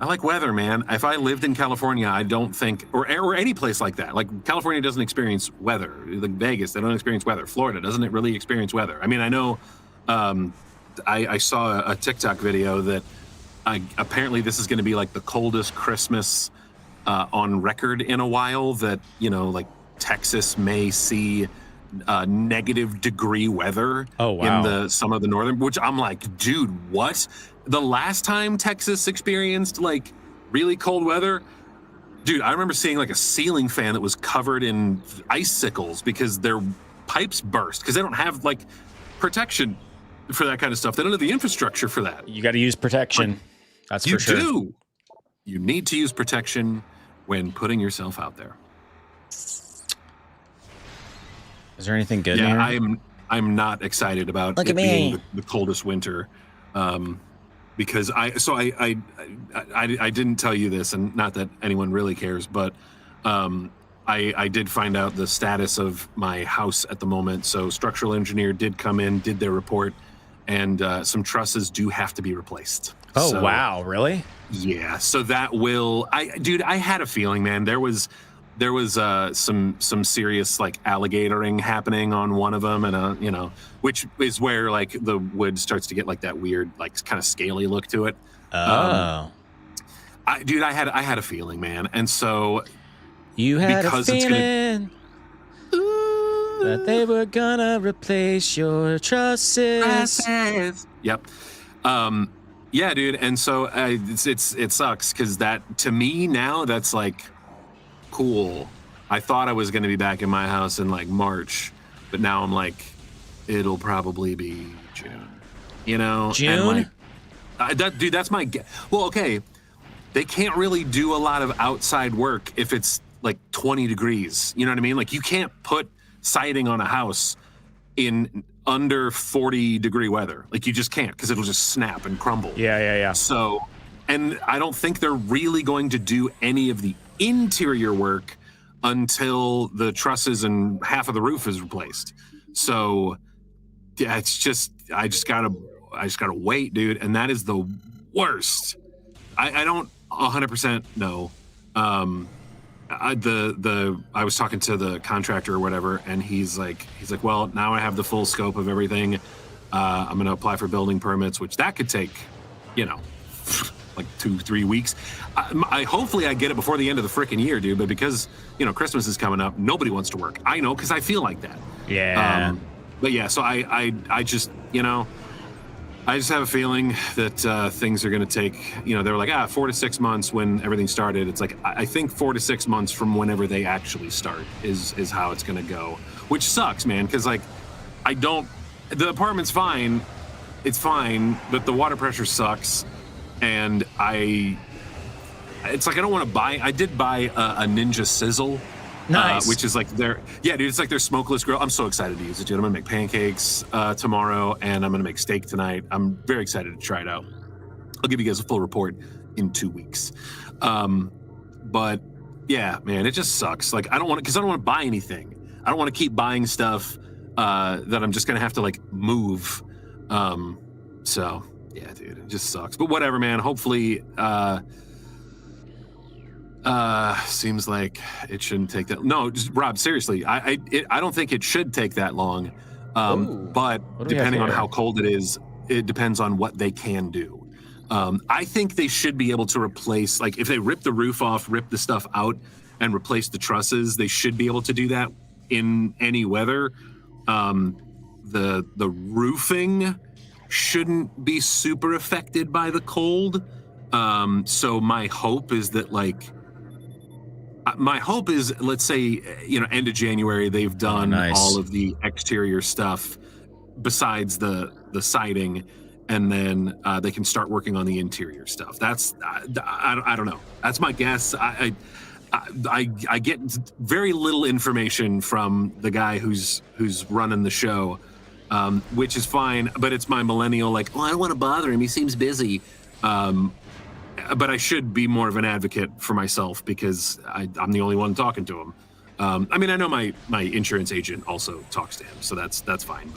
B: I like weather, man. If I lived in California, I don't think, or any place like that. Like California doesn't experience weather. Like Vegas, they don't experience weather. Florida doesn't really experience weather. I mean, I know. I saw a TikTok video that apparently this is going to be like the coldest Christmas on record in a while. That, you know, like Texas may see negative degree weather in some of the northern, which I'm like, dude, what? The last time Texas experienced like really cold weather, dude, I remember seeing like a ceiling fan that was covered in icicles because their pipes burst because they don't have like protection for that kind of stuff. They don't have the infrastructure for that.
A: You got to use protection. That's for sure.
B: You do. You need to use protection when putting yourself out there.
A: Is there anything good?
B: Yeah,
A: here?
B: I'm not excited about it being the coldest winter, because I didn't tell you this, and not that anyone really cares, but I did find out the status of my house at the moment. So structural engineer did come in, did their report, and some trusses do have to be replaced.
A: Oh,
B: so,
A: wow, really?
B: Yeah. So that will, I had a feeling, man. There was some serious like alligatoring happening on one of them, and you know, which is where like the wood starts to get like that weird like kind of scaly look to it.
A: Oh,
B: I had a feeling, man, and so
A: you had a feeling that they were gonna replace your trusses.
B: Yep. Yeah, dude, and so it sucks because that, to me now, that's like cool. I thought I was going to be back in my house in like March, but now I'm like, it'll probably be June. You know,
A: June.
B: And like, dude, that's my guess. Well, okay, they can't really do a lot of outside work if it's like 20 degrees. You know what I mean? Like, you can't put siding on a house in under 40 degree weather. Like, you just can't, because it'll just snap and crumble.
A: Yeah.
B: So, and I don't think they're really going to do any of the interior work until the trusses and half of the roof is replaced. So yeah, it's just, I just gotta wait, dude. And that is the worst. I don't 100% know. I was talking to the contractor or whatever, and he's like, well, now I have the full scope of everything. I'm going to apply for building permits, which that could take, like 2-3 weeks. Hopefully I get it before the end of the freaking year, dude. But because Christmas is coming up, nobody wants to work. I know, because I feel like that.
A: Yeah.
B: But yeah, so I just I just have a feeling that things are going to take. They were like 4 to 6 months when everything started. It's like I think 4 to 6 months from whenever they actually start is how it's going to go, which sucks, man. Because like the apartment's fine, it's fine, but the water pressure sucks. And it's like I don't want to buy. I did buy a Ninja Sizzle,
A: nice,
B: which is like it's like their smokeless grill. I'm so excited to use it, dude. I'm gonna make pancakes tomorrow, and I'm gonna make steak tonight. I'm very excited to try it out. I'll give you guys a full report in 2 weeks. But yeah, man, it just sucks. Like I don't want to buy anything. I don't want to keep buying stuff that I'm just gonna have to like move. So. Yeah, dude, it just sucks. But whatever, man. Hopefully, seems like it shouldn't take that. No, just Rob, seriously, I don't think it should take that long. But depending on how cold it is, it depends on what they can do. I think they should be able to replace, like, if they rip the roof off, rip the stuff out, and replace the trusses, they should be able to do that in any weather. The roofing shouldn't be super affected by the cold. So my hope is that let's say, end of January, they've done all of the exterior stuff besides the siding, and then they can start working on the interior stuff. That's, I don't know. That's my guess. I get very little information from the guy who's running the show. Which is fine, but it's my millennial, I don't want to bother him. He seems busy. But I should be more of an advocate for myself because I'm the only one talking to him. I know my insurance agent also talks to him, so that's fine.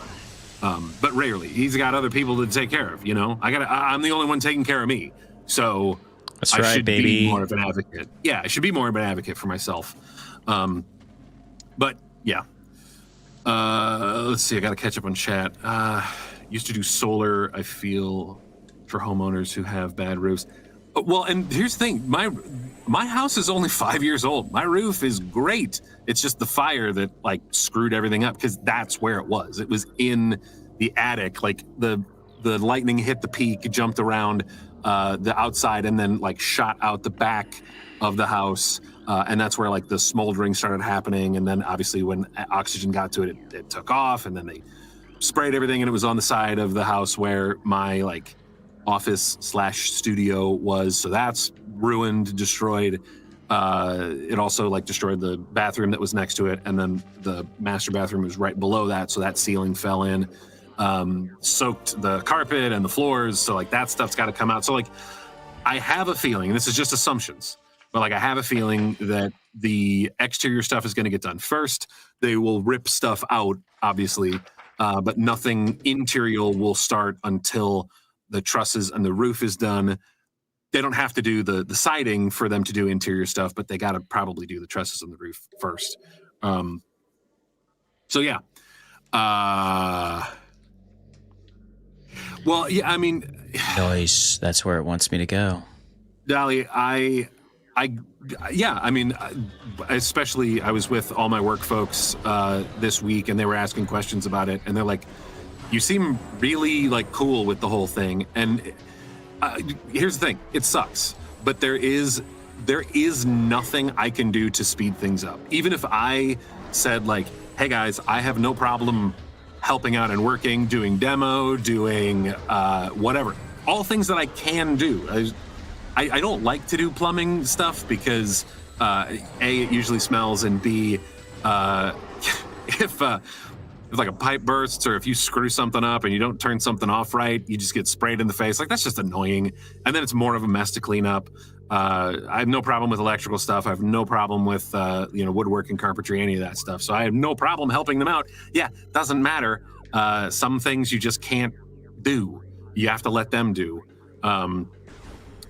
B: But rarely. He's got other people to take care of, I'm the only one taking care of me. So
A: that's
B: I
A: right,
B: should
A: baby.
B: be more of an advocate. Yeah, I should be more of an advocate for myself. But yeah. Let's see. I got to catch up on chat. Used to do solar, I feel, for homeowners who have bad roofs. Well, and here's the thing. My house is only 5 years old. My roof is great. It's just the fire that screwed everything up, because that's where it was. It was in the attic. The lightning hit the peak, jumped around the outside, and then shot out the back of the house. And that's where the smoldering started happening. And then obviously when oxygen got to it, it took off, and then they sprayed everything, and it was on the side of the house where my office/studio was. So that's ruined, destroyed. It also destroyed the bathroom that was next to it. And then the master bathroom was right below that. So that ceiling fell in, soaked the carpet and the floors. So that stuff's got to come out. So I have a feeling, and this is just assumptions, but I have a feeling that the exterior stuff is going to get done first. They will rip stuff out, obviously, but nothing interior will start until the trusses and the roof is done. They don't have to do the siding for them to do interior stuff, but they got to probably do the trusses and the roof first. So yeah. Well, yeah,
A: Nice. That's where it wants me to go.
B: Dolly, especially I was with all my work folks this week, and they were asking questions about it, and they're like, you seem really cool with the whole thing. And here's the thing, it sucks, but there is nothing I can do to speed things up. Even if I said hey guys, I have no problem helping out and working, doing demo, doing whatever, all things that I can do. I don't like to do plumbing stuff because A, it usually smells, and B, if a pipe bursts, or if you screw something up and you don't turn something off right, you just get sprayed in the face. That's just annoying. And then it's more of a mess to clean up. I have no problem with electrical stuff. I have no problem with woodworking, carpentry, any of that stuff. So I have no problem helping them out. Yeah, doesn't matter. Some things you just can't do. You have to let them do.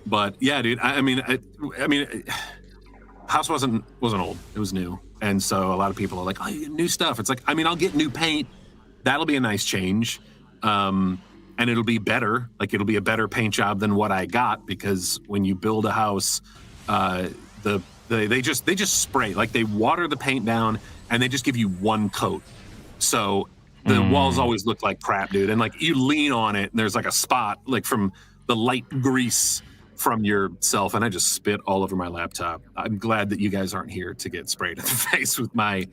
B: But yeah, dude. House wasn't old. It was new. And so a lot of people are like, oh, you get new stuff. It's I'll get new paint. That'll be a nice change. And it'll be better. Like it'll be a better paint job than what I got, because when you build a house, they just spray, like they water the paint down and they just give you one coat. So the walls always look like crap, dude. And like you lean on it and there's like a spot like from the light grease from yourself, and I just spit all over my laptop. I'm glad that you guys aren't here to get sprayed in the face with my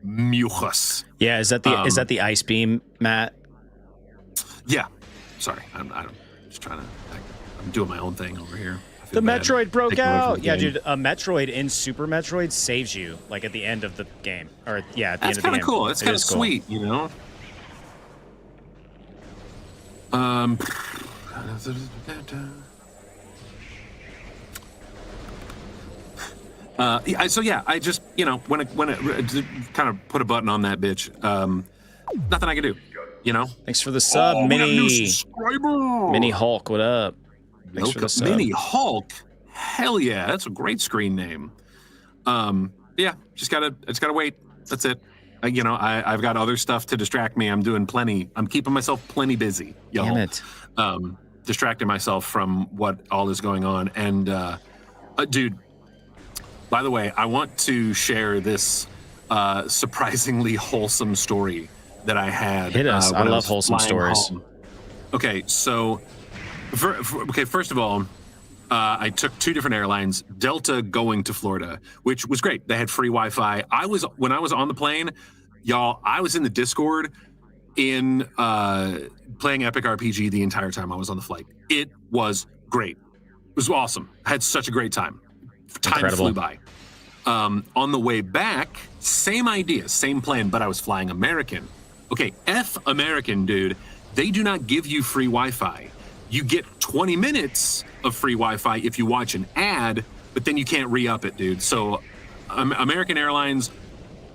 B: mucus.
A: Yeah, is that the ice beam, Matt?
B: Yeah, sorry, I'm just trying to. I'm doing my own thing over here.
A: The Metroid broke out. Yeah, dude, a Metroid in Super Metroid saves you like at the end of the game, or at the end of the game.
B: That's kind of cool. It's kind of sweet, you know. So yeah, I just, you know, when it kind of put a button on that bitch, nothing I can do, you know.
A: Thanks for the sub, Mini Hulk. What up? Thanks for the sub.
B: Mini Hulk. Hell yeah, that's a great screen name. Yeah, just gotta wait. That's it. You know, I've got other stuff to distract me. I'm doing plenty. I'm keeping myself plenty busy, y'all.
A: Damn it.
B: Distracting myself from what all is going on. And dude, by the way, I want to share this surprisingly wholesome story that I had.
A: Hit us. I love wholesome stories.
B: Home. Okay, so first of all, I took 2 different airlines, Delta going to Florida, which was great. They had free Wi-Fi. When I was on the plane, y'all, I was in the Discord in playing Epic RPG the entire time I was on the flight. It was great. It was awesome. I had such a great time. Time flew by. On the way back, same idea, same plan, but I was flying American. Okay, F American, dude. They do not give you free Wi-Fi. You get 20 minutes of free Wi-Fi if you watch an ad, but then you can't re-up it, dude. So American Airlines,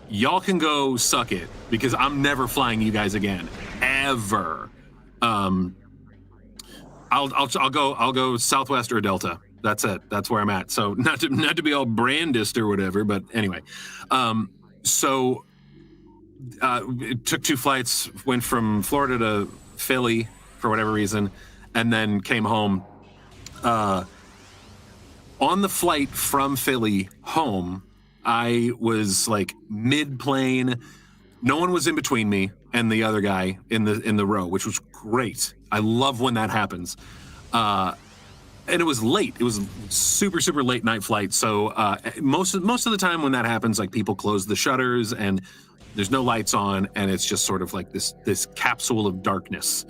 B: y'all can go suck it, because I'm never flying you guys again, ever. I'll go Southwest or Delta. That's it. That's where I'm at. So not to be all brandist or whatever, but anyway. It took 2 flights, went from Florida to Philly for whatever reason, and then came home. On the flight from Philly home, I was like mid-plane. No one was in between me and the other guy in the row, which was great. I love when that happens. And it was late. It was super, super late night flight. So most of the time when that happens, like people close the shutters and there's no lights on, and it's just sort of like this capsule of darkness.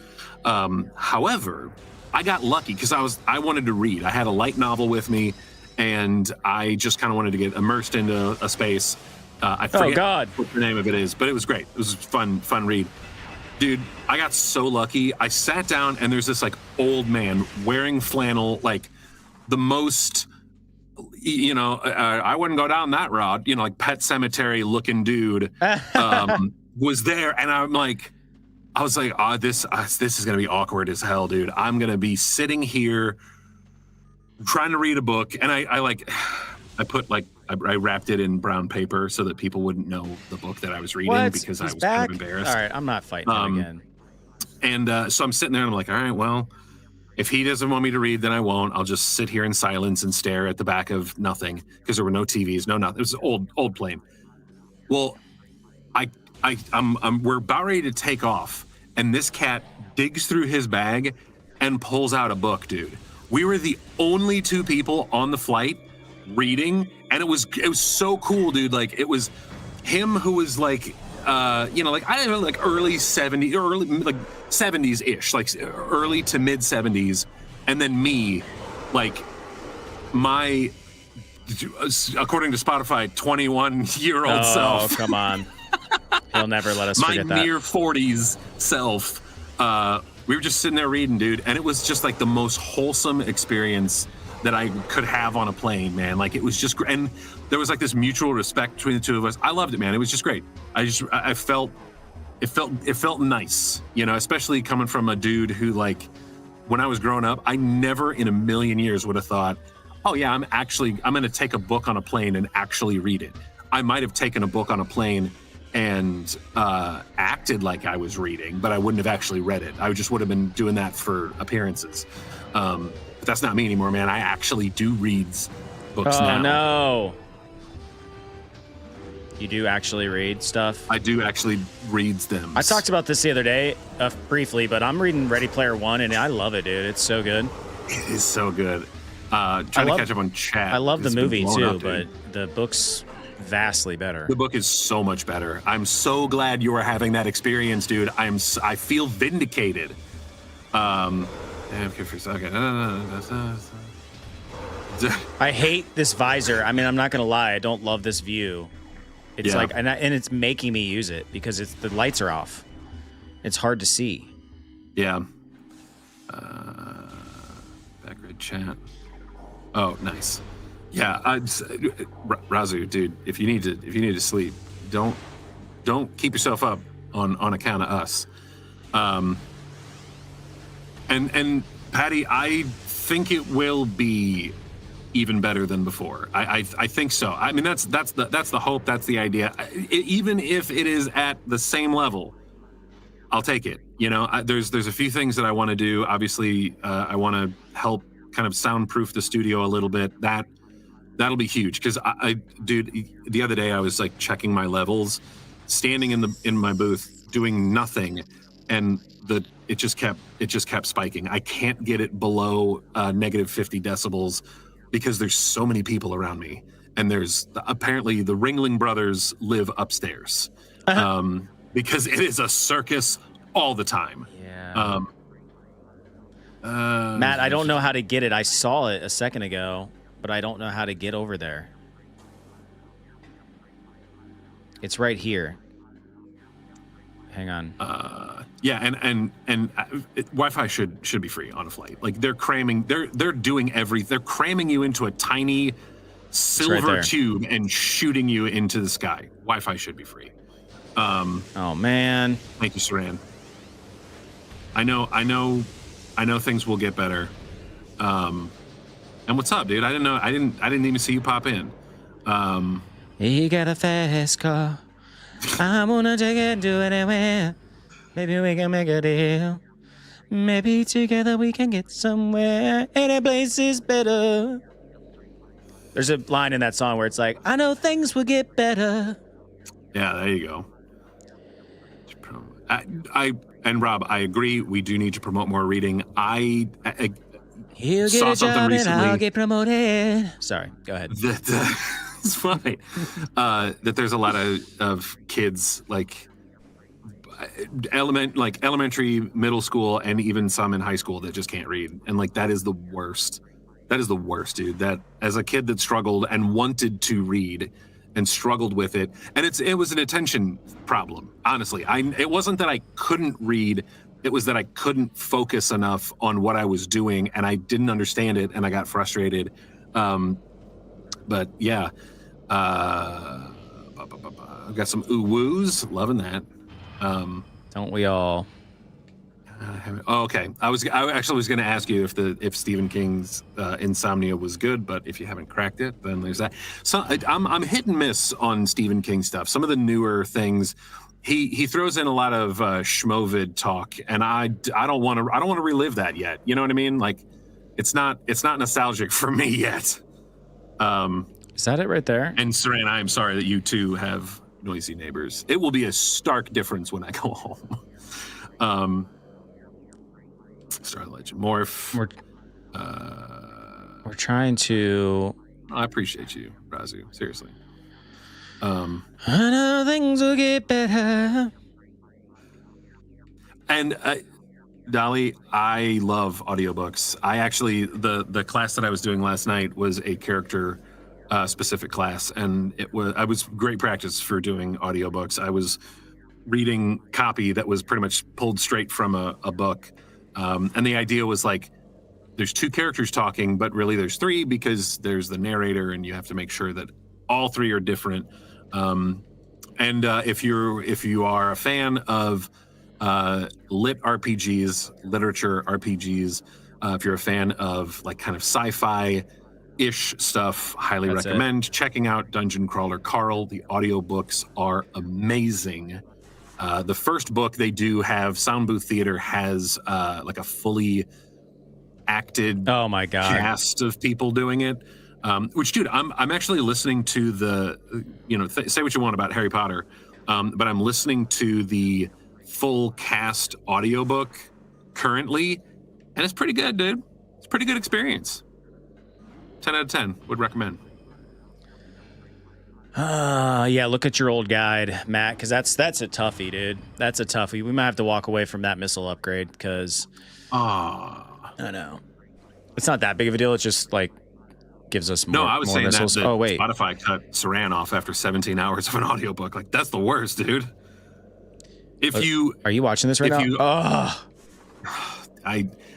B: However, I got lucky because I wanted to read. I had a light novel with me, and I just kind of wanted to get immersed into a space. I forget what the name of it is, but it was great. It was a fun read. Dude, I got so lucky. I sat down, and there's this like old man wearing flannel, like the most, you know, I wouldn't go down that road, you know, like Pet Cemetery looking dude was there, and I was like, oh, this is gonna be awkward as hell, dude. I'm gonna be sitting here trying to read a book, and I wrapped it in brown paper so that people wouldn't know the book that I was reading, because I was kind of embarrassed.
A: All right, I'm not fighting him again.
B: And so I'm sitting there and I'm like, all right, well, if he doesn't want me to read, then I won't. I'll just sit here in silence and stare at the back of nothing, because there were no TVs, no nothing. It was an old plane. Well, we're about ready to take off, and this cat digs through his bag and pulls out a book, dude. We were the only 2 people on the flight reading, and it was so cool, dude. Like, it was him who was like, you know, like, I don't know, like early 70s, early like 70s-ish, like early to mid 70s, and then me, like my, according to Spotify, 21-year-old self.
A: Oh, come on. He'll never let us forget that.
B: My near 40s self. We were just sitting there reading, dude, and it was just like the most wholesome experience that I could have on a plane, man. Like, it was just great. And there was like this mutual respect between the 2 of us. I loved it, man. It was just great. I felt nice, you know, especially coming from a dude who, like, when I was growing up, I never in a million years would have thought, oh yeah, I'm going to take a book on a plane and actually read it. I might have taken a book on a plane and acted like I was reading, but I wouldn't have actually read it. I just would have been doing that for appearances. But that's not me anymore, man. I actually do read books now.
A: Oh, no. You do actually read stuff?
B: I do actually read them.
A: I talked about this the other day briefly, but I'm reading Ready Player One, and I love it, dude. It's so good.
B: It is so good. Trying to catch up on chat.
A: I love the movie, too,
B: up,
A: but the book's vastly better.
B: The book is so much better. I'm so glad you are having that experience, dude. I feel vindicated. Okay.
A: I hate this visor. I mean, I'm not going to lie. I don't love this view. It's like, and it's making me use it because the lights are off. It's hard to see.
B: Yeah. Backgrid chat. Oh, nice. Yeah, Razu, dude. If you need to sleep, don't keep yourself up on account of us. And Patty, I think it will be even better than before. I think so. I mean, that's the hope. That's the idea. Even if it is at the same level, I'll take it. You know, there's a few things that I want to do. Obviously, I want to help kind of soundproof the studio a little bit. That'll be huge because dude, the other day I was like checking my levels, standing in my booth doing nothing, and it just kept spiking. I can't get it below negative 50 decibels. Because there's so many people around me, and apparently the Ringling Brothers live upstairs, because it is a circus all the time.
A: Yeah. Matt, I don't know how to get it. I saw it a second ago, but I don't know how to get over there. It's right here. Hang on.
B: Yeah, and Wi-Fi should be free on a flight. Like they're doing everything. They're cramming you into a tiny silver tube and shooting you into the sky. Wi-Fi should be free.
A: Oh man.
B: Thank you, Saran. I know things will get better. And what's up, dude? I didn't know. I didn't even see you pop in.
A: He got a fast car. I'm gonna take it to anywhere. Maybe we can make a deal. Maybe together we can get somewhere. Any place is better. There's a line in that song where it's like, I know things will get better.
B: Yeah, there you go. And Rob, I agree. We do need to promote more reading.
A: He'll get a job and I'll get promoted. Sorry, go ahead.
B: It's fine. That there's a lot of kids like elementary, middle school, and even some in high school that just can't read, and like that is the worst. That is the worst, dude. That as a kid that struggled and wanted to read and struggled with it, and it was an attention problem. Honestly, it wasn't that I couldn't read. It was that I couldn't focus enough on what I was doing, and I didn't understand it, and I got frustrated. But yeah, I've got some ooh-woos. Loving that.
A: Don't we all?
B: Okay. I actually was going to ask you if Stephen King's Insomnia was good, but if you haven't cracked it, then there's that. So I'm hit and miss on Stephen King stuff. Some of the newer things, he throws in a lot of schmovid talk, and I don't want to relive that yet. You know what I mean? Like, it's not nostalgic for me yet.
A: Is that it right there?
B: And Saran, I am sorry that you too have noisy neighbors. It will be a stark difference when I go home. Star Legend Morph.
A: We're trying to.
B: I appreciate you, Razu. Seriously.
A: I know things will get better.
B: And Dolly, I love audiobooks. I actually the class that I was doing last night was a character specific class, and I was great practice for doing audiobooks. I was reading copy that was pretty much pulled straight from a book. And the idea was like, there's two characters talking, but really there's three because there's the narrator, and you have to make sure that all three are different. And if you are a fan of lit RPGs, literature RPGs, if you're a fan of like kind of sci-fi ish stuff. Highly
A: That's
B: recommend checking out Dungeon Crawler Carl. The audiobooks are amazing. The first book, they do have Sound Booth Theater has like a fully acted
A: Oh my God.
B: cast of people doing it. Which, dude, I'm actually listening to the, say what you want about Harry Potter, but I'm listening to the full cast audiobook currently, and it's pretty good, dude. It's a pretty good experience. 10 out of 10 would recommend.
A: Yeah, look at your old guide, Matt, because that's a toughie, dude. That's a toughie. We might have to walk away from that missile upgrade because I know it's not that big of a deal. It's just like gives us more.
B: No, I was
A: more
B: saying
A: missiles.
B: that
A: Oh wait,
B: Spotify cut Saran off after 17 hours of an audiobook. Like, that's the worst, dude.
A: Are you watching this right now?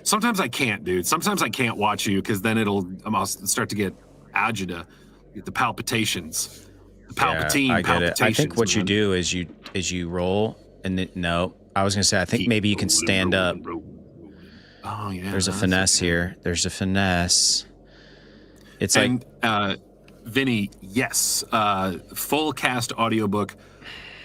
B: Sometimes I can't, dude. Sometimes I can't watch you because then I'll start to get agita, get the palpitations.
A: Yeah, I get it. I think what you do is you roll and no. I was gonna say I think maybe you can stand up.
B: Oh yeah.
A: There's a finesse here. There's a finesse. It's
B: and, Vinny, yes, full cast audiobook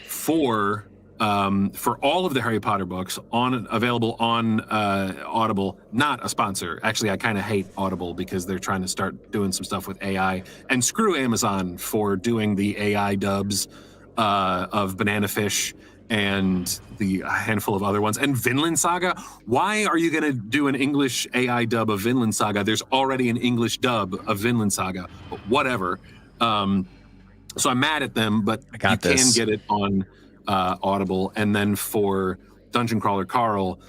B: for all of the Harry Potter books available on Audible. Not a sponsor. Actually, I kind of hate Audible because they're trying to start doing some stuff with AI. And screw Amazon for doing the AI dubs of Banana Fish and the handful of other ones. And Vinland Saga. Why are you going to do an English AI dub of Vinland Saga? There's already an English dub of Vinland Saga. But whatever. So I'm mad at them, but you can get it on Audible. And then for Dungeon Crawler Carl,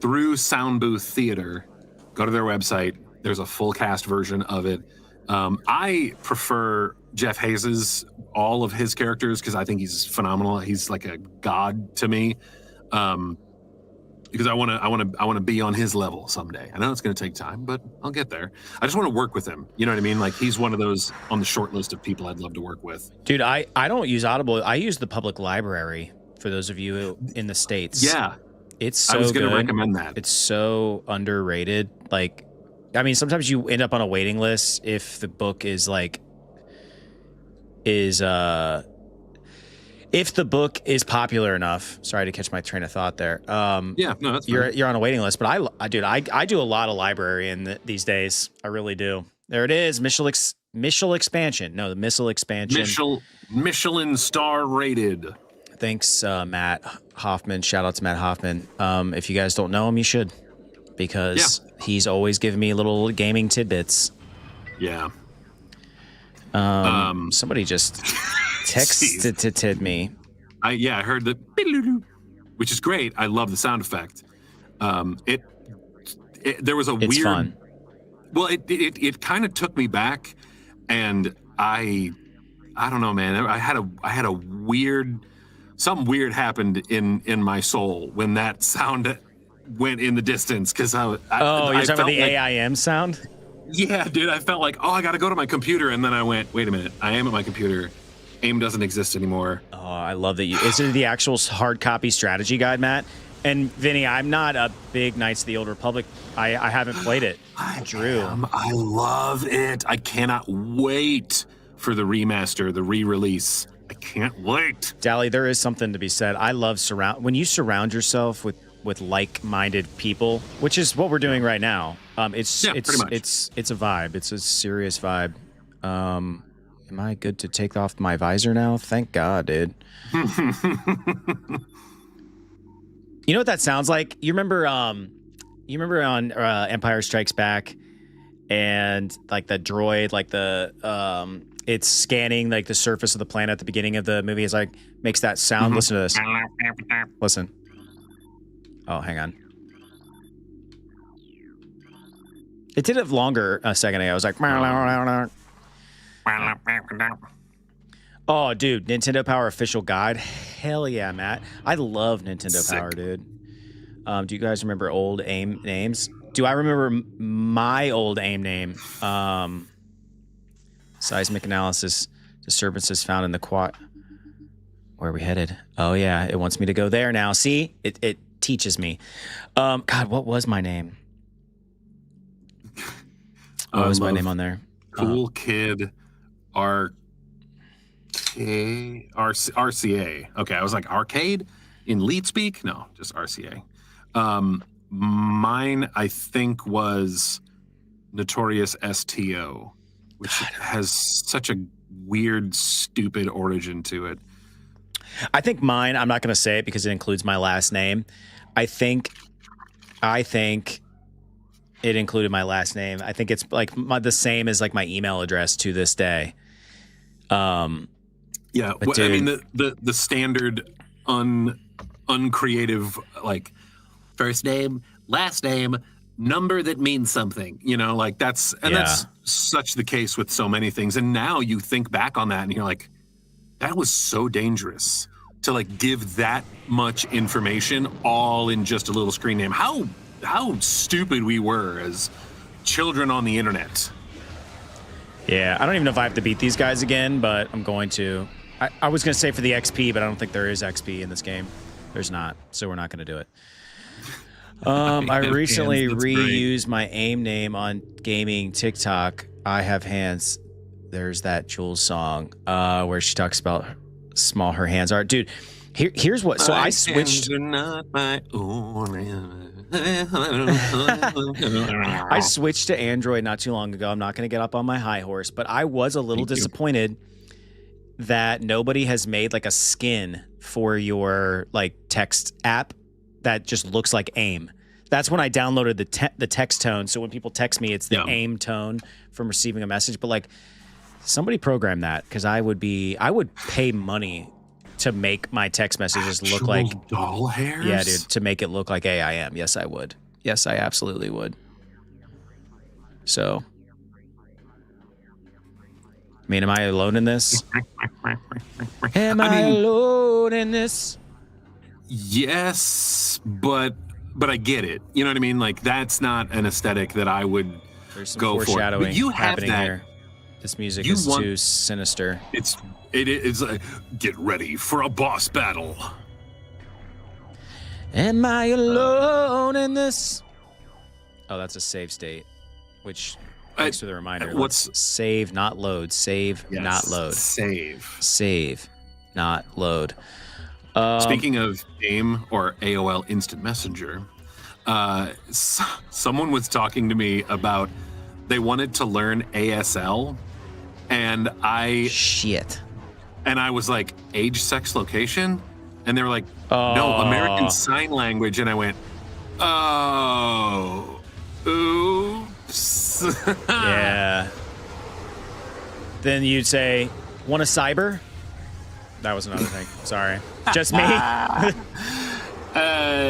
B: through Sound Booth Theater, go to their website. There's a full cast version of it. I prefer Jeff Hayes's all of his characters because I think he's phenomenal. He's like a god to me. Because I want to be on his level someday. I know it's going to take time, but I'll get there. I just want to work with him. You know what I mean? Like, he's one of those on the short list of people I'd love to work with.
A: Dude, I don't use Audible. I use the public library for those of you in the States.
B: Yeah.
A: It's so good.
B: I was going to recommend that.
A: It's so underrated. Like, I mean, sometimes you end up on a waiting list if the book is if the book is popular enough. Sorry to catch my train of thought there.
B: Yeah, no, that's fine.
A: You're on a waiting list, but I do a lot of library these days. I really do. There it is, Missile expansion. No, the missile expansion.
B: Michelin star rated.
A: Thanks, Matt Hoffman. Shout out to Matt Hoffman. If you guys don't know him, you should, because he's always giving me little gaming tidbits.
B: Yeah.
A: Somebody just texted me.
B: I heard the, which is great. I love the sound effect. There was a
A: it's
B: weird.
A: Fun.
B: Well, it kind of took me back, and I don't know, man. I had a weird. Something weird happened in my soul when that sound went in the distance because you're
A: talking about the AIM sound?
B: Yeah, dude, I felt like, I got to go to my computer, and then I went, wait a minute, I am at my computer. AIM doesn't exist anymore. Oh,
A: I love that is it the actual hard copy strategy guide, Matt? And Vinny, I'm not a big Knights of the Old Republic. I haven't played it. Drew.
B: I love it. I cannot wait for the remaster, the re-release. I can't wait.
A: Dally, there is something to be said. I love when you surround yourself with like-minded people, which is what we're doing right now. It's a vibe. It's a serious vibe. Am I good to take off my visor now? Thank God, dude. You know what that sounds like? You remember on Empire Strikes Back, and like the droid, like the it's scanning like the surface of the planet at the beginning of the movie. It's like makes that sound. Mm-hmm. Listen to this. Listen. Oh, hang on. It did it longer a second ago. I was like, oh, dude, Nintendo Power official guide. Hell yeah, Matt. I love Nintendo Power, dude. Do you guys remember old AIM names? Do I remember my old AIM name? Seismic analysis disturbances found in the quad. Where are we headed? Oh yeah, it wants me to go there now. See, it teaches me. God, what was my name? What was my name on there?
B: Cool Kid RCA. Okay, I was like arcade in lead speak. No, just RCA. Mine, I think, was Notorious STO, which has such a weird, stupid origin to it.
A: I think mine, I'm not going to say it because it includes my last name. I think it included my last name. I think it's like the same as like my email address to this day.
B: Yeah, well, I mean the standard uncreative, like first name, last name, number that means something, you know, like that's such the case with so many things. And now you think back on that and you're like, that was so dangerous to like give that much information all in just a little screen name. How stupid we were as children on the internet.
A: Yeah, I don't even know if I have to beat these guys again, but I'm going to. I was going to say for the XP, but I don't think there is XP in this game. There's not, so we're not going to do it. I recently reused my AIM name on gaming TikTok. I have hands. There's that Jules song where she talks about small her hands are. Dude, here's what. So I switched.
B: Not my own.
A: I switched to Android not too long ago. I'm not going to get up on my high horse, but I was a little disappointed that nobody has made like a skin for your like text app that just looks like AIM. That's when I downloaded the text tone. So when people text me, it's the AIM tone from receiving a message. But like, somebody program that, because I would pay money to make my text messages look like
B: doll hairs.
A: Yeah, dude, to make it look like AIM. Yes, I would. Yes, I absolutely would. So, I mean, am I alone in this? Am I alone in this?
B: Yes, but I get it. You know what I mean? Like, that's not an aesthetic that I would
A: There's some
B: go for.
A: foreshadowing
B: But you have
A: happening
B: that.
A: here. This music is too sinister.
B: It's like, get ready for a boss battle.
A: Am I alone in this? Oh, that's a save state, which thanks for the reminder.
B: What's
A: save, not load? Save, not load. Save, not load.
B: Speaking of AIM or AOL Instant Messenger, someone was talking to me about they wanted to learn ASL, and I was like, age, sex, location, and they were like, no, American Sign Language, and I went, oh, oops.
A: Yeah. Then you'd say, want a cyber? That was another thing. Sorry. Just me.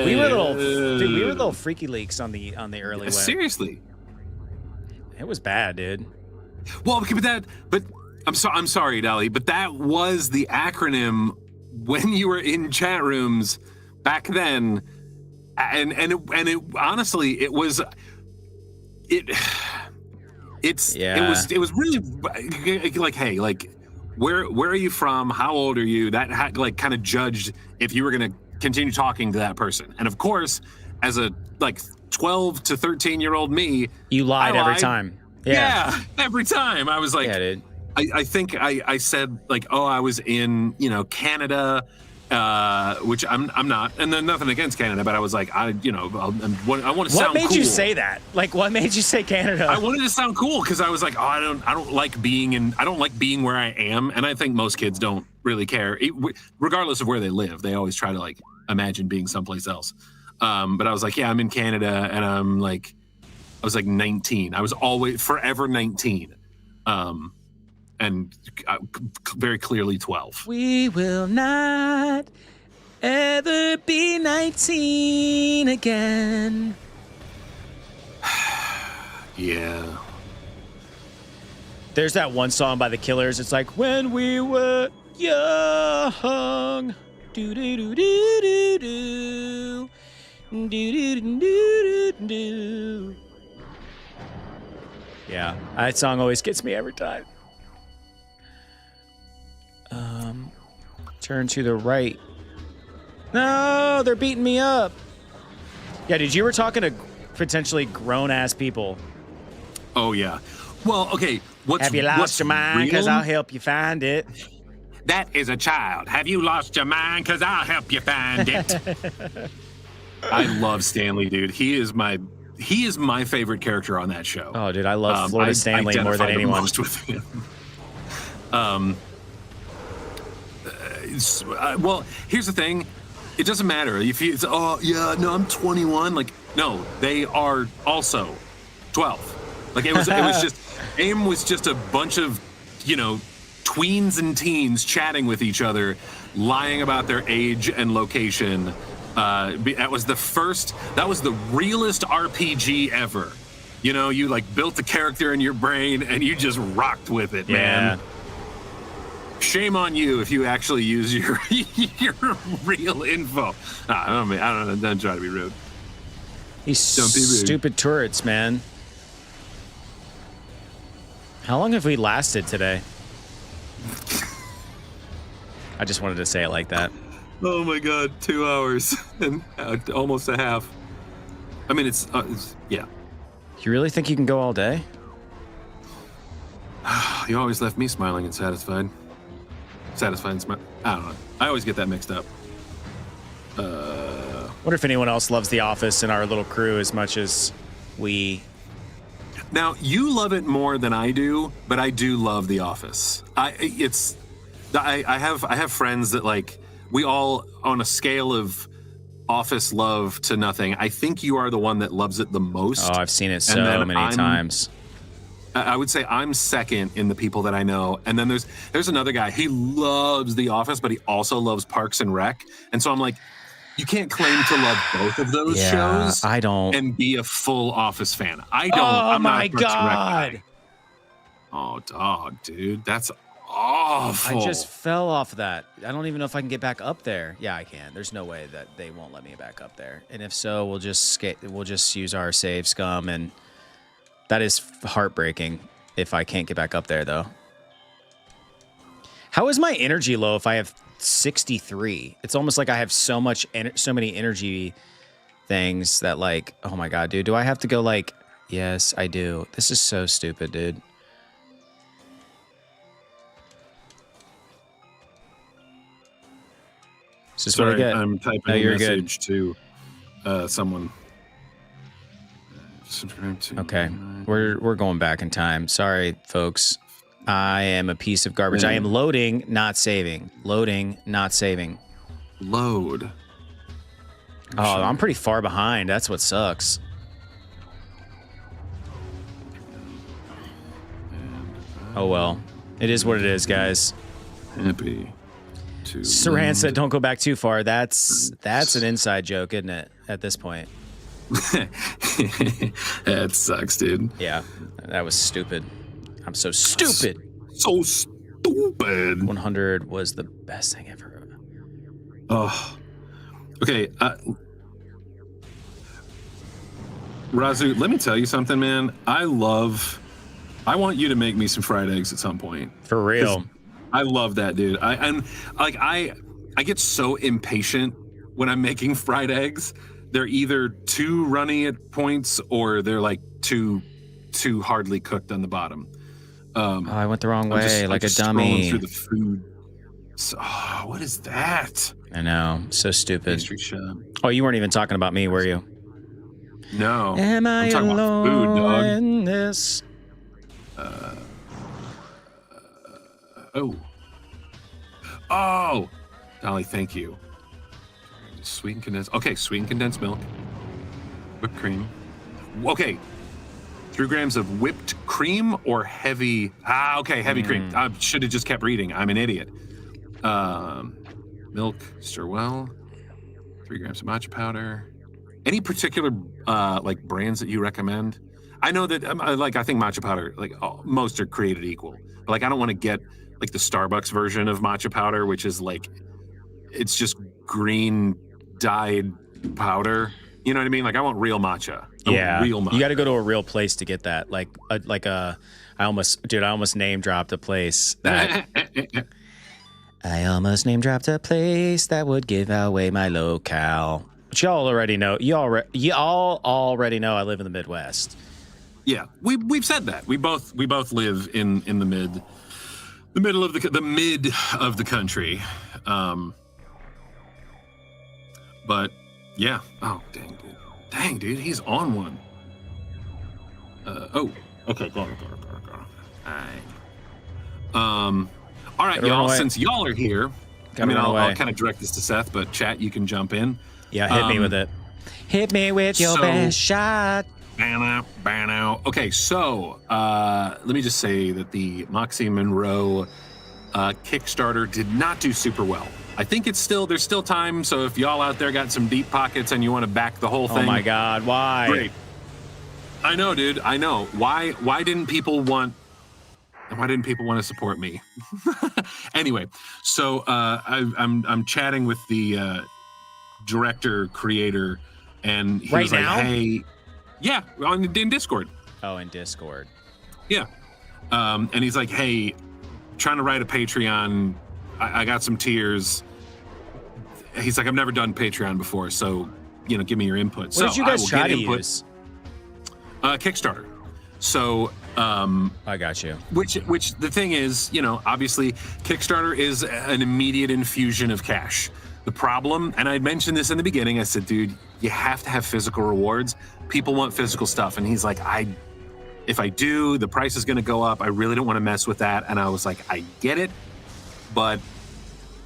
A: We were little freaky leaks on the early web.
B: Seriously.
A: It was bad, dude.
B: Well, but I'm sorry, Dolly, but that was the acronym when you were in chat rooms back then, and it honestly it was really like, hey, like, where are you from? How old are you? That had, like, kind of judged if you were gonna continue talking to that person. And of course, as a like 12 to 13-year-old me,
A: you lied every time.
B: Yeah, every time. I was like,
A: yeah, dude.
B: I think I said like, oh, I was in, Canada, which I'm not, and then nothing against Canada, but I was like, I want to sound cool.
A: What made you say that? Like, what made you say Canada?
B: I wanted to sound cool because I was like, oh, I don't like being where I am, and I think most kids don't really care, regardless of where they live. They always try to like imagine being someplace else. But I was like, yeah, I'm in Canada, and I was like 19. I was always forever 19. And very clearly 12.
A: We will not ever be 19 again.
B: Yeah.
A: There's that one song by the Killers. It's like, when we were young. Do do do do do do. Do do do do do. Yeah, that song always gets me every time. Turn to the right. No, they're beating me up. Yeah, dude, you were talking to potentially grown-ass people.
B: Oh, yeah. Well, okay.
A: Have you lost your mind? Because
B: real?
A: I'll help you find it.
B: That is a child. Have you lost your mind? Because I'll help you find it. I love Stanley, dude. He is my favorite character on that show.
A: Oh, dude, I love Florida Stanley more than anyone.
B: Most with him. Well, here's the thing. It doesn't matter if you. I'm 21. Like, no, they are also 12. Like it was just AIM was just a bunch of, tweens and teens chatting with each other, lying about their age and location. That was the realest RPG ever. You like built the character in your brain and you just rocked with it, man. Shame on you if you actually use your real info. I don't know. Don't try to be rude.
A: These stupid turrets, man. How long have we lasted today? I just wanted to say it like that.
B: Oh my God, 2 hours and almost a half. I mean, it's yeah.
A: You really think you can go all day?
B: You always left me smiling and satisfied. Satisfied and smile. I don't know. I always get that mixed up.
A: Wonder if anyone else loves The Office in our little crew as much as we.
B: Now, you love it more than I do, but I do love The Office. I have friends that like, we all, on a scale of Office love to nothing, I think you are the one that loves it the most.
A: Oh, I've seen it so many times.
B: I would say I'm second in the people that I know. And then there's another guy. He loves The Office, but he also loves Parks and Rec. And so I'm like, you can't claim to love both of those shows.
A: I don't.
B: And be a full Office fan. I don't.
A: Oh,
B: I'm not
A: my
B: a Parks and Rec
A: God.
B: guy. Oh, dog, dude. That's awful.
A: I just fell off of that. I don't even know if I can get back up there. Yeah, I can. There's no way that they won't let me back up there. And if so, we'll just use our save scum, and that is heartbreaking if I can't get back up there, though. How is my energy low if I have 63? It's almost like I have so many energy things that, like, oh my God, dude, do I have to go like, yes, I do. This is so stupid, dude. Is this what I get?
B: I'm typing a message to someone. Subscribe to.
A: Okay, we're going back in time. Sorry, folks. I am a piece of garbage. I am loading, not saving. Loading, not saving.
B: Load.
A: Oh, I'm pretty far behind. That's what sucks. Oh well, it is what it is, guys.
B: Happy to.
A: Saran said, "Don't go back too far." That's an inside joke, isn't it? At this point.
B: That sucks, dude.
A: Yeah, that was stupid. I'm so stupid.
B: So stupid.
A: 100 was the best thing ever.
B: Oh. Okay. Razu, let me tell you something, man. I want you to make me some fried eggs at some point.
A: For real.
B: I love that, dude. I get so impatient when I'm making fried eggs. They're either too runny at points or they're like too hardly cooked on the bottom.
A: I went the wrong way, like a dummy.
B: Through the food. So, what is that?
A: I know, so stupid.
B: Pastry chef.
A: Oh, you weren't even talking about me, were you?
B: No.
A: Am I
B: I'm talking
A: alone
B: about food, dog.
A: in this?
B: Oh, Dolly, thank you. Sweet and condensed. Okay, sweet and condensed milk. Whipped cream. Okay. 3 grams of whipped cream or heavy. Okay, heavy cream. I should have just kept reading. I'm an idiot. Milk, stir well. 3 grams of matcha powder. Any particular like brands that you recommend? I know that I think matcha powder, like most are created equal. But like I don't want to get like the Starbucks version of matcha powder, which is like it's just green dyed powder. You know what I mean? Like I want real matcha. Real matcha.
A: You got to go to a real place to get that. I almost name dropped a place that. I almost name dropped a place that would give away my locale. But y'all already know. Y'all already know I live in the Midwest.
B: Yeah, we've said that. We both live in the middle of the mid of the country. But yeah. Oh, dang, dude, he's on one. Okay, go on. All right. All right, y'all. Since y'all are here, I'll kind of direct this to Seth, but chat, you can jump in.
A: Yeah, hit me with it. Hit me with your best shot.
B: Okay, so let me just say that the Moxie Monroe Kickstarter did not do super well. I think there's still time, so if y'all out there got some deep pockets and you want to back the whole thing.
A: Oh my God, why?
B: Great. I know, dude. I know. Why didn't people want to support me? Anyway, so I'm chatting with the director, creator, and he was like, hey, yeah, in Discord.
A: Oh, in Discord.
B: Yeah. And he's like, hey, trying to write a Patreon. I got some tiers. He's like, I've never done Patreon before, so, give me your input.
A: What did you guys try to use?
B: Kickstarter. So,
A: I got you.
B: Which the thing is, obviously Kickstarter is an immediate infusion of cash. The problem, and I mentioned this in the beginning, I said, dude, you have to have physical rewards. People want physical stuff. And he's like, if I do, the price is going to go up. I really don't want to mess with that. And I was like, I get it, but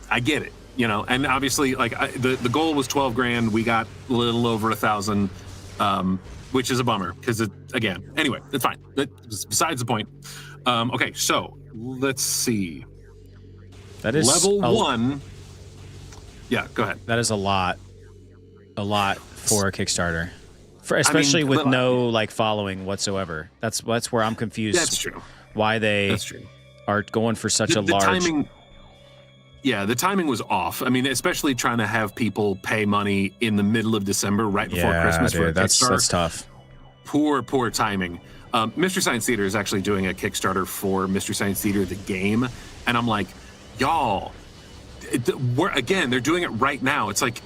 B: I get it, and obviously the goal was 12 grand. We got a little over 1,000, which is a bummer because anyway, it's fine. That's besides the point. Okay. So let's see.
A: That is
B: level 1. Yeah, go ahead.
A: That is a lot for a Kickstarter, especially with no following whatsoever. That's where I'm confused.
B: That's true.
A: Why they are going for such a large
B: timing. Yeah, the timing was off. I mean, especially trying to have people pay money in the middle of December, right before Christmas.
A: Dude, that's tough.
B: Poor timing. Mystery Science Theater is actually doing a Kickstarter for Mystery Science Theater, the game, and I'm like, y'all. They're doing it right now. It's like,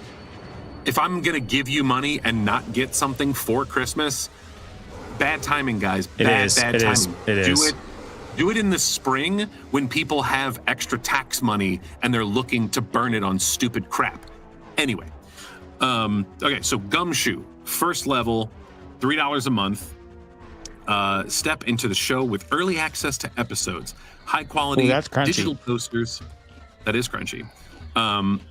B: if I'm gonna give you money and not get something for Christmas, bad timing, guys. Bad timing.
A: It is.
B: Do it in the spring when people have extra tax money and they're looking to burn it on stupid crap. Anyway, okay, so Gumshoe, first level, $3 a month. Step into the show with early access to episodes, high quality digital posters. That is crunchy. And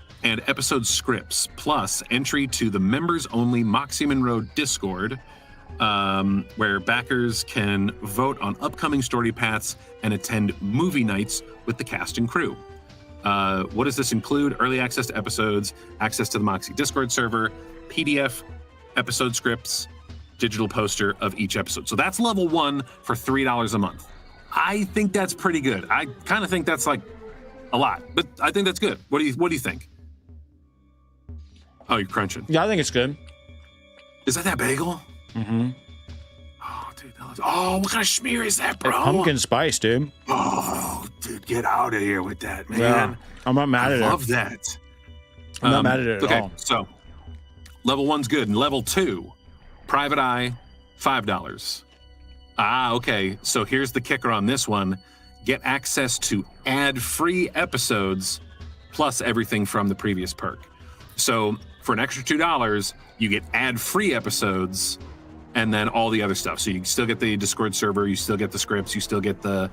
B: episode scripts, plus entry to the members-only Moxie Monroe Discord, where backers can vote on upcoming story paths and attend movie nights with the cast and crew. What does this include? Early access to episodes, access to the Moxie Discord server, PDF, episode scripts, digital poster of each episode. So that's level 1 for $3 a month. I think that's pretty good. I kind of think that's a lot, but I think that's good. What do you think? Oh, you're crunching.
A: Yeah, I think it's good.
B: Is that bagel?
A: Mm-hmm.
B: Oh, dude. What kind of schmear is that, bro?
A: Pumpkin spice, dude.
B: Oh, dude, get out of here with that, man.
A: Yeah, I'm not mad at it.
B: I love that.
A: I'm not mad at it at all.
B: Okay, so level 1's good. And level 2, Private Eye, $5. Okay. So here's the kicker on this one. Get access to ad-free episodes plus everything from the previous perk. So for an extra $2, you get ad-free episodes and then all the other stuff. So you still get the Discord server, you still get the scripts, you still get the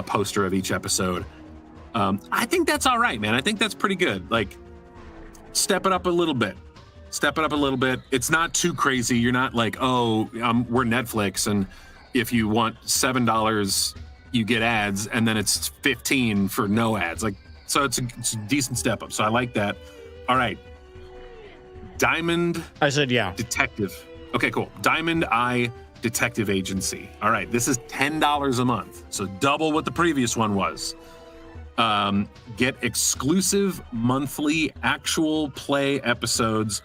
B: poster of each episode. I think that's all right, man. I think that's pretty good. Step it up a little bit. It's not too crazy. You're not like, we're Netflix, and if you want $7, you get ads, and then it's $15 for no ads. So it's a decent step up. So I like that. All right. Diamond.
A: I said, yeah.
B: Detective. Okay, cool. Diamond Eye Detective Agency. All right. This is $10 a month. So double what the previous one was. Get exclusive monthly actual play episodes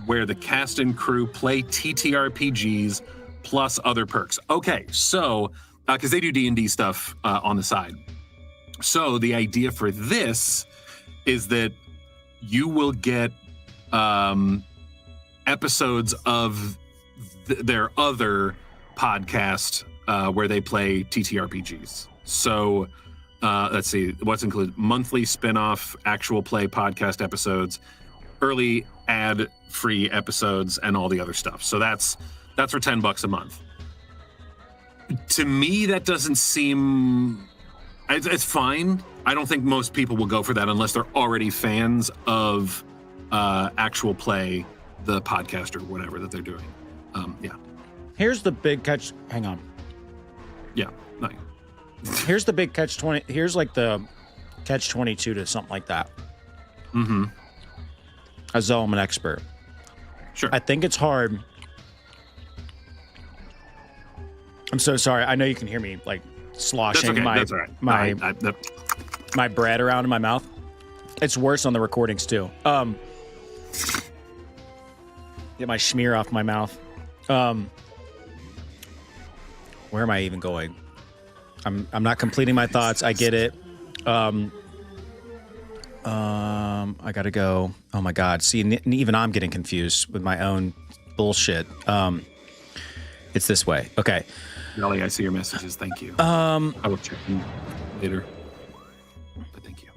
B: where the cast and crew play TTRPGs plus other perks. Okay, so because they do D&D stuff on the side. So the idea for this is that you will get episodes of their other podcast where they play TTRPGs. So let's see, what's included? Monthly spin-off actual play podcast episodes, early ad-free episodes, and all the other stuff. So that's for $10 a month. To me, that doesn't seem... It's fine. I don't think most people will go for that unless they're already fans of actual play, the podcast or whatever that they're doing. Yeah.
A: Here's the big catch. Hang on.
B: Yeah. No.
A: Here's the big catch 20. Here's like the catch 22 to something like that.
B: Mm-hmm.
A: As though I'm an expert.
B: Sure.
A: I think it's hard. I'm so sorry. I know you can hear me like sloshing
B: That's okay.
A: my bread around in my mouth. It's worse on the recordings too. Get my schmear off my mouth. Where am I even going? I'm not completing my thoughts. I get it. I gotta go. Oh my God. See, even I'm getting confused with my own bullshit. It's this way. Okay.
B: Nelly, I see your messages. Thank you. I will check them later. But thank you.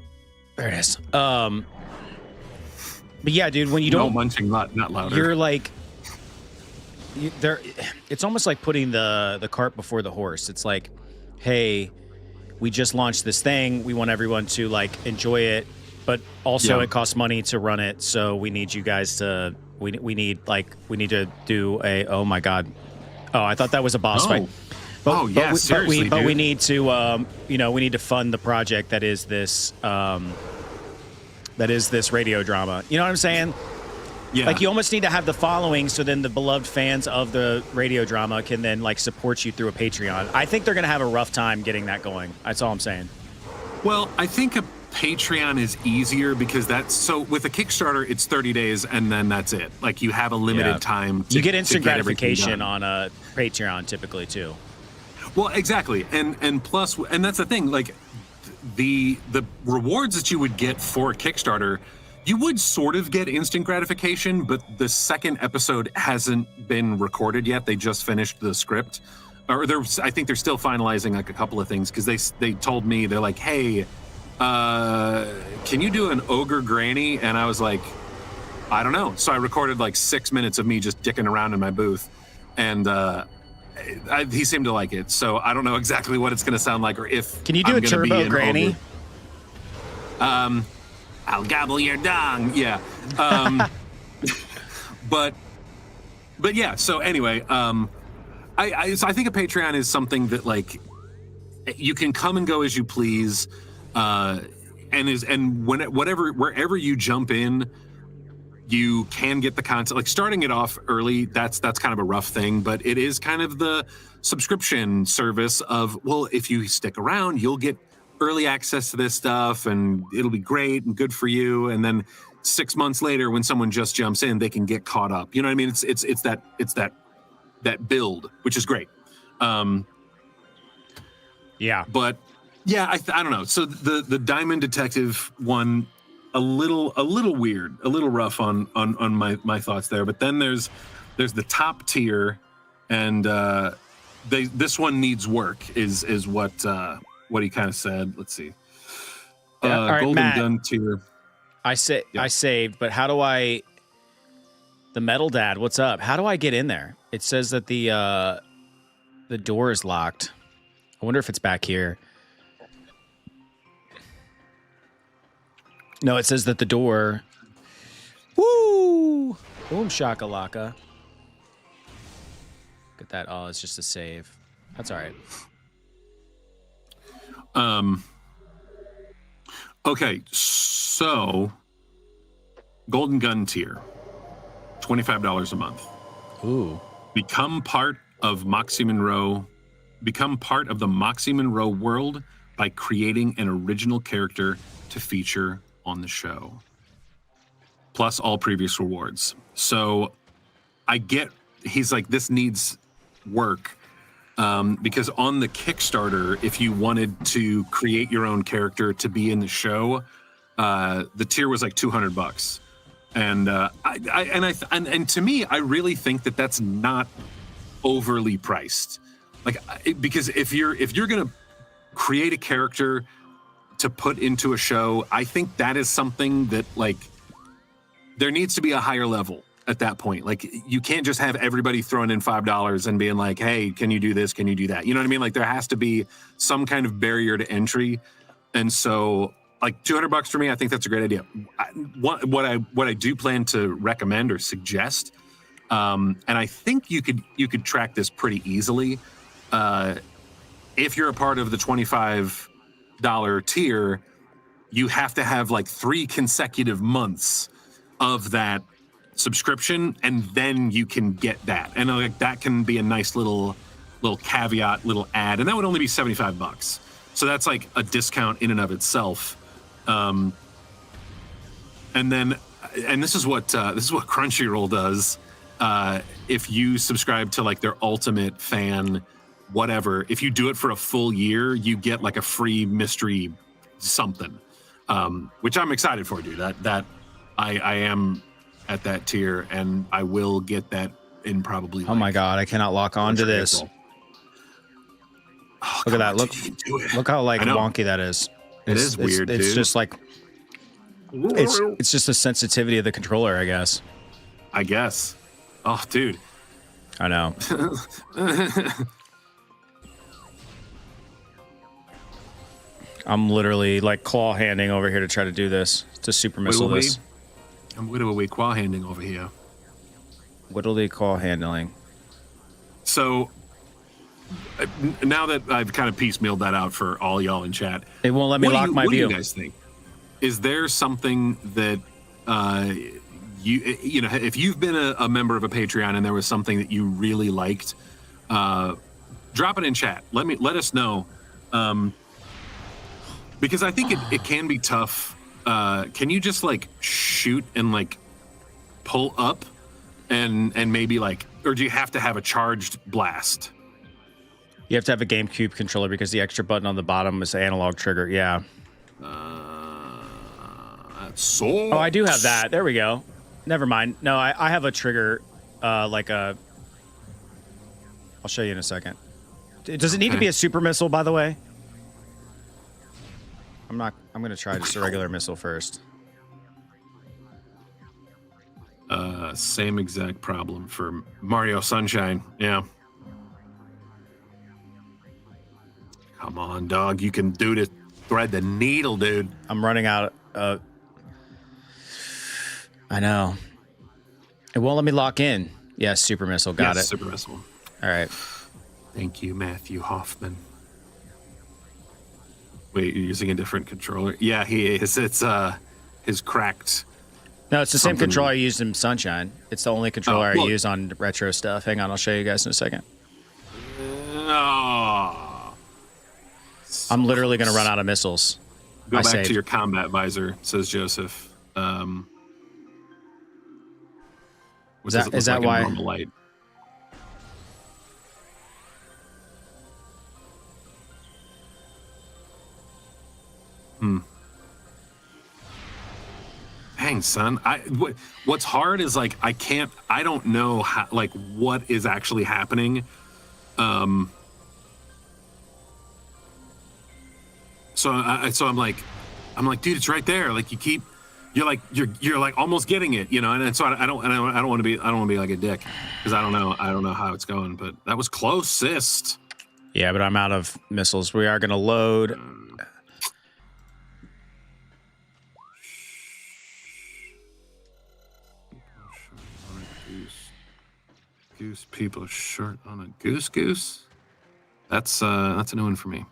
A: There it is. But yeah, dude, when you don't...
B: No munching, not louder.
A: You're like... It's almost like putting the cart before the horse. It's like, hey, we just launched this thing. We want everyone to like enjoy it, but also it costs money to run it. So we need you guys to... We need to do a... Oh my God. Oh, I thought that was a boss fight.
B: Seriously,
A: but we need to, we need to fund the project that is this radio drama. You know what I'm saying?
B: Yeah.
A: Like you almost need to have the following, so then the beloved fans of the radio drama can then like support you through a Patreon. I think they're gonna have a rough time getting that going. That's all I'm saying.
B: Well, I think a Patreon is easier because with a Kickstarter, it's 30 days and then that's it. Like you have a limited time.
A: You get instant gratification on a Patreon typically too.
B: Well, exactly, and plus, and that's the thing. Like the rewards that you would get for a Kickstarter, you would sort of get instant gratification, but the second episode hasn't been recorded yet. They just finished the script, or I think they're still finalizing like a couple of things because they told me they're like, hey, can you do an ogre granny? And I was like, I don't know. So I recorded like 6 minutes of me just dicking around in my booth, and he seemed to like it. So I don't know exactly what it's going to sound like, or if
A: can you do
B: I'm
A: a turbo granny?
B: Ogre. I'll gobble your dong. Yeah. But yeah. So anyway, I think a Patreon is something that like you can come and go as you please, wherever you jump in, you can get the content. Like starting it off early, that's kind of a rough thing, but it is kind of the subscription service of, well, if you stick around, you'll get early access to this stuff and it'll be great and good for you. And then 6 months later, when someone just jumps in, they can get caught up. You know what I mean? It's that build, which is great.
A: Yeah.
B: But yeah, I don't know. So the Diamond Detective one, a little weird, a little rough on my thoughts there. But then there's the top tier, and this one needs work is what he kind of said. Let's see.
A: All right,
B: Golden
A: Matt,
B: Gun tier.
A: I saved, but how do I? The Metal Dad, what's up? How do I get in there? It says that the door is locked. I wonder if it's back here. No, it says that the door. Woo! Boom shakalaka. Look at that. Oh, it's just a save. That's all right.
B: Okay, so Golden Gun tier, $25 a month.
A: Ooh.
B: Become part of the Moxie Monroe world by creating an original character to feature on the show, plus all previous rewards. So I get, he's like, this needs work. Because on the Kickstarter, if you wanted to create your own character to be in the show, the tier was like $200. And to me, I really think that that's not overly priced. Like, because if you're gonna create a character to put into a show, I think that is something that, like, there needs to be a higher level at that point. Like, you can't just have everybody throwing in $5 and being like, hey, can you do this? Can you do that? You know what I mean? Like, there has to be some kind of barrier to entry. And so, like, $200 for me, I think that's a great idea. What I do plan to recommend or suggest, and I think you could track this pretty easily. If you're a part of the $25 tier, you have to have like 3 consecutive months of that subscription, and then you can get that. And like, that can be a nice little caveat, little ad, and that would only be $75. So that's like a discount in and of itself. And this is what Crunchyroll does. If you subscribe to like their ultimate fan, whatever, if you do it for a full year, you get like a free mystery something, which I'm excited for, dude. That I am at that tier, and I will get that in probably.
A: Oh my God, I cannot lock onto this.
B: Oh,
A: look at that! Look how like wonky that is.
B: It is weird, dude.
A: It's just like it's just the sensitivity of the controller, I guess.
B: Oh, dude.
A: I know. I'm literally like claw handing over here to try to do this, to super missile this.
B: I'm widowy claw handing over here.
A: Whittly claw handling.
B: So now that I've kind of piecemealed that out for all y'all in chat,
A: it won't let me lock my view.
B: What do you guys think? Is there something that you know, if you've been a member of a Patreon and there was something that you really liked, drop it in chat. Let us know. Because I think it can be tough. Can you just like shoot and like pull up and maybe like, or do you have to have a charged blast?
A: You have to have a GameCube controller because the extra button on the bottom is the analog trigger. Yeah.
B: So.
A: Oh, I do have that. There we go. Never mind. No, I have a trigger, like a. I'll show you in a second. Does it need to be a super missile, by the way? I'm going to try just a regular missile first.
B: Same exact problem for Mario Sunshine. Yeah. Come on, dog. You can do this. Thread the needle, dude.
A: I'm running out of... I know. It won't let me lock in. Yes, super missile. Got it.
B: Super missile.
A: All right.
B: Thank you, Matthew Hoffman. Wait, you're using a different controller? Yeah, he is. It's his cracked.
A: No, it's the same controller I used in Sunshine. It's the only controller I use on retro stuff. Hang on, I'll show you guys in a second. I'm literally going to run out of missiles.
B: Go back to your combat visor, says Joseph.
A: Is that why?
B: Normal light? Dang, son. What's hard is like I don't know how, like, what is actually happening. So I'm like, dude, it's right there. Like you're like almost getting it, you know. And so I don't want to be like a dick because I don't know how it's going. But that was closest.
A: Yeah, but I'm out of missiles. We are going to load.
B: Goose people short on a goose. That's a new one for me.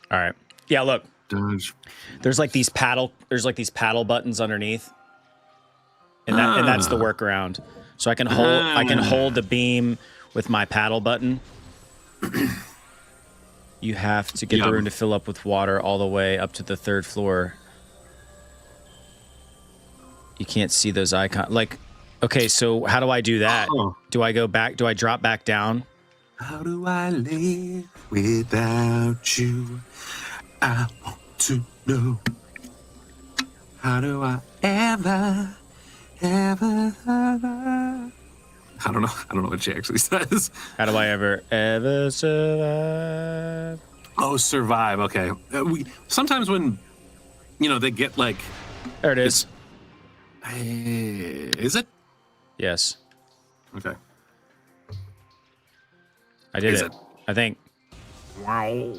A: All right. Yeah, look.
B: Dodge.
A: There's like these paddle buttons underneath. And that's the workaround. So I can hold the beam with my paddle button. You have to get the room to fill up with water all the way up to the 3rd floor. You can't see those icons. Like, okay, so how do I do that? Do I go back? Do I drop back down?
B: How do I live without you? I want to know. How do I ever I don't know what she actually says.
A: How do I ever survive?
B: Oh, survive. Okay. Sometimes when, they get like.
A: There it is.
B: Is it?
A: Yes.
B: Okay.
A: I did it. I think.
B: Wow.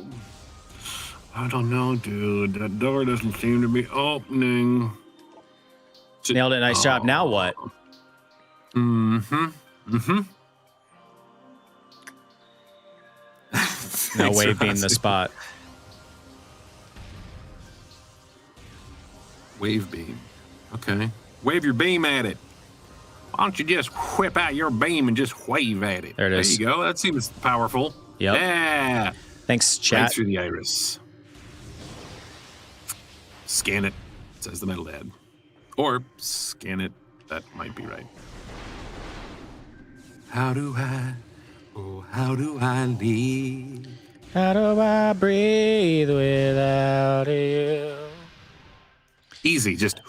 B: I don't know, dude. That door doesn't seem to be opening.
A: Nailed it. Nice job. Now what? Now wave beam the spot.
B: Wave beam. Okay. Wave your beam at it. Why don't you just whip out your beam and just wave at it?
A: There it is.
B: There you go. That seems powerful.
A: Yep.
B: Yeah.
A: Thanks, chat.
B: Right through the iris. Scan it, says the metal dad. Or scan it. That might be right. How do I leave?
A: How do I breathe without you?
B: Easy, just.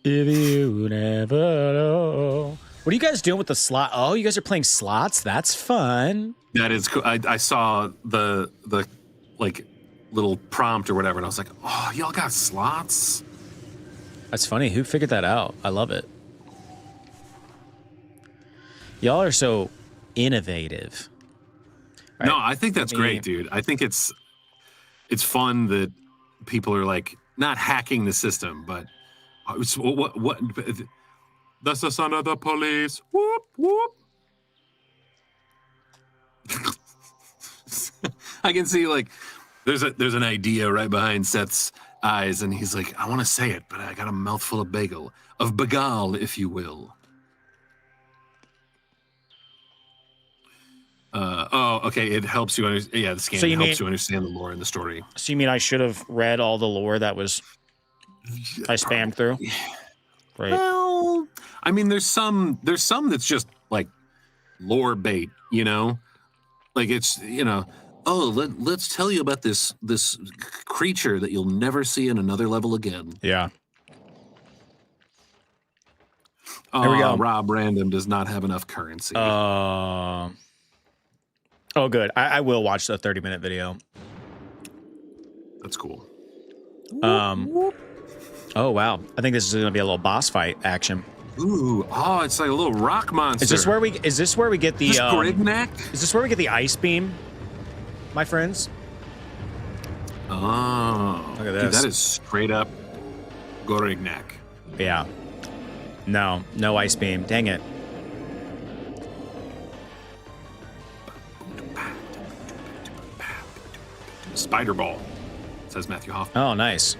A: If you never know. What are you guys doing with the slot? Oh, you guys are playing slots? That's fun.
B: That is cool. I saw the like little prompt or whatever, and I was like, oh, y'all got slots?
A: That's funny. Who figured that out? I love it. Y'all are so innovative. All
B: No,
A: right.
B: I think that's great, dude. I think it's fun that people are like not hacking the system, but what that's the sound of the police. Whoop whoop. I can see like there's an idea right behind Seth's eyes, and he's like, I want to say it, but I got a mouthful of bagel, if you will. Okay. It helps you understand. Yeah, the scan helps you understand the lore in the story.
A: So you mean I should have read all the lore that was I spammed through? Right.
B: Well, I mean, there's some that's just like lore bait, like it's let's tell you about this creature that you'll never see in another level again.
A: Yeah. There we go.
B: Rob Random does not have enough currency.
A: Oh, good. I will watch the 30-minute video.
B: That's cool.
A: Oh, wow. I think this is going to be a little boss fight action.
B: Ooh, it's like a little rock monster.
A: Is this where we get the
B: Grignac?
A: Is this where we get the ice beam, my friends?
B: Oh.
A: Look at this.
B: Dude, that is straight up Grignac.
A: Yeah. No ice beam. Dang it.
B: Spider Ball, says Matthew Hoffman.
A: Oh, nice.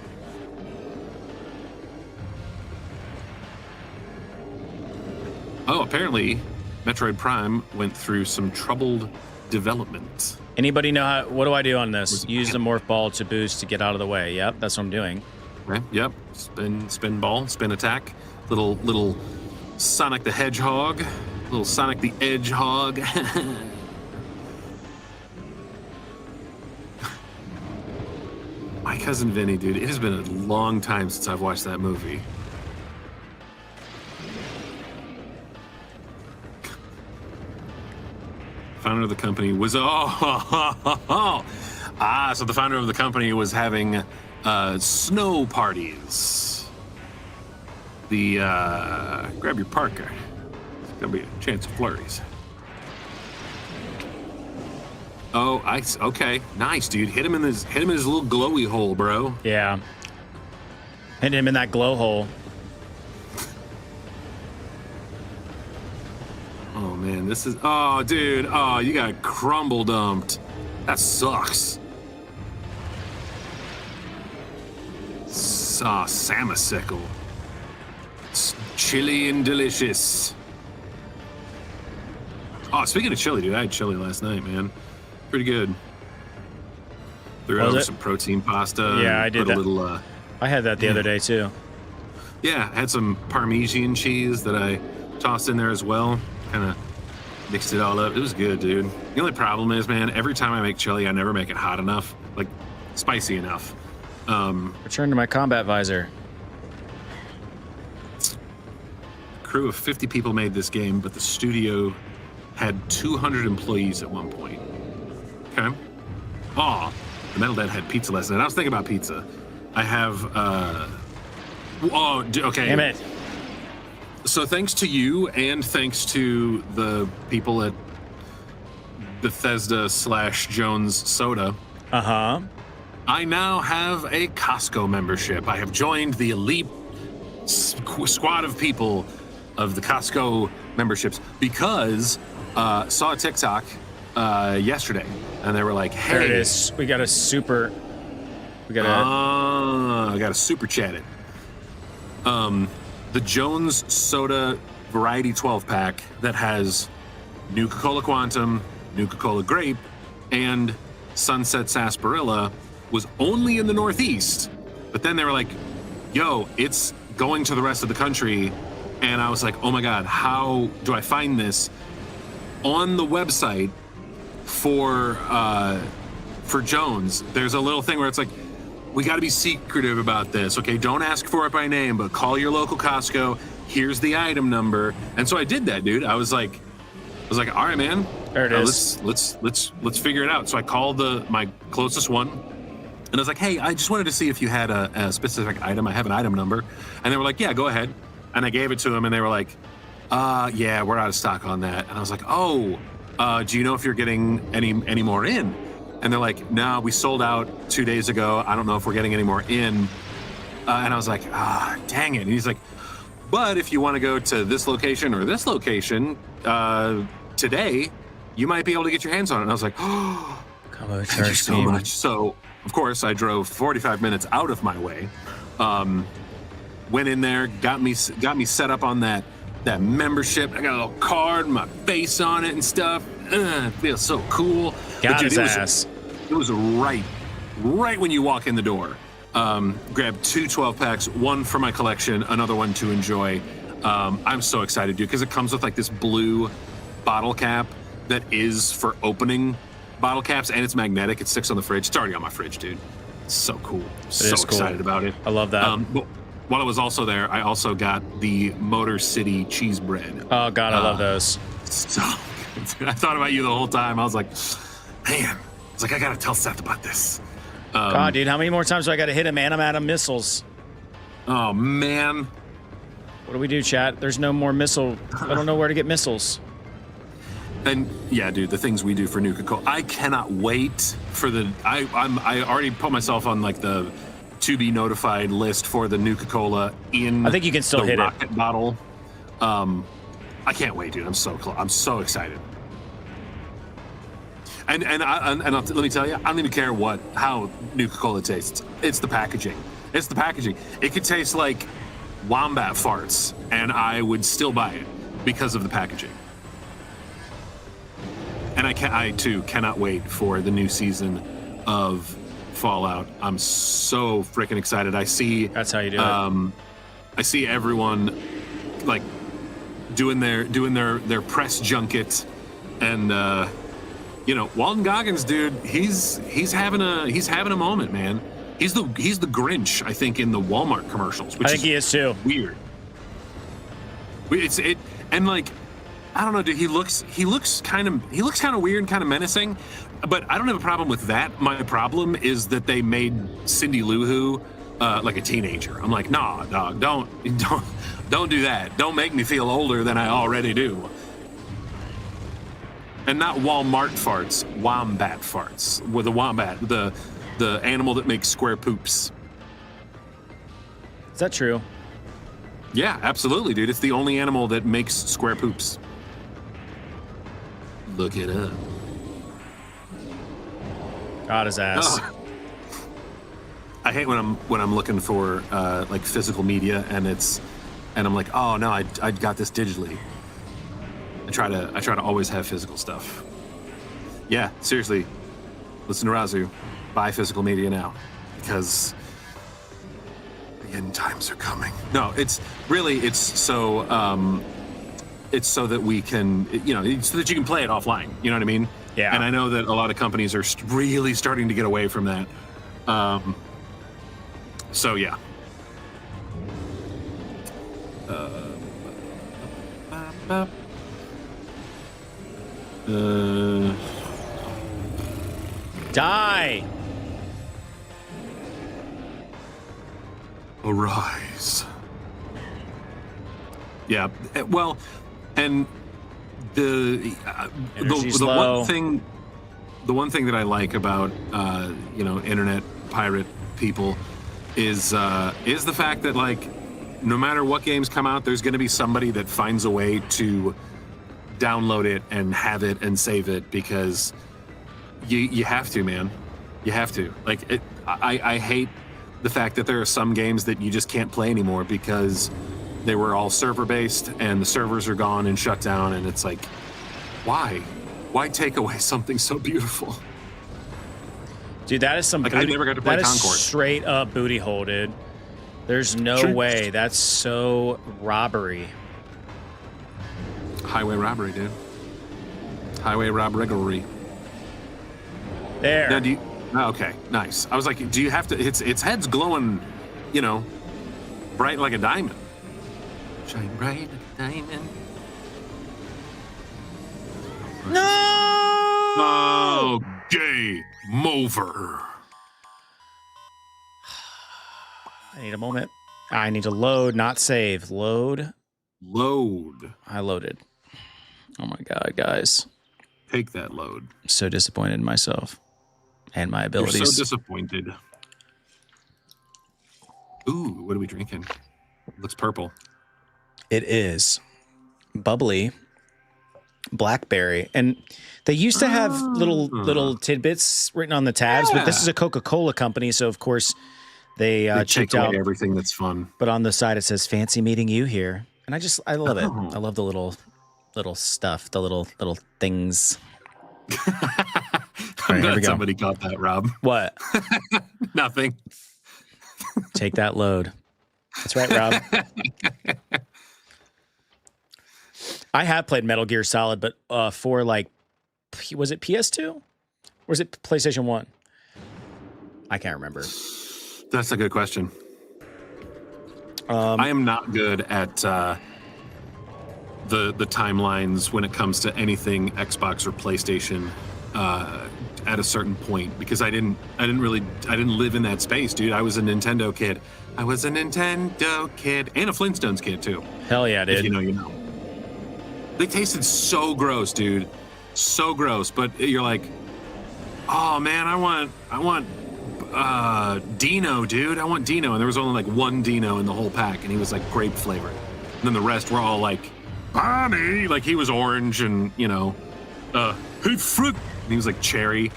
B: Oh, apparently Metroid Prime went through some troubled development.
A: Anybody know how? What do I do on this? Use the morph ball to boost to get out of the way. Yep, that's what I'm doing.
B: Okay, yep. Spin ball, spin attack. Little Sonic the Hedgehog. Little Sonic the Edgehog. My Cousin Vinny, dude, it has been a long time since I've watched that movie. Founder of the company was so the founder of the company was having snow parties. The grab your Parker. It's gonna be a chance of flurries. Oh, okay, nice, dude. Hit him in his little glowy hole, bro.
A: Yeah. Hit him in that glow hole.
B: Oh man, this is dude. Oh, you got crumble dumped. That sucks. Samasicle. It's chili and delicious. Oh, speaking of chili, dude, I had chili last night, man. Pretty good. Threw over some protein pasta.
A: Yeah, I did that.
B: A little,
A: I had that the other day too.
B: Yeah, I had some Parmesan cheese that I tossed in there as well. Kind of mixed it all up. It was good, dude. The only problem is, man, every time I make chili, I never make it hot enough, like spicy enough.
A: Return to my combat visor.
B: crew of 50 people made this game, but the studio had 200 employees at one point. Okay. Oh, the Metal Dead had pizza last night. I was thinking about pizza. I have, okay.
A: Damn it.
B: So thanks to you and thanks to the people at Bethesda/Jones Soda.
A: Uh-huh.
B: I now have a Costco membership. I have joined the elite squad of people of the Costco memberships because saw a TikTok yesterday, and they were like, "Hey,
A: there it is. We got a super
B: chat it." The Jones Soda Variety 12-pack that has Nuka-Cola Quantum, Nuka-Cola Grape, and Sunset Sarsaparilla was only in the Northeast. But then they were like, yo, it's going to the rest of the country. And I was like, oh my God, how do I find this? On the website for Jones, there's a little thing where it's like, we got to be secretive about this, okay? Don't ask for it by name, but call your local Costco. Here's the item number. And so I did that, dude. I was like, all right, man.
A: There it is.
B: Let's figure it out. So I called my closest one, and I was like, hey, I just wanted to see if you had a specific item. I have an item number. And they were like, yeah, go ahead. And I gave it to them, and they were like, yeah, we're out of stock on that. And I was like, oh, do you know if you're getting any more in? And they're like, no, we sold out 2 days ago. I don't know if we're getting any more in. And I was like, dang it. And he's like, but if you want to go to this location or this location today, you might be able to get your hands on it. And I was like, oh, thank you so much. So, of course, I drove 45 minutes out of my way. Went in there, got me set up on that membership. I got a little card, my face on it and stuff. It feels so cool.
A: Got his ass.
B: It was right when you walk in the door. Grabbed 2 12-packs, one for my collection, another one to enjoy. I'm so excited, dude, because it comes with like this blue bottle cap that is for opening bottle caps, and it's magnetic. It sticks on the fridge. It's already on my fridge, dude. It's so cool. So excited about it.
A: I love that.
B: But while I was also there, I also got the Motor City cheese bread.
A: Oh, God, I love those.
B: So good. I thought about you the whole time. I was like, man, it's like, I got to tell Seth about this.
A: God, dude, how many more times do I got to hit him, man? I'm out of missiles.
B: Oh, man.
A: What do we do, chat? There's no more missile. I don't know where to get missiles.
B: And yeah, dude, the things we do for Nuka-Cola. I cannot wait for I already put myself on like the to be notified list for the Nuka-Cola in
A: I think you can still hit
B: rocket bottle. I can't wait, dude. I'm so close. I'm so excited. And let me tell you, I don't even care how Nuka-Cola tastes. It's the packaging. It's the packaging. It could taste like wombat farts, and I would still buy it because of the packaging. And I too cannot wait for the new season of Fallout. I'm so freaking excited. I see
A: that's how you do it.
B: I see everyone like doing their press junket, and Walton Goggins, dude, he's having a moment, man. He's the Grinch, I think, in the Walmart commercials, which
A: I think he is too.
B: Weird. And like, I don't know, dude. He looks kind of weird and kind of menacing, but I don't have a problem with that. My problem is that they made Cindy Lou Who like a teenager. I'm like, nah, dog, don't do that. Don't make me feel older than I already do. And not Walmart farts, wombat farts. With the wombat, the animal that makes square poops.
A: Is that true?
B: Yeah, absolutely, dude. It's the only animal that makes square poops. Look it up.
A: Got his ass.
B: Oh. I hate when I'm looking for like physical media and I'm like, oh no, I got this digitally. I try to always have physical stuff. Yeah, seriously. Listen to Razu. Buy physical media now, because the end times are coming. No, it's so that we can, so that you can play it offline. You know what I mean?
A: Yeah.
B: And I know that a lot of companies are really starting to get away from that. So yeah. ba.
A: Die!
B: Arise. Yeah. Well, and the
A: low.
B: one thing that I like about internet pirate people is the fact that, like, no matter what games come out, there's going to be somebody that finds a way to download it and have it and save it, because you have to, man. You have to. Like, I hate the fact that there are some games that you just can't play anymore because they were all server based and the servers are gone and shut down, and it's like, why take away something so beautiful?
A: Dude, that is some
B: like,
A: booty,
B: I never got to play
A: that
B: Concord.
A: is straight up booty hole, dude. There's no way. That's so robbery.
B: Highway robbery, dude. Highway robbery.
A: There.
B: Now, okay, nice. I was like, do you have to? Its head's glowing, bright like a diamond. Shine bright like a diamond.
A: No!
B: Oh, game over.
A: I need a moment. I need to load, not save. Load.
B: I
A: loaded. Oh my God, guys.
B: Take that load.
A: I'm so disappointed in myself and my abilities.
B: You're so disappointed. Ooh, what are we drinking? Looks purple.
A: It is bubbly blackberry, and they used to have little tidbits written on the tabs, but this is a Coca-Cola company, so of course they checked out
B: everything that's fun.
A: But on the side it says "Fancy meeting you here," and I love it. I love the little stuff, the little things.
B: I'm glad somebody got that, Rob.
A: What?
B: Nothing.
A: Take that load. That's right, Rob. I have played Metal Gear Solid, but for like, was it PS2? Or was it PlayStation 1? I can't remember.
B: That's a good question. I am not good at the timelines when it comes to anything Xbox or PlayStation at a certain point, because I didn't live in that space, dude. I was a Nintendo kid. And a Flintstones kid too.
A: Hell yeah, dude.
B: If you know, you know. They tasted so gross, dude. So gross. But you're like, oh man, I want Dino, dude. I want Dino. And there was only like one Dino in the whole pack, and he was like grape flavored. And then the rest were all like, Bonnie. Like, he was orange, and hey, fruit. And he was like cherry.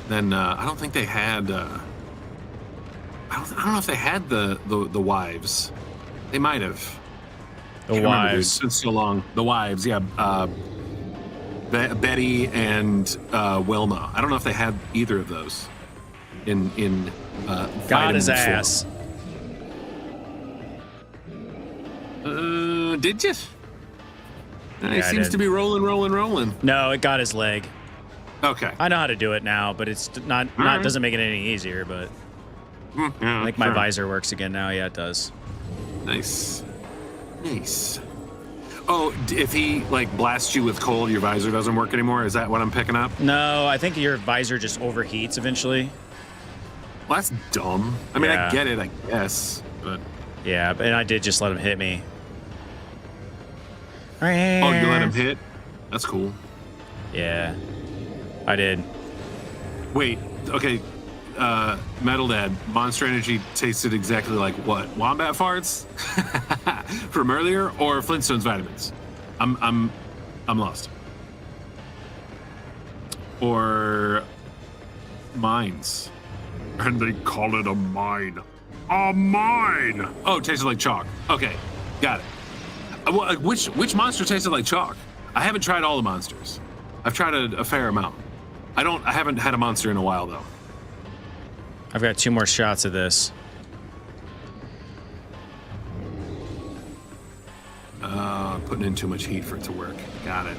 B: Then I don't think they had. I don't know if they had the wives. They might have.
A: The wives.
B: It's been so long. The wives, yeah. Betty and Wilma. I don't know if they had either of those. In
A: got his ass.
B: Did you?
A: Yeah,
B: it seems to be rolling.
A: No, it got his leg.
B: Okay.
A: I know how to do it now, but it's not doesn't make it any easier, but
B: yeah,
A: like my visor works again now. Yeah, it does.
B: Nice. Oh, if he like blasts you with cold, your visor doesn't work anymore? Is that what I'm picking up?
A: No, I think your visor just overheats eventually.
B: Well, that's dumb. I mean,
A: Yeah.
B: I get it, I guess, but...
A: Yeah, and I did just let him hit me.
B: Oh, you let him hit? That's cool.
A: Yeah, I did.
B: Wait, okay. Metal Dad, Monster Energy tasted exactly like what? Wombat farts from earlier, or Flintstones vitamins? I'm lost. Or mines, and they call it a mine. A mine. Oh, it tasted like chalk. Okay, got it. Which monster tasted like chalk? I haven't tried all the monsters. I've tried a fair amount. I haven't had a monster in a while though.
A: I've got 2 more shots of this.
B: Putting in too much heat for it to work. Got it.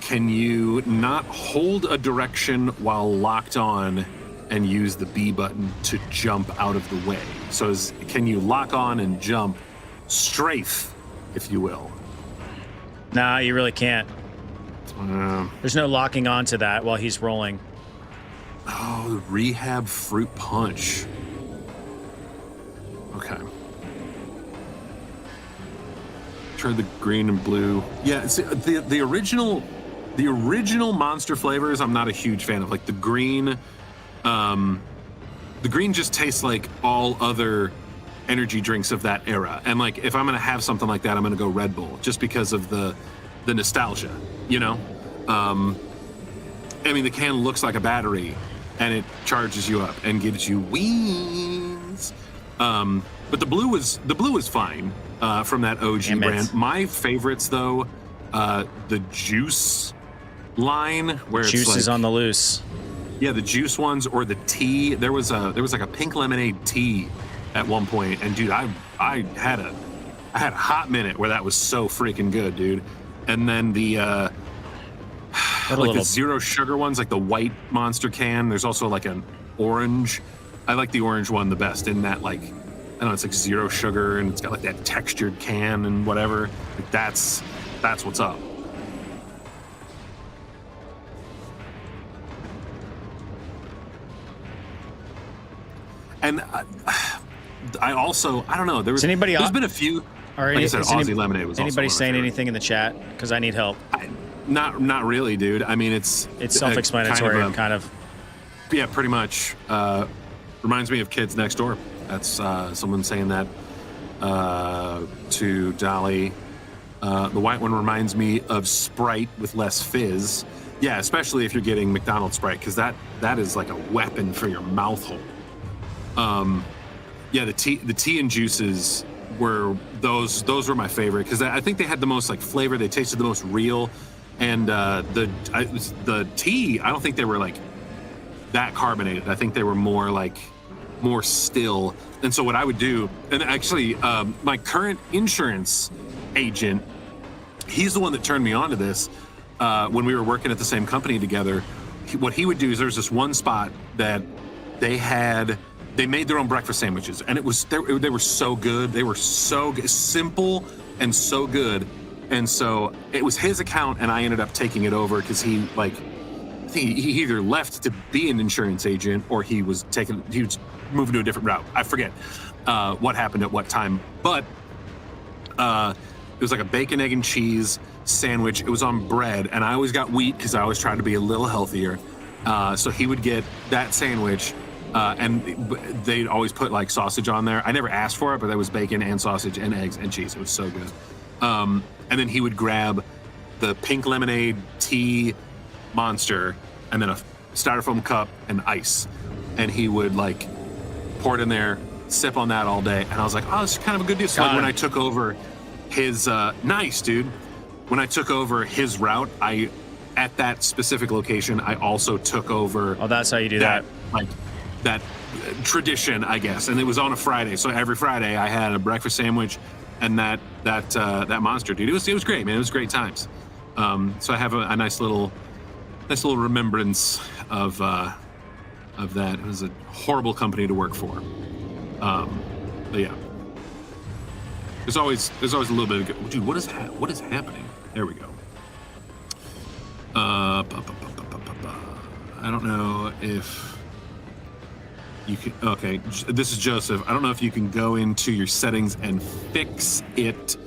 B: Can you not hold a direction while locked on and use the B button to jump out of the way. So can you lock on and jump strafe, if you will?
A: Nah, you really can't. There's no locking onto that while he's rolling.
B: Oh, the rehab fruit punch. Okay. Try the green and blue. Yeah, see, the original monster flavors I'm not a huge fan of. Like the green just tastes like all other energy drinks of that era. And like if I'm gonna have something like that, I'm gonna go Red Bull just because of the nostalgia, you know? I mean, the can looks like a battery and it charges you up and gives you wings. But the blue was fine from that OG brand. My favorites though, the juice line where
A: juice
B: it's
A: is on the loose.
B: Yeah, the juice ones or the tea. There was like a pink lemonade tea at one point, and dude, I had a hot minute where that was so freaking good, dude. And then the the zero sugar ones, like the white Monster can. There's also like an orange. I like the orange one the best in that, like, I don't know, it's like zero sugar and it's got like that textured can and whatever. Like that's what's up. And I also, I don't know, there's been a few. Like I said, Aussie Lemonade was
A: anybody
B: also
A: saying anything in the chat? Because I need help.
B: Not really, dude. I mean, it's
A: self-explanatory, kind of.
B: Yeah, pretty much. Reminds me of Kids Next Door. That's someone saying that to Dolly. The white one reminds me of Sprite with less fizz. Yeah, especially if you're getting McDonald's Sprite, because that is like a weapon for your mouth hole. Yeah, the tea and juices were those were my favorite because I think they had the most like flavor. They tasted the most real, and the tea, I don't think they were like that carbonated. I think they were more still. And so what I would do, and actually my current insurance agent, he's the one that turned me on to this when we were working at the same company together. What he would do is there's this one spot that they made their own breakfast sandwiches, and they were so good. They were so good, simple and so good. And so it was his account, and I ended up taking it over because he he either left to be an insurance agent or he was moving to a different route. I forget what happened at what time, but it was like a bacon, egg, and cheese sandwich. It was on bread, and I always got wheat because I always tried to be a little healthier. So he would get that sandwich. And they'd always put like sausage on there. I never asked for it, but there was bacon and sausage and eggs and cheese. It was so good. And then he would grab the pink lemonade tea Monster and then a styrofoam cup and ice. And he would like pour it in there, sip on that all day. And I was like, oh, this is kind of a good deal. So like, when I took over his, nice, dude. When I took over his route, at that specific location, I also took over.
A: Oh, that's how you do that.
B: Like, that tradition, I guess, and it was on a Friday. So every Friday I had a breakfast sandwich and that Monster, dude. It was great, man. It was great times. So I have a nice little remembrance of that. It was a horrible company to work for. But yeah, there's always a little bit of dude. What is happening? There we go. I don't know if. You can, okay, this is Joseph. I don't know if you can go into your settings and fix it.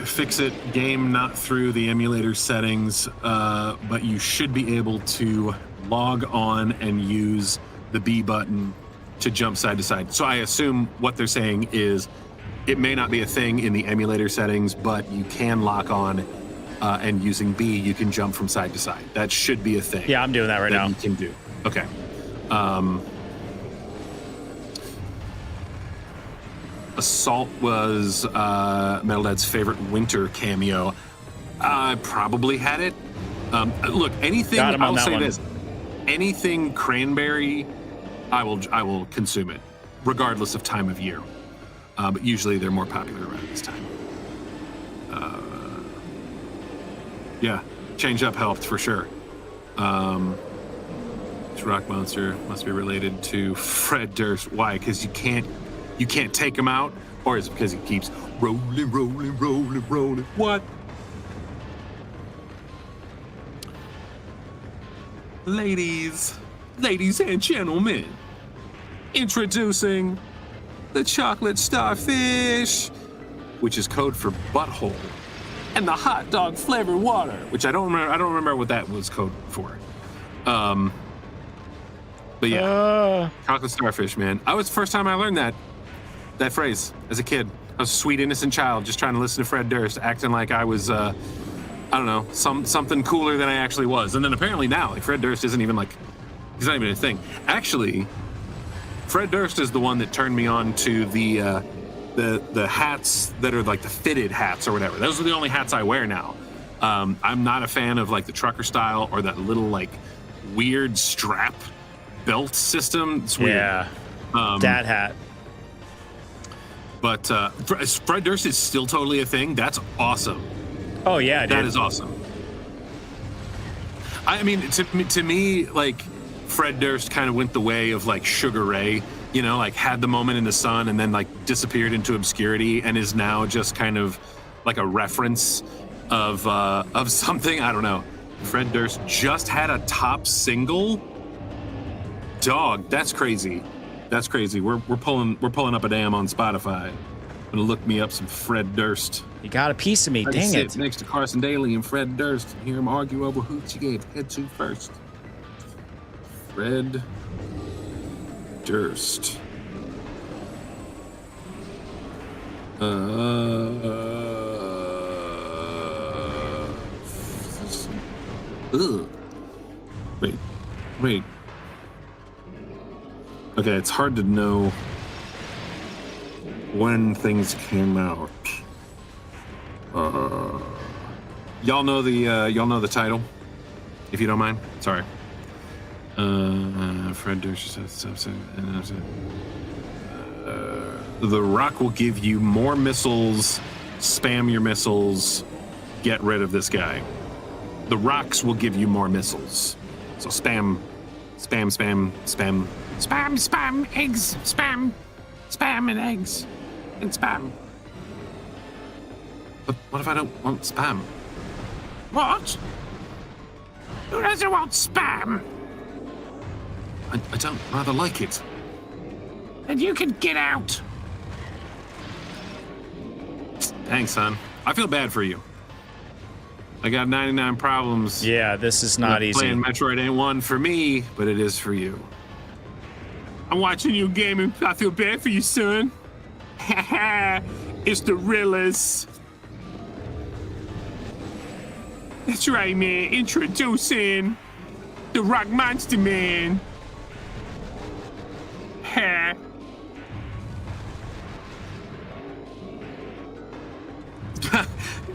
B: Fix it game not through the emulator settings, but you should be able to log on and use the B button to jump side to side. So I assume what they're saying is it may not be a thing in the emulator settings, but you can lock on. And using B, you can jump from side to side. That should be a thing.
A: Yeah, I'm doing that right now.
B: You can do. Okay. Assault was Metal Dad's favorite winter cameo. I probably had it. Look, anything. I'll say this: anything cranberry, I will consume it, regardless of time of year. But usually they're more popular around this time. Yeah, change up helped for sure. This rock monster must be related to Fred Durst. Why? Because you can't take him out, or is it because he keeps rolling, rolling, rolling, rolling? What? Ladies and gentlemen, introducing the chocolate starfish, which is code for butthole, and the hot dog flavored water, which I don't remember what that was code for. But yeah, chocolate starfish, man. I was the first time I learned that phrase as a kid. I was a sweet innocent child just trying to listen to Fred Durst, acting like I was I don't know, something cooler than I actually was. And then apparently now, like, Fred Durst isn't even like, he's not even a thing. Actually, Fred Durst is the one that turned me on to the hats that are like the fitted hats or whatever. Those are the only hats I wear now. I'm not a fan of like the trucker style or that little like weird strap belt system. It's weird.
A: Yeah. Dad hat.
B: But Fred Durst is still totally a thing. That's awesome.
A: Oh yeah, dude.
B: That is awesome. I mean, to me, like, Fred Durst kind of went the way of like Sugar Ray, you know, like had the moment in the sun and then like disappeared into obscurity and is now just kind of like a reference of something. I don't know. Fred Durst just had a top single. Dog, that's crazy. That's crazy. We're pulling up a dam on Spotify. I'm gonna look me up some Fred Durst.
A: You got a piece of me,
B: I
A: dang
B: sit
A: it.
B: next to Carson Daly and Fred Durst and hear him argue over who she gave head to first. Fred Durst. Wait. Okay, it's hard to know when things came out. Y'all know the title, if you don't mind. Sorry. Fred Durst said, The Rock will give you more missiles. Spam your missiles. Get rid of this guy. The Rocks will give you more missiles. So spam eggs, spam and eggs, and spam. But what if I don't want spam? What? Who doesn't want spam? I don't rather like it. And you can get out. Thanks, son. I feel bad for you. I got 99 problems.
A: Yeah, this is not easy.
B: Playing Metroid ain't one for me, but it is for you. I'm watching you game and I feel bad for you, son. It's the realest. That's right, man. Introducing the Rock Monster Man. Ha.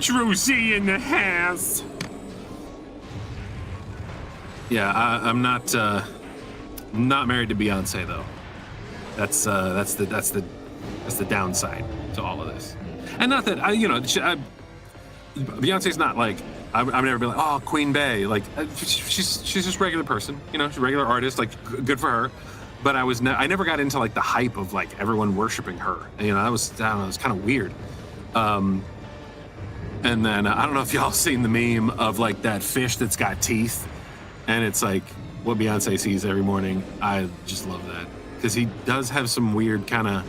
B: Drew Z in the house. Yeah, I'm not married to Beyonce though. That's the downside to all of this. And not that Beyonce's not like I've never been like, oh, Queen Bey. Like she's just a regular person, you know, she's a regular artist. Like good for her. But I never got into like the hype of like everyone worshiping her. You know, it was kind of weird. And then I don't know if y'all seen the meme of like that fish that's got teeth, and it's like what Beyonce sees every morning. I just love that because he does have some weird kind of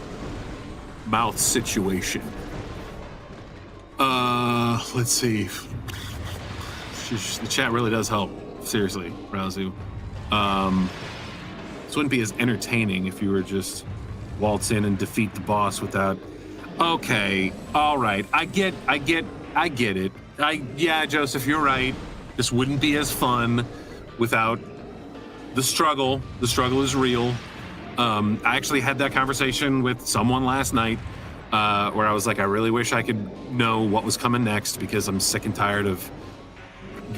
B: mouth situation. Let's see. The chat really does help. Seriously, Razu. This wouldn't be as entertaining if you were just waltz in and defeat the boss without. Okay, all right, I get it. Yeah, Joseph, you're right. This wouldn't be as fun without the struggle. The struggle is real. I actually had that conversation with someone last night where I was like, I really wish I could know what was coming next because I'm sick and tired of,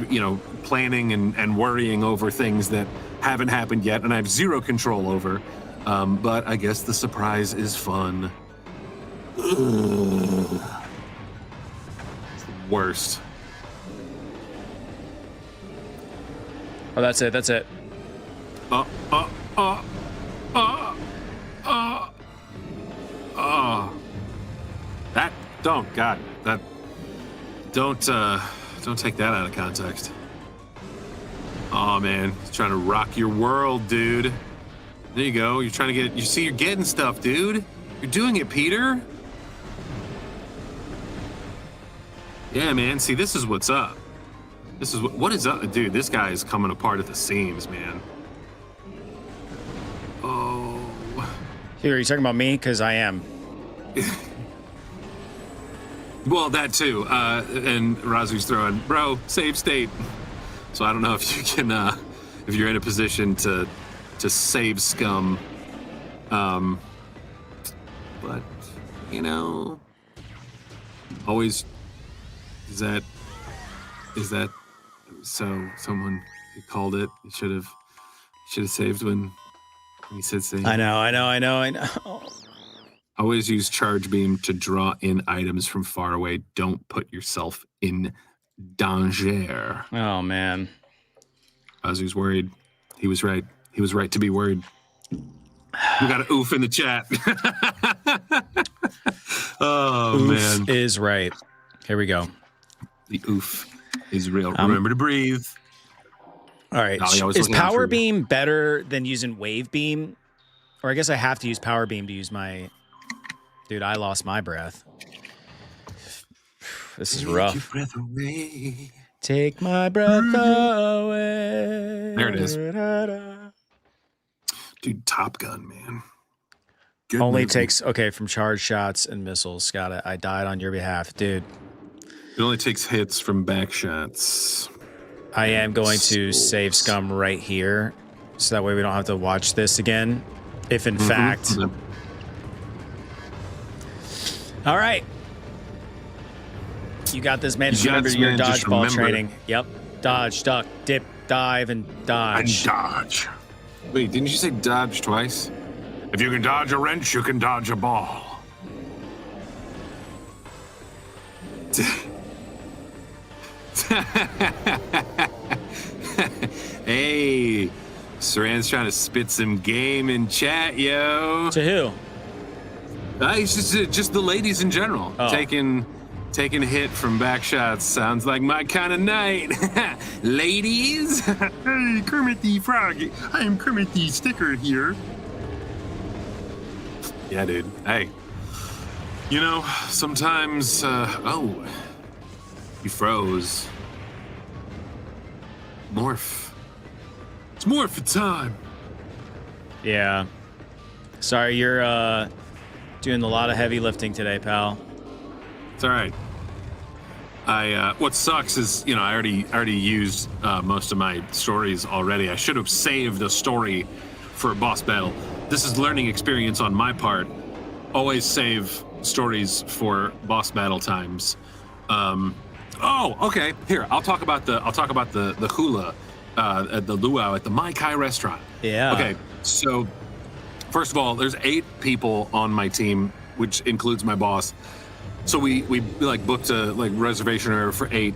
B: you know, planning and worrying over things that haven't happened yet and I have zero control over. But I guess the surprise is fun. Ugh. Worst.
A: Oh, that's it. That's it.
B: That don't God that don't take that out of context. Oh man, he's trying to rock your world, dude. There you go. You're trying to get. You see, you're getting stuff, dude. You're doing it, Peter. Yeah, man. See, this is what's up. This is what is up, dude. This guy is coming apart at the seams, man. Oh.
A: Here, are you talking about me? Because I am.
B: Well, that too. And Razu's throwing, bro, save state. So I don't know if you can, if you're in a position to save scum. But you know, always is that so? Someone called it. You should have saved when he said save.
A: I know.
B: Always use charge beam to draw in items from far away. Don't put yourself in danger.
A: Oh, man.
B: Azu's worried. He was right. He was right to be worried. We got an oof in the chat. Oh,
A: oof
B: man.
A: Is right. Here we go.
B: The oof is real. Remember to breathe.
A: All right. Is power beam better than using wave beam? Or I guess I have to use power beam to use my... Dude, I lost my breath. This is rough.
B: Take your breath away.
A: Take my breath away.
B: There it is. Dude, Top Gun, man. Good
A: Only
B: movie.
A: takes, okay, from charged shots and missiles. Got it. I died on your behalf, dude.
B: It only takes hits from back shots.
A: I am going to save scum right here, so that way we don't have to watch this again. If in fact... All right. You got this, man. Just remember your dodgeball training. Yep. Dodge, duck, dip, dive, and dodge.
B: And dodge. Wait, didn't you say dodge twice? If you can dodge a wrench, you can dodge a ball. Hey, Saran's trying to spit some game in chat, yo.
A: To who?
B: It's just the ladies in general.
A: Oh.
B: Taking a hit from back shots sounds like my kind of night. Ladies? Hey, Kermit the Frog. I am Kermit the Sticker here. Yeah, dude. Hey. You know, sometimes, oh. You froze. Morph. It's morph time.
A: Yeah. Sorry, you're, doing a lot of heavy lifting today, pal.
B: It's all right. What sucks is, you know, I already used most of my stories already. I should have saved a story for a boss battle. This is learning experience on my part. Always save stories for boss battle times. Oh, okay. Here, I'll talk about the hula at the luau at the Mai Kai restaurant.
A: Yeah.
B: Okay. So, first of all, there's 8 people on my team, which includes my boss. So we like booked a reservation area for 8.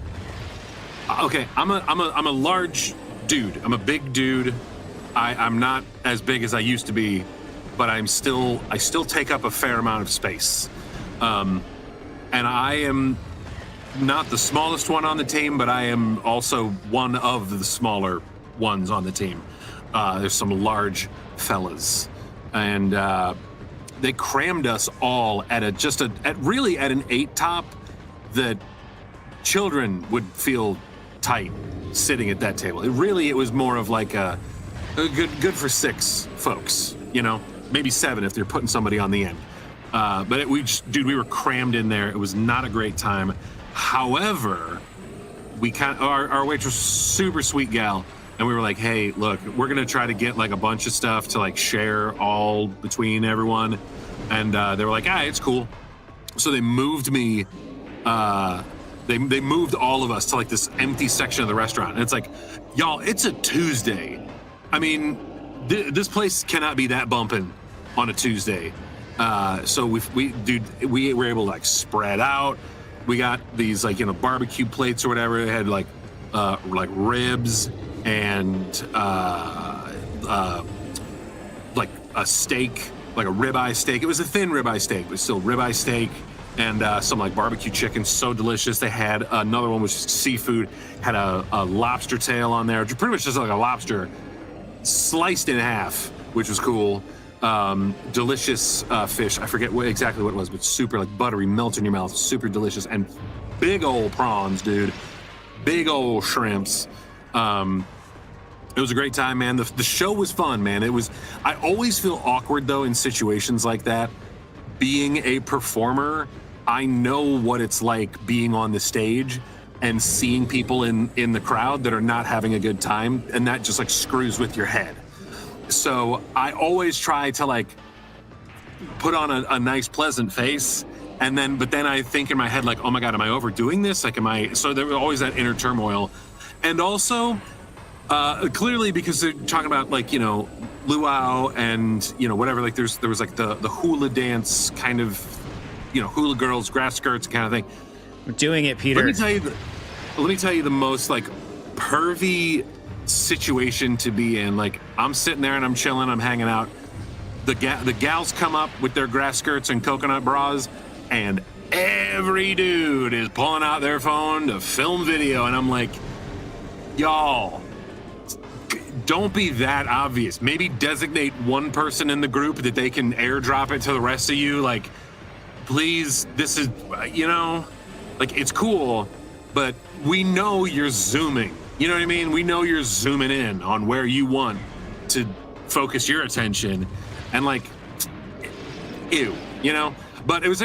B: Okay, I'm a large dude. I'm a big dude. I'm not as big as I used to be, but I still take up a fair amount of space. And I am not the smallest one on the team, but I am also one of the smaller ones on the team. There's some large fellas, and they crammed us all at really at an 8 top that children would feel tight sitting at that table. It was more of like a good for 6 folks, you know, maybe 7 if they're putting somebody on the end. But we were crammed in there. It was not a great time. However, our waitress, super sweet gal, and we were like, hey, look, we're gonna try to get like a bunch of stuff to like share all between everyone. And they were like, it's cool. So they moved me, they moved all of us to like this empty section of the restaurant. And it's like, y'all, it's a Tuesday. I mean, this place cannot be that bumping on a Tuesday. So we were able to like spread out. We got these like, you know, barbecue plates or whatever. It had like ribs and like a steak, like a ribeye steak. It was a thin ribeye steak, but still ribeye steak, and some like barbecue chicken. So delicious. They had another one, which is seafood, had a lobster tail on there, pretty much just like a lobster sliced in half, which was cool. Delicious fish. I forget exactly what it was, but super like buttery, melts in your mouth, super delicious. And big old prawns, dude. Big old shrimps. It was a great time, man. The show was fun, man. I always feel awkward though in situations like that. Being a performer, I know what it's like being on the stage and seeing people in the crowd that are not having a good time, and that just like screws with your head. So I always try to like put on a nice, pleasant face, but then I think in my head like, oh my God, am I overdoing this? Like, so there was always that inner turmoil. And also, clearly because they're talking about like, luau and, whatever, like there was like the hula dance kind of, hula girls, grass skirts kind of thing.
A: We're doing it, Peter.
B: Let me tell you the most like pervy situation to be in. Like, I'm sitting there and I'm chilling, I'm hanging out. The gals come up with their grass skirts and coconut bras, and every dude is pulling out their phone to film video, and I'm like, y'all, don't be that obvious. Maybe designate one person in the group that they can airdrop it to the rest of you. Like, please, this is, like, it's cool, but we know you're zooming. You know what I mean? We know you're zooming in on where you want to focus your attention, and like, ew, But it was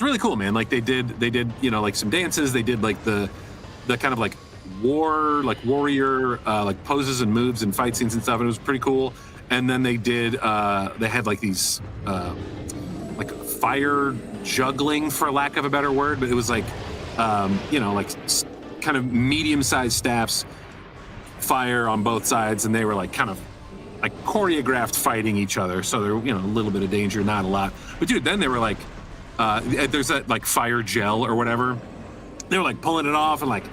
B: really cool, man. Like they did, like some dances. They did like the kind of like warrior like poses and moves and fight scenes and stuff. And it was pretty cool. And then they had like these like fire juggling, for lack of a better word, but it was like like kind of medium-sized staffs, fire on both sides, and they were like kind of like choreographed fighting each other. So there, a little bit of danger, not a lot. But dude, then they were like, there's that like fire gel or whatever. They were like pulling it off and like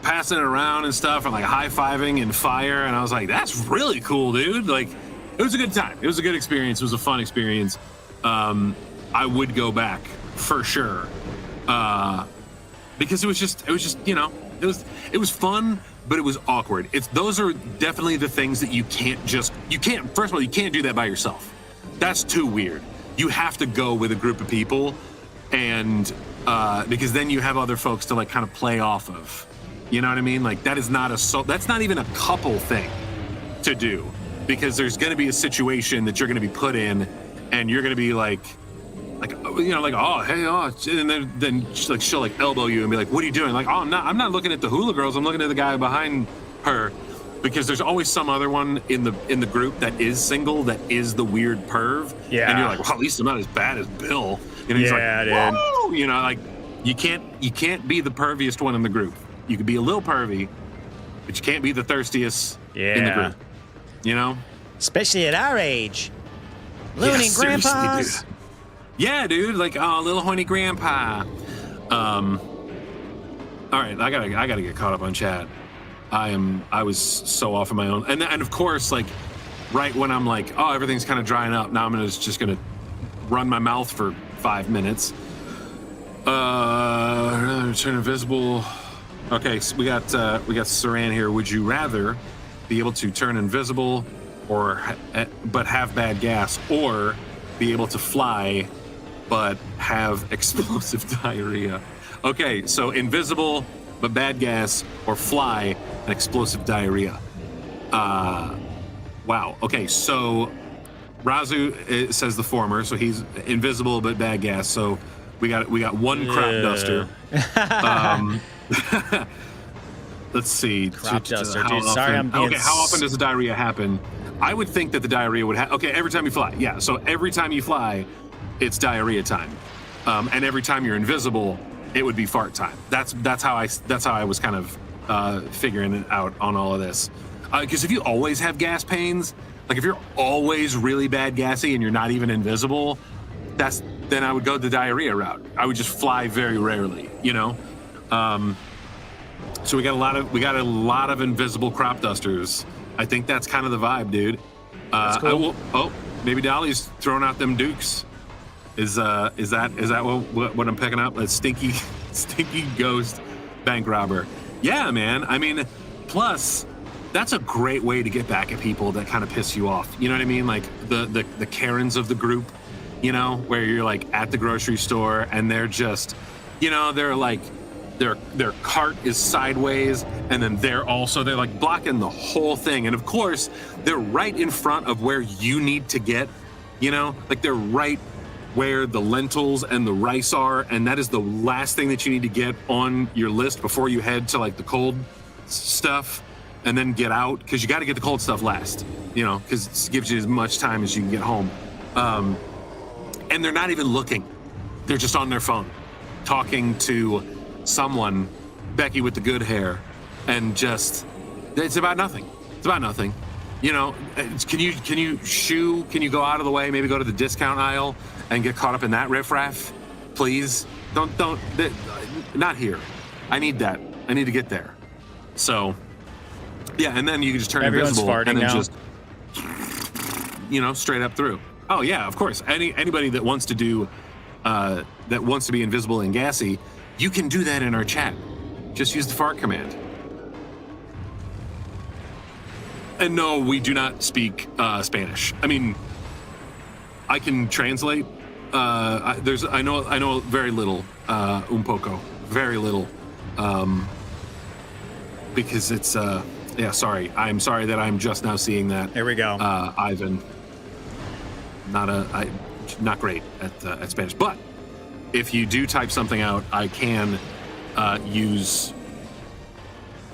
B: passing it around and stuff, and like high-fiving in fire. And I was like, that's really cool, dude. Like, it was a good time. It was a good experience. It was a fun experience. I would go back for sure. Because it was fun, but it was awkward. Those are definitely the things that you can't, first of all, you can't do that by yourself. That's too weird. You have to go with a group of people, and because then you have other folks to like kind of play off of. You know what I mean? Like, that's not even a couple thing to do, because there's going to be a situation that you're going to be put in, and you're going to be like, oh, hey, oh, and then she'll like elbow you and be like, what are you doing? Like, oh, I'm not looking at the hula girls. I'm looking at the guy behind her, because there's always some other one in the group that is single, that is the weird perv. Yeah. And you're like, well, at least I'm not as bad as Bill. And he's like, whoa, like you can't be the perviest one in the group. You could be a little pervy, but you can't be the thirstiest in the group.
A: Especially at our age. Loony grandpas.
B: Yeah, dude, like, oh, little horny grandpa. All right, I gotta get caught up on chat. I was so off of my own, and of course, like, right when I'm like, oh, everything's kind of drying up, now I'm just gonna run my mouth for 5 minutes. Turn invisible. Okay, so we got Saran here. Would you rather be able to turn invisible, but have bad gas, or be able to fly but have explosive diarrhea? Okay, so invisible but bad gas, or fly and explosive diarrhea. Wow. Okay, so Razu says the former, so he's invisible but bad gas. So we got one crop duster. Let's see.
A: Crop duster, dude. Sorry, I'm being...
B: Okay, how often does the diarrhea happen? I would think that the diarrhea would happen. Okay, every time you fly. Yeah, so every time you fly, it's diarrhea time. And every time you're invisible, it would be fart time. That's how I was kind of figuring it out on all of this. Because if you always have gas pains, like if you're always really bad gassy and you're not even invisible, then I would go the diarrhea route. I would just fly very rarely, So we got a lot of invisible crop dusters. I think that's kind of the vibe, dude.
A: That's cool.
B: Maybe Dolly's throwing out them dukes. Is that what I'm picking up? A stinky ghost bank robber. Yeah, man. I mean, plus that's a great way to get back at people that kind of piss you off. You know what I mean? Like the Karens of the group, you know, where you're like at the grocery store and they're just, you know, they're like their cart is sideways and then they're like blocking the whole thing. And of course, they're right in front of where you need to get, you know, like they're right where the lentils and the rice are, and that is the last thing that you need to get on your list before you head to like the cold stuff and then get out, because you got to get the cold stuff last, you know, because it gives you as much time as you can get home. And they're not even looking. They're just on their phone talking to someone, Becky with the good hair, and just, it's about nothing. It's about nothing. You know, can you go out of the way, maybe go to the discount aisle and get caught up in that riffraff, please? Not here. I need that. I need to get there. So, yeah, and then you can just turn
A: Everyone's
B: invisible
A: farting
B: and then
A: now.
B: just, you know, straight up through. Oh yeah, of course. Anybody that wants to do, that wants to be invisible and gassy, you can do that in our chat. Just use the fart command. And no, we do not speak Spanish. I mean, I can translate. I know very little, un poco, very little, because it's yeah. Sorry, I'm sorry that I'm just now seeing that.
A: Here we go.
B: Ivan, not great at Spanish, but if you do type something out, I can use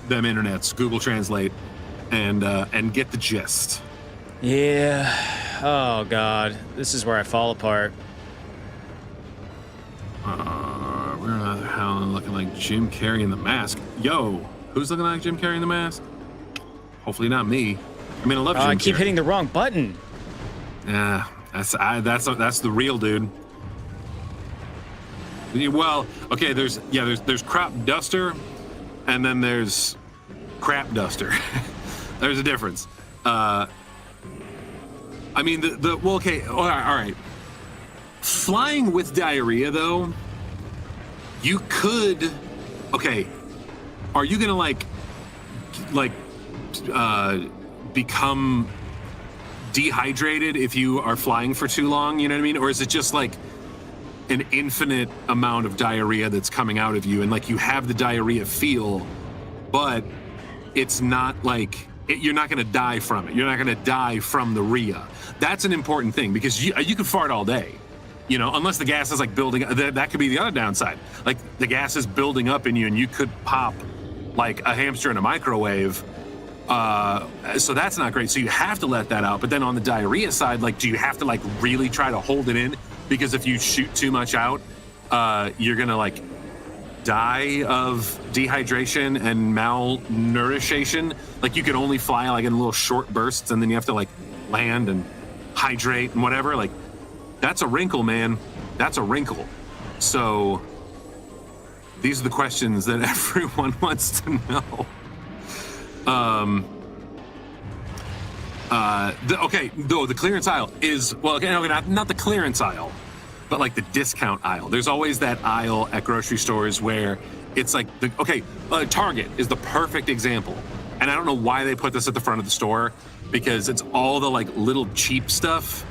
B: them internets, Google Translate, and get the gist.
A: Yeah. Oh God, this is where I fall apart.
B: Where the hell am I looking like Jim Carrey in The Mask? Yo, who's looking like Jim Carrey in The Mask? Hopefully not me. I mean, I love Jim
A: I keep
B: Carrey.
A: hitting the wrong button.
B: Yeah, that's the real dude. Well, okay, there's crop duster, and then there's crap duster. There's a difference. I mean, well, okay, all right. Flying with diarrhea, though, you could. Okay, are you gonna become dehydrated if you are flying for too long? You know what I mean? Or is it just like an infinite amount of diarrhea that's coming out of you, and like you have the diarrhea feel, but it's not like you're not going to die from it. You're not going to die from the rhea. That's an important thing, because you can fart all day, you know, unless the gas is like building. That could be the other downside. Like the gas is building up in you, and you could pop like a hamster in a microwave. So that's not great. So you have to let that out. But then on the diarrhea side, like, do you have to like really try to hold it in? Because if you shoot too much out, you're gonna like die of dehydration and malnourishation. Like you can only fly like in little short bursts, and then you have to like land and hydrate and whatever. Like that's a wrinkle, man. That's a wrinkle. So these are the questions that everyone wants to know. The clearance aisle is, well, okay, no, not the clearance aisle, but like the discount aisle. There's always that aisle at grocery stores where it's like Target is the perfect example. And I don't know why they put this at the front of the store, because it's all the like little cheap stuff.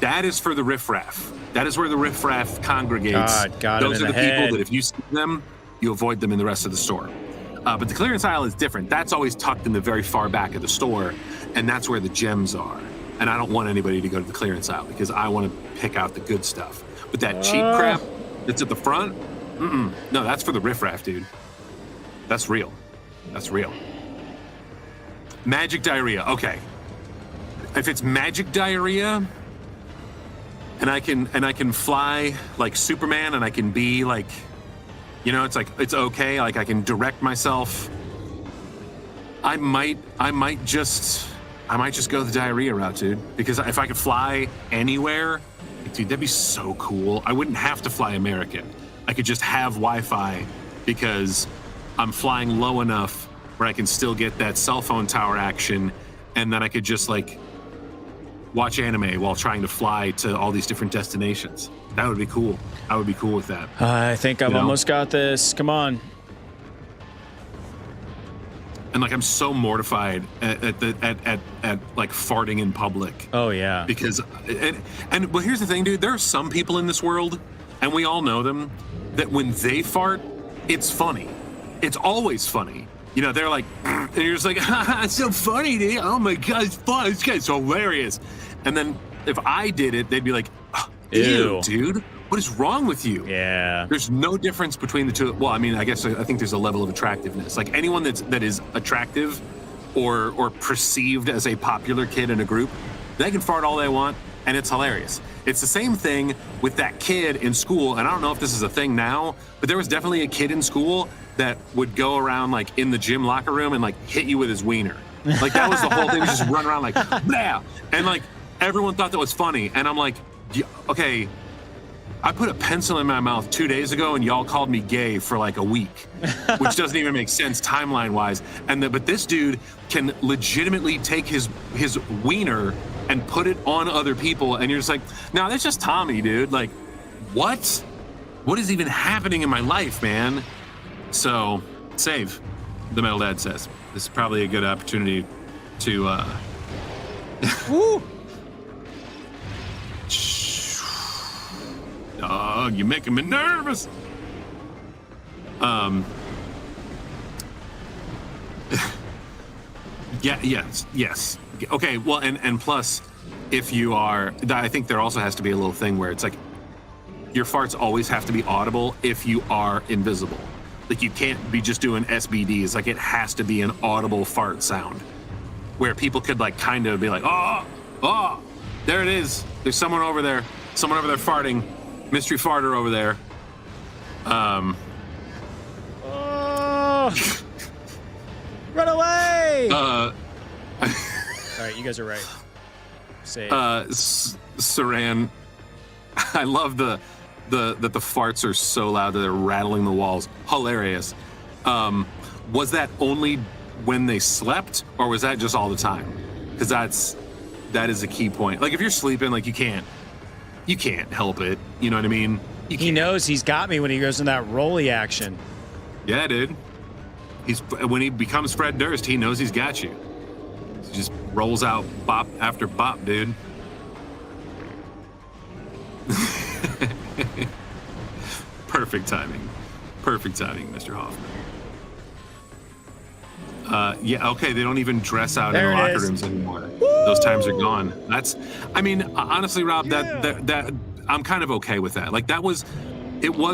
B: That is for the riffraff. That is where the riffraff congregates. Those are the people that if you see them, you avoid them in the rest of the store. But the clearance aisle is different. That's always tucked in the very far back of the store, and that's where the gems are. And I don't want anybody to go to the clearance aisle, because I want to pick out the good stuff. But that cheap crap that's at the front, no, that's for the riffraff, dude. That's real. That's real. Magic diarrhea. Okay. If it's magic diarrhea, and I can fly like Superman, and I can be like, you know, it's like, it's okay. Like I can direct myself. I might just go the diarrhea route, dude. Because if I could fly anywhere, dude, that'd be so cool. I wouldn't have to fly American. I could just have Wi-Fi, because I'm flying low enough where I can still get that cell phone tower action, and then I could just like watch anime while trying to fly to all these different destinations. That would be cool. I would be cool with that.
A: I think I've almost got this. Come on.
B: And like I'm so mortified at like farting in public.
A: Oh yeah.
B: Because and well, here's the thing, dude. There are some people in this world, and we all know them, that when they fart, it's funny. It's always funny. You know, they're like, and you're just like, it's so funny, dude. Oh my god, it's fun. This guy's hilarious. And then if I did it, they'd be like, ew, dude. What is wrong with you?
A: Yeah.
B: There's no difference between the two. Well, I mean, I think there's a level of attractiveness. Like anyone that is attractive or perceived as a popular kid in a group, they can fart all they want, and it's hilarious. It's the same thing with that kid in school, and I don't know if this is a thing now, but there was definitely a kid in school that would go around like in the gym locker room and like hit you with his wiener. Like that was the whole thing. He was just run around like, blah! And like everyone thought that was funny, and I'm like, okay. I put a pencil in my mouth 2 days ago, and y'all called me gay for like a week, which doesn't even make sense timeline-wise. But this dude can legitimately take his wiener and put it on other people, and you're just like, no, that's just Tommy, dude. Like, what? What is even happening in my life, man? So, save, the Metal Dad says. This is probably a good opportunity to.
A: Woo!
B: Dog, you're making me nervous. Yeah, yes. Okay, well, and plus, if you are, I think there also has to be a little thing where it's like, your farts always have to be audible if you are invisible. Like you can't be just doing SBDs. Like it has to be an audible fart sound, where people could like kind of be like, oh, there it is. There's someone over there. Someone over there farting. Mystery farter over there.
A: Oh. Run away!
B: All
A: right, you guys are right. Save.
B: Saran, I love that the farts are so loud that they're rattling the walls. Hilarious. Was that only when they slept, or was that just all the time? Because that is a key point. Like if you're sleeping, like you can't help it. You know what I mean?
A: He knows he's got me when he goes in that rolly action.
B: Yeah, dude. When he becomes Fred Durst, he knows he's got you. He just rolls out bop after bop, dude. Perfect timing, Mr. Hoffman. Yeah, okay, they don't even dress out in the locker rooms anymore. Woo! Those times are gone. I mean, honestly, Rob, that I'm kind of okay with that. Like it was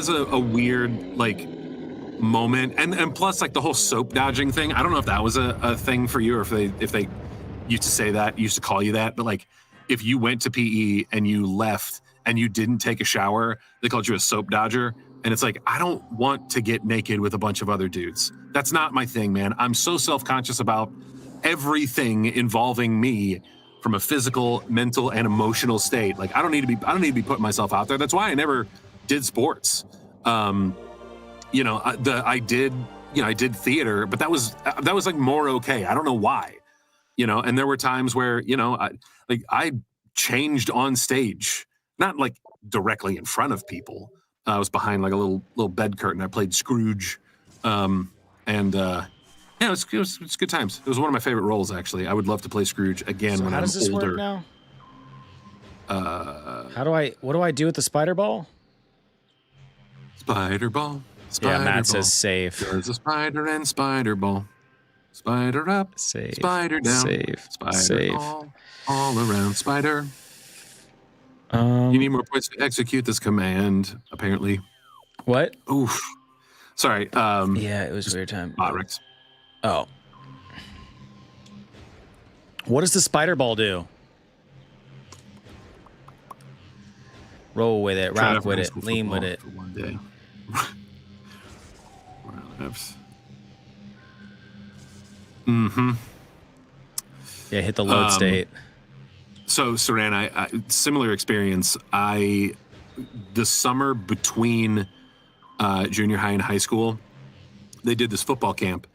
B: a weird, like, moment. And plus, like, the whole soap dodging thing, I don't know if that was a thing for you, or if they used to say that, used to call you that, but like, if you went to PE and you left and you didn't take a shower, they called you a soap dodger. And it's like, I don't want to get naked with a bunch of other dudes. That's not my thing, man. I'm so self-conscious about everything involving me from a physical, mental, and emotional state. Like, I don't need to be putting myself out there. That's why I never did sports. I did theater, but that was like more okay. I don't know why, and there were times where, I changed on stage, not like directly in front of people. I was behind like a little bed curtain. I played Scrooge, it was good times. It was one of my favorite roles, actually. I would love to play Scrooge again when I'm older. How does this work
A: now? What do I do with the spider ball?
B: Spider ball.
A: Yeah, Matt says save.
B: There's a spider and spider ball. Spider up,
A: save,
B: spider down,
A: save,
B: spider
A: save.
B: All around spider. You need more points to execute this command, apparently.
A: What?
B: Oof. Sorry.
A: Yeah, it was a weird time.
B: Rex.
A: Oh. What does the spider ball do? Roll with it, rock with it, lean with it.
B: For one day.
A: Yeah, hit the load state.
B: So, Saran, I similar experience. The summer between junior high and high school, they did this football camp,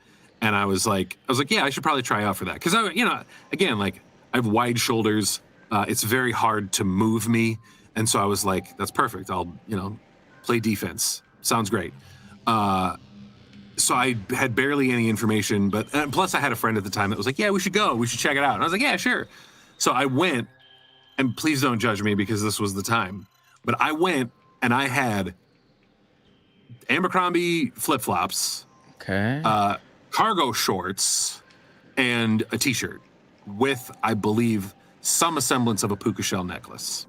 B: and I was like, yeah, I should probably try out for that because again, like I have wide shoulders. It's very hard to move me, and so I was like, that's perfect. I'll play defense. Sounds great. So I had barely any information, but plus I had a friend at the time that was like, yeah, we should go. We should check it out. And I was like, yeah, sure. So I went, and please don't judge me because this was the time, but I went and I had Abercrombie flip-flops,
A: Okay.
B: cargo shorts, and a t-shirt with, I believe, some semblance of a puka shell necklace.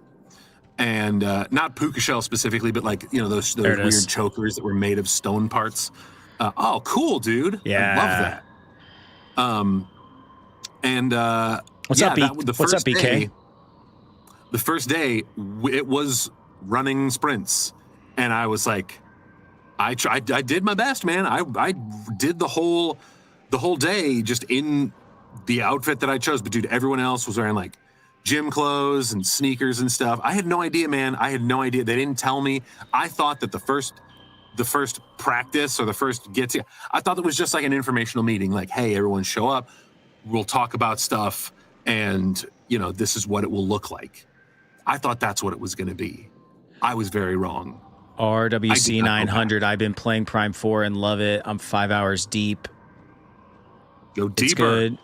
B: And not puka shell specifically, but like, those weird chokers that were made of stone parts. Oh, cool, dude.
A: Yeah.
B: I love that.
A: What's up, BK?
B: The first day, it was running sprints. And I was like, I did my best, man. I did the whole day just in the outfit that I chose. But dude, everyone else was wearing like gym clothes and sneakers and stuff. I had no idea, man. I had no idea. They didn't tell me. I thought that the first practice or the first I thought it was just like an informational meeting. Like, hey, everyone show up. We'll talk about stuff. And, this is what it will look like. I thought that's what it was going to be. I was very wrong.
A: RWC 900. I've been playing Prime 4 and love it. I'm 5 hours deep.
B: Go deeper.
A: It's good,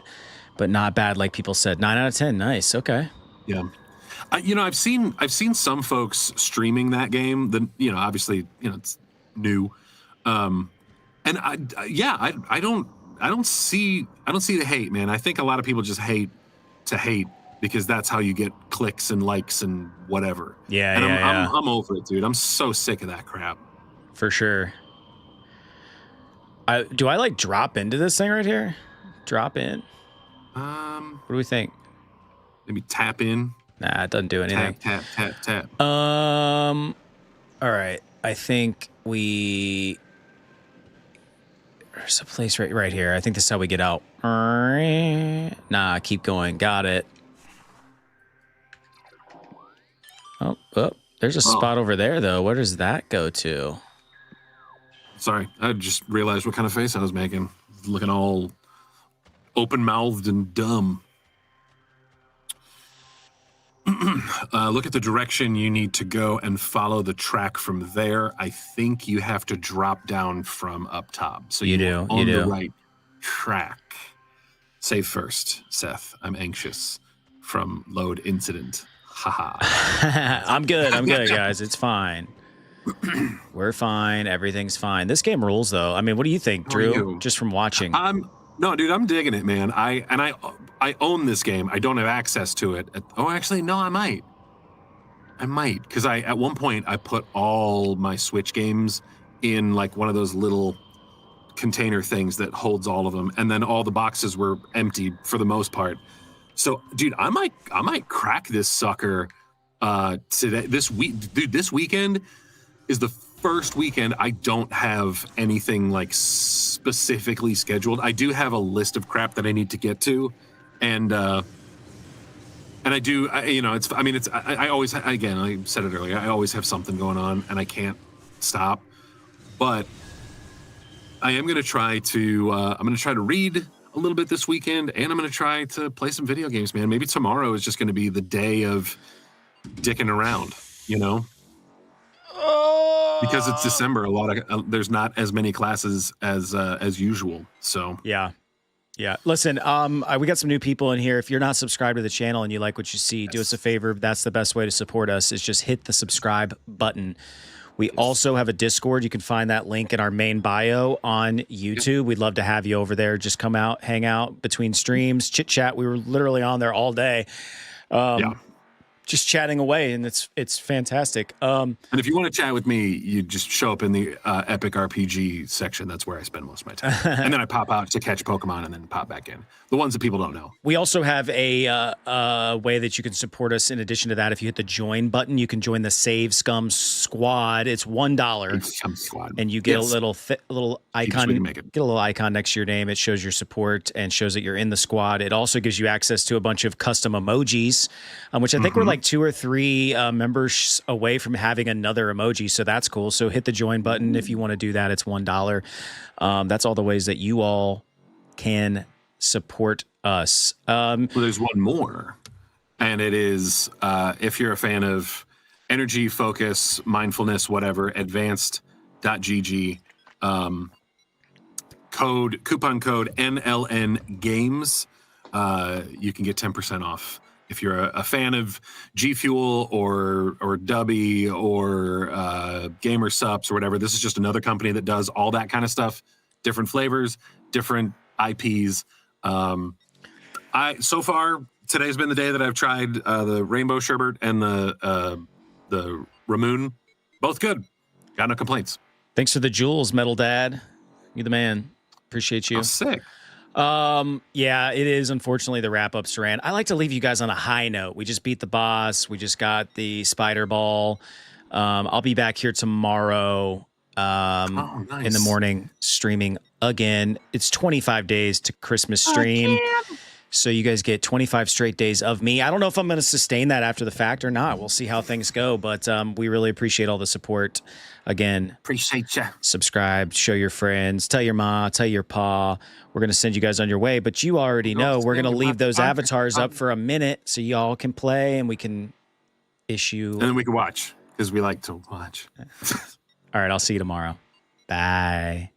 A: but not bad, like people said. 9 out of 10. Nice. Okay.
B: Yeah. I've seen some folks streaming that game. Obviously, it's new. And I don't see the hate, man. I think a lot of people just hate to hate because that's how you get clicks and likes and whatever.
A: Yeah,
B: and
A: yeah,
B: I'm over it, dude. I'm so sick of that crap.
A: For sure. Do I like drop into this thing right here? Drop in. What do we think?
B: Maybe tap in.
A: Nah, it doesn't do anything.
B: Tap.
A: All right. I think there's a place right here. I think this is how we get out. Nah, keep going. Got it. Oh, there's a spot over there, though. Where does that go to?
B: Sorry, I just realized what kind of face I was making. Looking all open-mouthed and dumb. Look at the direction you need to go and follow the track from there. I think you have to drop down from up top. So
A: you do.
B: On the right track. Save first, Seth. I'm anxious. From load incident. Haha.
A: I'm good, guys. It's fine. We're fine. Everything's fine. This game rules, though. I mean, what do you think, Drew? Just from watching.
B: No, dude, I'm digging it, man. I own this game. I don't have access to it. Actually, no, I might. Because at one point I put all my Switch games in like one of those little container things that holds all of them, and then all the boxes were empty for the most part. So, dude, I might crack this sucker today. This weekend is the first weekend I don't have anything like specifically scheduled. I do have a list of crap that I need to get to, and I always, again, I said it earlier, I always have something going on and I can't stop. But I am going to try to read a little bit this weekend, and I'm going to try to play some video games, man. Maybe tomorrow is just going to be the day of dicking around, because it's December. There's not as many classes as usual. So
A: yeah. Listen, we got some new people in here. If you're not subscribed to the channel and you like what you see, do us a favor. That's the best way to support us, is just hit the subscribe button. We also have a Discord. You can find that link in our main bio on YouTube. We'd love to have you over there. Just come out, hang out between streams, chit chat. We were literally on there all day. Just chatting away, and it's fantastic.
B: And if you want to chat with me, you just show up in the Epic RPG section. That's where I spend most of my time. And then I pop out to catch Pokemon and then pop back in. The ones that people don't know.
A: We also have a way that you can support us. In addition to that, if you hit the join button, you can join the Save Scum Squad. It's $1,
B: Squad.
A: And you get a little icon. Get a little icon next to your name. It shows your support and shows that you're in the squad. It also gives you access to a bunch of custom emojis, which I think were like like 2 or 3 members away from having another emoji, so that's cool. So hit the join button if you want to do that. It's $1. That's all the ways that you all can support us.
B: Well, there's one more, and it is if you're a fan of energy, focus, mindfulness, whatever, advanced.gg, coupon code NLN Games. You can get 10% off. If you're a fan of G Fuel or Dubby or Gamer Sups or whatever, this is just another company that does all that kind of stuff. Different flavors, different IPs. So far today's been the day that I've tried the Rainbow Sherbet and the Ramoon. Both good. Got no complaints.
A: Thanks for the jewels, Metal Dad. You're the man. Appreciate you.
B: Oh, sick.
A: Yeah, it is unfortunately the wrap up, Saran. I like to leave you guys on a high note. We just beat the boss. We just got the spider ball. I'll be back here tomorrow
B: Nice.
A: in the morning streaming again. It's 25 days to Christmas stream. So you guys get 25 straight days of me. I don't know if I'm going to sustain that after the fact or not. We'll see how things go, but we really appreciate all the support. Again,
B: Appreciate you.
A: subscribe, show your friends, tell your ma, tell your pa. We're going to send you guys on your way, but you already know we're going to leave those avatars up for a minute so y'all can play and we can issue.
B: And then we can watch because we like to watch.
A: All right, I'll see you tomorrow. Bye.